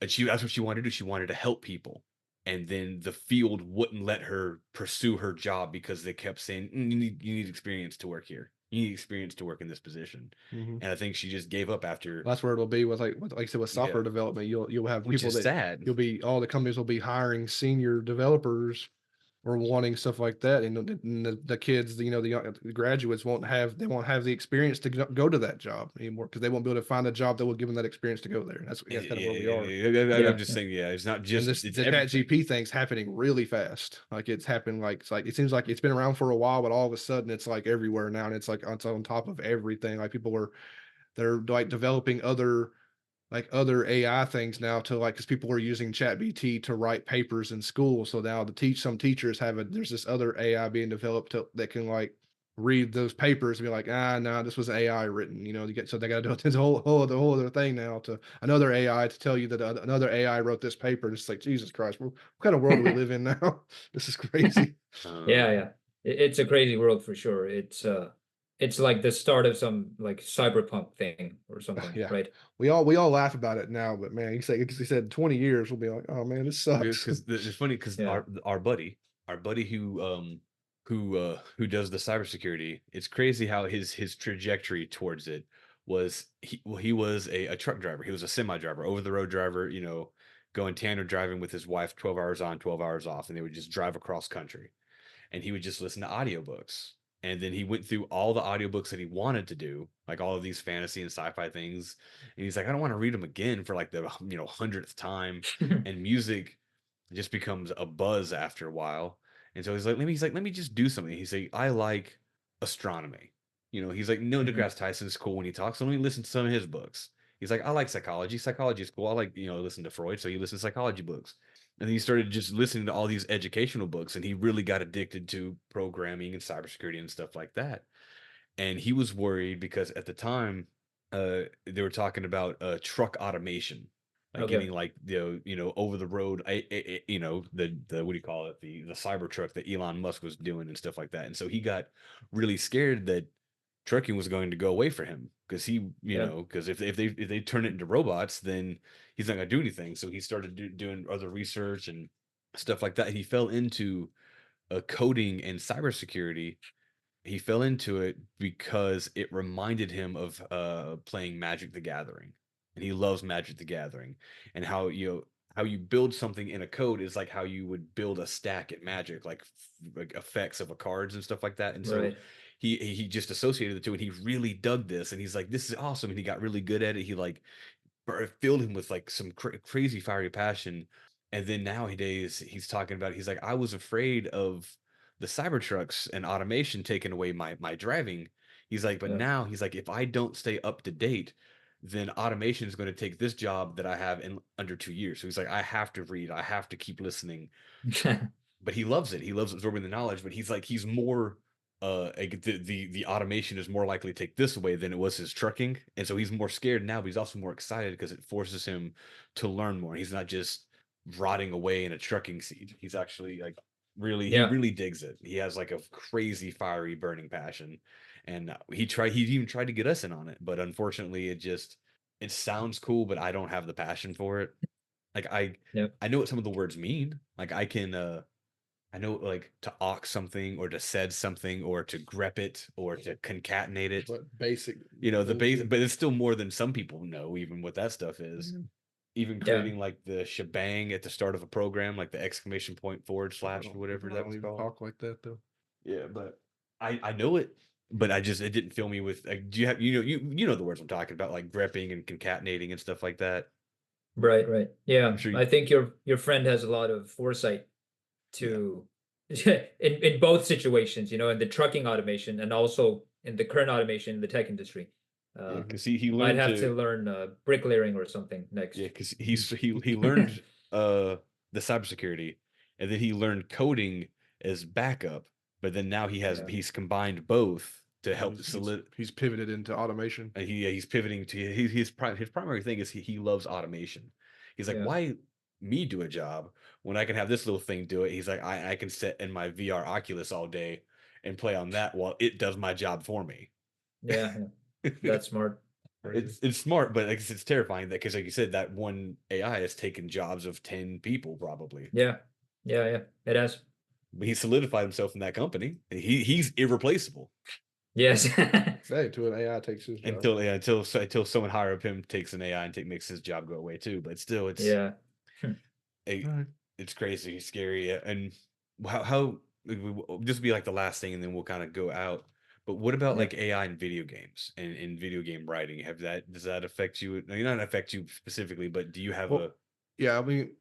that's what she wanted to do. She wanted to help people. And then the field wouldn't let her pursue her job because they kept saying, you need experience to work here. You need experience to work in this position. And I think she just gave up after. That's where it'll be with like I said, with software development. You'll have people that you'll be, all the companies will be hiring senior developers or wanting stuff like that, and the kids, the graduates won't have the experience to go to that job anymore because they won't be able to find a job that will give them that experience to go there. That's kind of where we are. I'm just saying, it's not just the ChatGPT thing's happening really fast. Like it's happened, it seems like it's been around for a while, but all of a sudden it's like everywhere now, and it's like it's on top of everything. Like they're like developing other AI things now to because people are using ChatGPT to write papers in school. So now some teachers there's this other AI being developed that can read those papers and be like, no, this was AI written. So they got to do this whole other thing now to another AI to tell you that another AI wrote this paper. It's like, Jesus Christ, what kind of world do we live in now? This is crazy. Yeah. It's a crazy world for sure. It's like the start of some like cyberpunk thing or something, right? We all laugh about it now, but man, he said 20 years, we'll be like, oh man, this sucks. Because it's funny because our buddy who does the cybersecurity, it's crazy how his trajectory towards it was. He was a truck driver. He was a semi driver, over the road driver. Going tandem driving with his wife, 12 hours on, 12 hours off, and they would just drive across country, and he would just listen to audiobooks. And then he went through all the audiobooks that he wanted to do, like all of these fantasy and sci-fi things. And he's like, I don't want to read them again for like the 100th time. And music just becomes a buzz after a while. And so he's like, let me just do something. He's like, I like astronomy. He's like, Neil deGrasse Tyson's cool when he talks. So let me listen to some of his books. He's like, I like psychology. Psychology is cool. I like, listen to Freud. So he listens to psychology books. And then he started just listening to all these educational books, and he really got addicted to programming and cybersecurity and stuff like that. And he was worried because at the time, they were talking about truck automation, like getting like over the road, the what do you call it, the Cybertruck that Elon Musk was doing and stuff like that. And so he got really scared that trucking was going to go away for him because he, you know, because if they turn it into robots, then he's not going to do anything. So he started doing other research and stuff like that. He fell into coding and cybersecurity. He fell into it because it reminded him of playing Magic the Gathering, and he loves Magic the Gathering, and how how you build something in a code is like how you would build a stack at Magic, like effects of a cards and stuff like that. And so he just associated the two, and he really dug this, and he's like, this is awesome, and he got really good at it. He like filled him with like some crazy fiery passion. And then nowadays he's talking about, he's like, I was afraid of the Cybertrucks and automation taking away my driving. He's like, but now he's like, if I don't stay up to date, then automation is going to take this job that I have in under 2 years. So he's like, I have to read, I have to keep listening. But he loves it. He loves absorbing the knowledge, but he's like, he's more like the automation is more likely to take this away than it was his trucking. And so he's more scared now, but he's also more excited because it forces him to learn more. He's not just rotting away in a trucking seat. He's actually like he really digs it. He has like a crazy fiery burning passion. And he even tried to get us in on it, but unfortunately it sounds cool, but I don't have the passion for it. Like I know what some of the words mean. Like I know like to awk something or to said something or to grep it or to concatenate it. But basic, the basic, but it's still more than some people know even what that stuff is. Even creating like the shebang at the start of a program, like the exclamation point / or whatever that was called. Talk like that though. Yeah, but I know it, but it didn't fill me with like, do you have you know the words I'm talking about, like grepping and concatenating and stuff like that. Right. Yeah. Sure I think your friend has a lot of foresight to in both situations, in the trucking automation and also in the current automation in the tech industry. Because he Might learned have to learn bricklayering or something next. Yeah, because he learned the cybersecurity, and then he learned coding as backup. But then now he's combined both to help He's pivoted into automation. He's pivoting to his primary thing is he loves automation. He's like, why me do a job when I can have this little thing do it? He's like, I can sit in my VR Oculus all day and play on that while it does my job for me. Yeah, that's smart. It's smart, but it's terrifying that because, like you said, that one AI has taken jobs of 10 people probably. Yeah, it has. But he solidified himself in that company. He's irreplaceable. Yes. Say until an AI takes his job. Until someone higher up him takes an AI and makes his job go away too. But still, it's it's crazy, scary, and how this will be like the last thing, and then we'll kind of go out. But what about like AI in video games and in video game writing? Does that affect you? No, not affect you specifically, but do you have Yeah, I mean,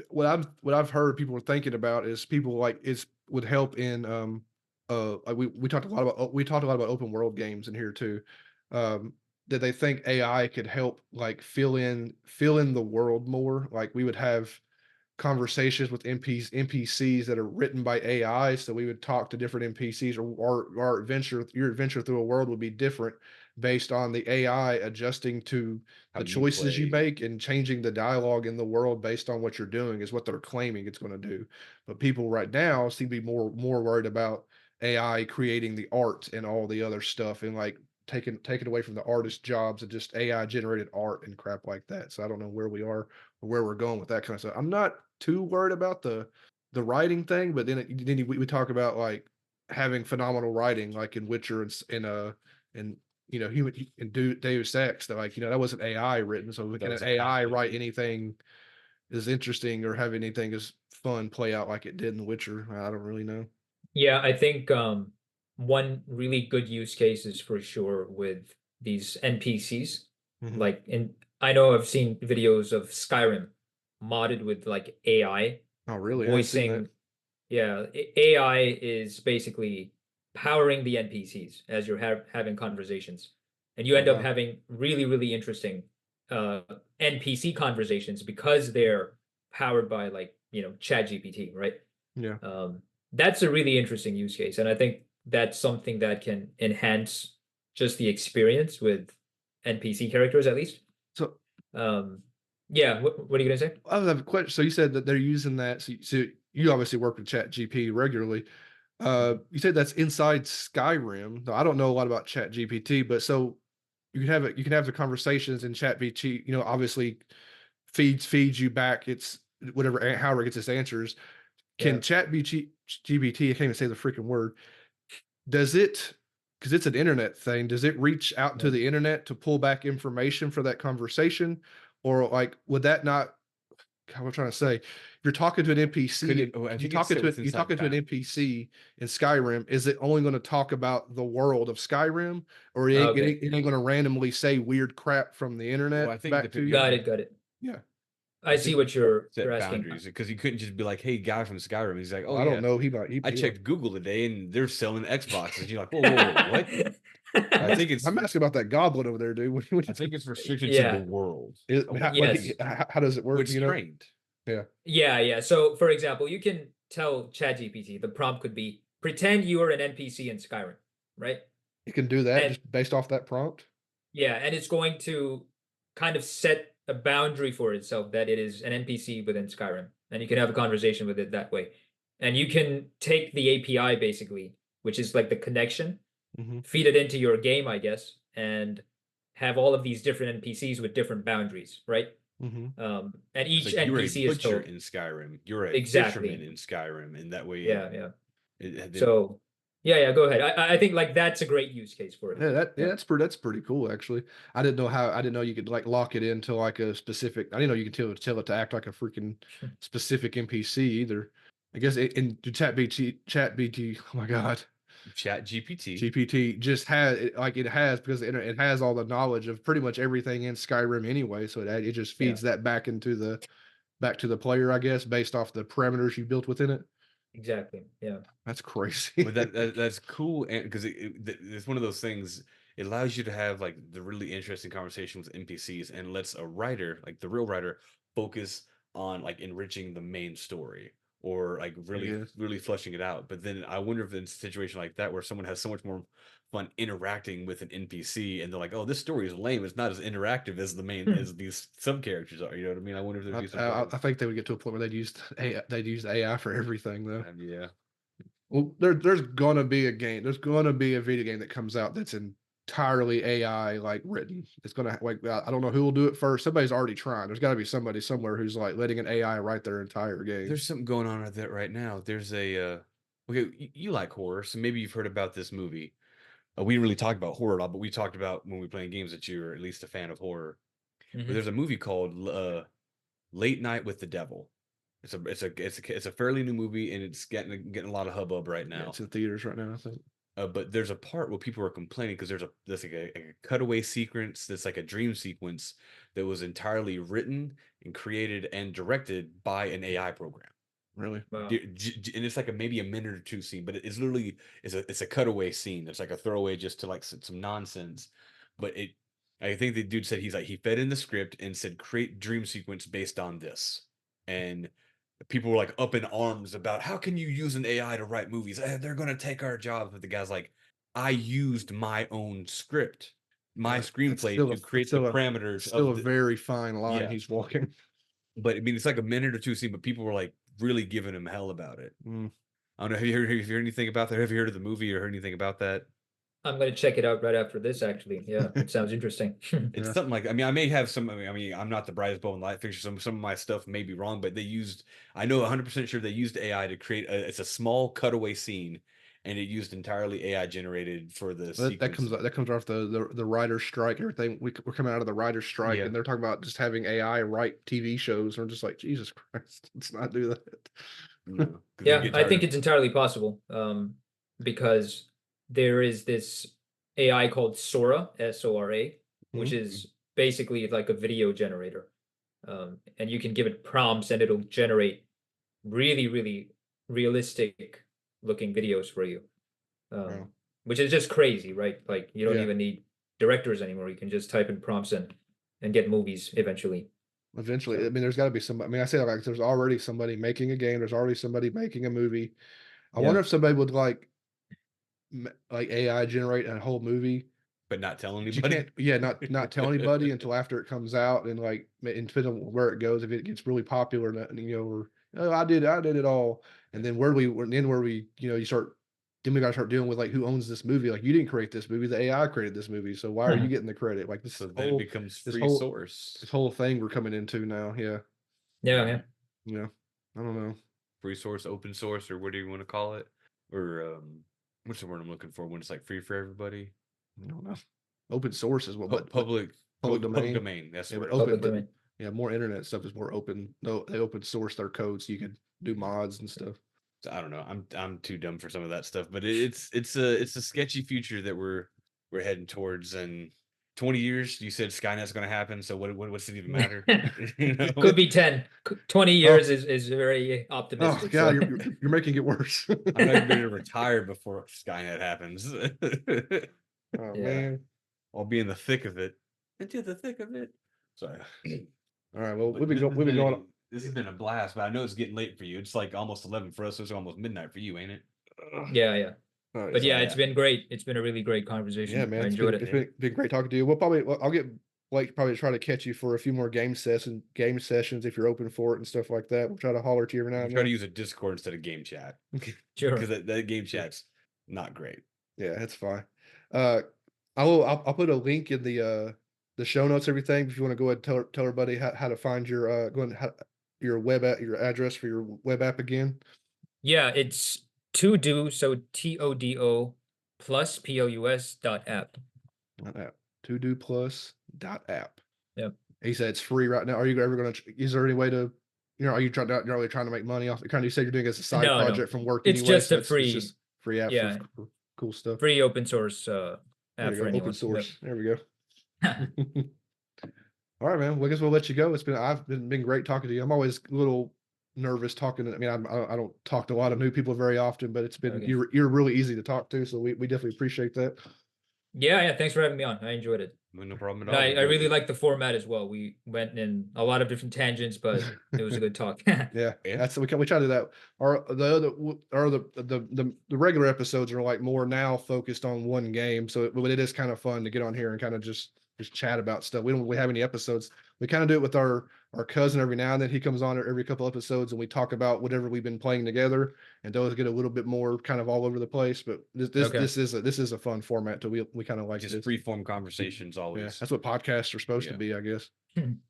what I've heard people are thinking about is people like would help in like we talked a lot about open world games in here too. That they think AI could help like fill in the world more. Like we would have conversations with NPCs that are written by AI. So we would talk to different NPCs, or your adventure through a world would be different based on the AI adjusting to the choices you make and changing the dialogue in the world based on what you're doing is what they're claiming it's going to do. But people right now seem to be more worried about AI creating the art and all the other stuff and like taking away from the artist jobs and just AI generated art and crap like that. So I don't know where we are or where we're going with that kind of stuff. I'm not too worried about the writing thing, but then we talk about like having phenomenal writing, like in Witcher and human and Deus Ex. That like that wasn't AI written, so can an AI write anything as interesting or have anything as fun play out like it did in Witcher? I don't really know. Yeah, I think one really good use case is for sure with these NPCs. Like I know I've seen videos of Skyrim modded with like AI. Oh, really? Voicing. Yeah, AI is basically powering the NPCs as you're having conversations, and you end up having really, really interesting NPC conversations because they're powered by like ChatGPT, right? Yeah. That's a really interesting use case, and I think that's something that can enhance just the experience with NPC characters at least. So, yeah, what are you gonna say? I have a question. So you said that they're using that. So you obviously work with ChatGPT regularly. You said that's inside Skyrim. Now, I don't know a lot about Chat GPT, but so you can have the conversations in Chat GPT, obviously feeds you back its whatever however it gets its answers. Yeah. Can Chat GPT, I can't even say the freaking word, does it, because it's an internet thing, does it reach out to Yeah. the internet to pull back information for that conversation? Or like would that not, how am I trying to say? If you're talking to an NPC, I you think it talking to sits you inside talking to an boundaries. NPC in Skyrim, is it only going to talk about the world of Skyrim, or Okay. it ain't going to randomly say weird crap from the Well, I internet think back to you? Got it. Got it. Yeah. I I see think what you're set asking. boundaries because you couldn't just be like, "Hey, guy from Skyrim." He's like, "Oh I don't yeah, know. He might. I He checked Google today and they're selling Xboxes." You're like, "Whoa, whoa, whoa, what?" I think it's I'm asking about that goblet over there, dude. I think it's restricted to the Yeah. world. Yes. How does it work? It's Do you know? trained. Yeah, Yeah. So, for example, you can tell ChatGPT, the prompt could be pretend you are an NPC in Skyrim, right? it can do that And just based off that prompt. yeah, and it's going to kind of set a boundary for itself that it is an NPC within Skyrim, and you can have a conversation with it that way. And you can take the API basically, which is like the connection, Hmm. feed it into your game, I guess, and have all of these different NPCs with different boundaries, right? Hmm. And It's each like you're a NPC is butcher told in Skyrim. You're a fisherman exactly. in Skyrim, and that way Yeah. then So yeah, go ahead. I think like that's a great use case for it. Yeah. That's pretty cool actually. I didn't know you could like lock it into like a specific. I didn't know you could tell it to act like a freaking specific NPC either. I guess in Chat BT. Oh my god. Chat GPT. GPT just has it has because the internet, it has all the knowledge of pretty much everything in Skyrim anyway. So it just Yeah, feeds that back to the player, I guess, based off the parameters you built within it. exactly. Yeah. That's crazy. But that's cool, and because it's one of those things. It allows you to have like the really interesting conversation with NPCs, and lets a writer, like the real writer, focus on like enriching the main story or like I really guess. really fleshing it out. But then I wonder if in a situation like that where someone has so much more fun interacting with an NPC, and they're like, "Oh, this story is lame. It's not as interactive as the main as these sub characters are." You know what I mean? I wonder if there'd be some problems. I think they would get to a point where they'd use AI for everything though. Yeah. Well, there's gonna be a game. There's gonna be a video game that comes out that's entirely AI like written. It's gonna like I don't know who will do it first. Somebody's already trying. There's got to be somebody somewhere who's like letting an AI write their entire game. There's something going on with that right now. There's a okay, you like horror, so maybe you've heard about this movie. We didn't really talk about horror at all, but we talked about when we were playing games that you're at least a fan of horror. But Hmm. there's a movie called Late Night with the Devil. It's a fairly new movie, and it's getting a lot of hubbub right Yeah, now. it's in theaters right now, I think. But there's a part where people are complaining because there's like a cutaway sequence that's like a dream sequence that was entirely written and created and directed by an AI program. Really? Wow. And it's like maybe a minute or two scene, but it's literally it's a cutaway scene. It's like a throwaway just to like some nonsense. But I think the dude said he fed in the script and said create dream sequence based on this, and people were like up in arms about how can you use an AI to write movies? They're gonna take our jobs. But the guy's like, I used my own script, my That's screenplay still to create the parameters still of a the very fine line yeah. he's walking. But I mean, it's like a minute or two scene, but people were like really giving him hell about it. Mm. I don't know. Have you heard anything about that? Have you heard of the movie or heard anything about that? I'm gonna check it out right after this, actually. Yeah, it sounds interesting. It's Yeah. something like I mean, I may have some. I mean, I'm not the brightest bulb in the light fixture. Some of my stuff may be wrong, but they used. I know 100% sure they used AI to create. It's a small cutaway scene, and it used entirely AI generated for the sequence. That comes off the writer's strike. Everything we're coming out of the writer's strike, Yeah, and they're talking about just having AI write TV shows. And we're just like, Jesus Christ, let's not do that. no, because they Yeah, get I tired think of. it's entirely possible. Because there is this AI called Sora, Sora, which Mhm. is basically like a video generator. And you can give it prompts and it'll generate really realistic looking videos for you. Wow. Which is just crazy, right? Like you don't Yeah. even need directors anymore. You can just type in prompts and get movies eventually. Eventually, So I mean, there's got to be somebody. I mean, I say like there's already somebody making a game. There's already somebody making a movie. I yeah. wonder if somebody would like AI generate a whole movie. But not tell But you anybody. can't, yeah, not tell anybody until after it comes out, and like, and depending on where it goes, if it gets really popular, and or oh, I did it all, and then where we, you start then we got to start dealing with like who owns this movie. Like you didn't create this movie, the AI created this movie, so why are you getting the credit? Like this So then it becomes this free source. This whole thing we're coming into now. Yeah. Yeah. Yeah. I don't know. Free source, open source, or what do you want to call it? Or what's the word I'm looking for when it's like free for everybody? I don't know. Open source is what public domain. Public domain. That's yeah, what open domain. Yeah, more internet stuff is more open. No, they open source their code so you can do mods and stuff. So I don't know. I'm too dumb for some of that stuff, but it's a sketchy future that we're heading towards. And 20 years, you said Skynet's going to happen. So what's it even matter? You know? Could be 10. 20 years is very optimistic. Oh God, you're making it worse. I'm not even ready to retire before Skynet happens. Oh man, I'll be in the thick of it. Into the thick of it. Sorry. All right. Well, we've been going. This has been a blast, but I know it's getting late for you. It's like almost 11 for us, so it's almost midnight for you, ain't it? Yeah. Right, but yeah, it's been great. It's been a really great conversation. Yeah, man. I enjoyed it. It's been great talking to you. I'll get Blake probably try to catch you for a few more game sessions if you're open for it and stuff like that. We'll try to holler to you every now and then. Try to use a Discord instead of game chat. Sure. Because that game chat's not great. Yeah, that's fine. I'll put a link in the show notes, everything. If you want to go ahead and tell everybody how to find your your web app, your address for your web app again. Yeah, it's TODO, so TODO plus POUS.app. TODO+.app. Yep. He said it's free right now. Are you ever going to? Is there any way to? Are you you're really trying to make money off? Kind of, you said you're doing it as a side project from work. It's anyway, just a free. It's just free app. Yeah. For cool stuff. Free open source app for anyone. Open source. There we go. All right, man. Well, I guess we'll let you go. I've been great talking to you. I'm always a little nervous talking. I mean, I don't talk to a lot of new people very often, but it's been you're really easy to talk to, so we definitely appreciate that. Yeah. Thanks for having me on. I enjoyed it. No problem at all. I really like the format as well. We went in a lot of different tangents, but it was a good talk. Yeah. That's we try to do that. The regular episodes are like more now focused on one game, so it is kind of fun to get on here and kind of just chat about stuff. We don't really have any episodes. We kind of do it with our cousin every now and then. He comes on every couple episodes and we talk about whatever we've been playing together, and those get a little bit more kind of all over the place. But this is a fun format. We kind of like just free form conversations always. Yeah, that's what podcasts are supposed to be, I guess.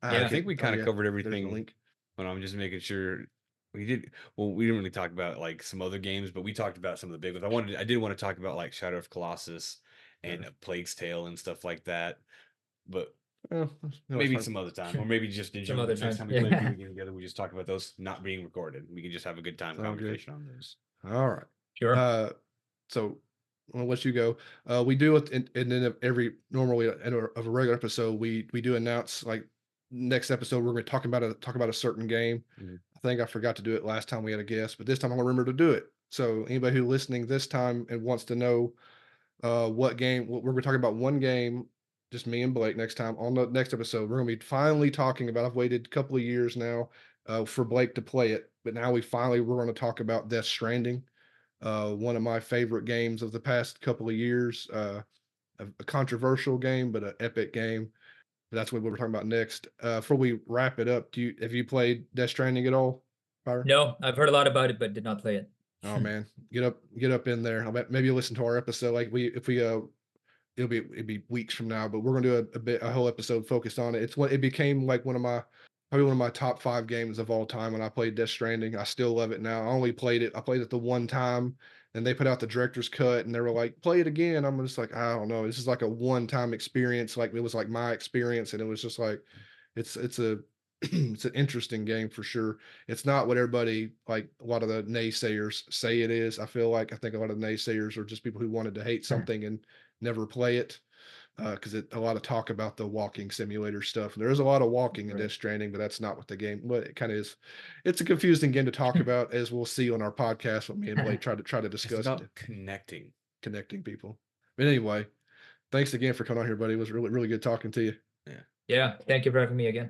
I think we kind of covered everything. But I'm just making sure we did. Well, we didn't really talk about like some other games, but we talked about some of the big ones. I did want to talk about like Shadow of Colossus and A Plague's Tale and stuff like that. But maybe some other time, or maybe just in general. Next time we play a game together, we just talk about those not being recorded. We can just have a good time conversation on those. All right. Sure. So I'll let you go. We do it, and then normally of a regular episode, we do announce like next episode we're going to talk about a certain game. Mm-hmm. I think I forgot to do it last time we had a guest, but this time I'll remember to do it. So anybody who's listening this time and wants to know what game, we're going to talk about one game. Just me and Blake next time on the next episode. We're going to be finally talking about, I've waited a couple of years now for Blake to play it, but now we're going to talk about Death Stranding, one of my favorite games of the past couple of years, a controversial game, but an epic game. That's what we're talking about next. Before we wrap it up, have you played Death Stranding at all, Byron? No, I've heard a lot about it, but did not play it. Oh man, get up in there. Maybe you'll listen to our episode. Like it'll be weeks from now, but we're gonna do a whole episode focused on it. It became like probably one of my top 5 games of all time when I played Death Stranding. I still love it now. I played it the one time, and they put out the director's cut, and they were like, play it again. I'm just like, I don't know. This is like a one-time experience. Like it was like my experience, and it was just like, it's an interesting game for sure. It's not what everybody, like a lot of the naysayers say it is. I think a lot of the naysayers are just people who wanted to hate something and never play it, because a lot of talk about the walking simulator stuff. There is a lot of walking in Death Stranding, but that's not what the game. But it kind of is. It's a confusing game to talk about, as we'll see on our podcast when me and Blake try to discuss. It's about connecting people. But anyway, thanks again for coming on here, buddy. It was really, really good talking to you. Yeah. Thank you for having me again.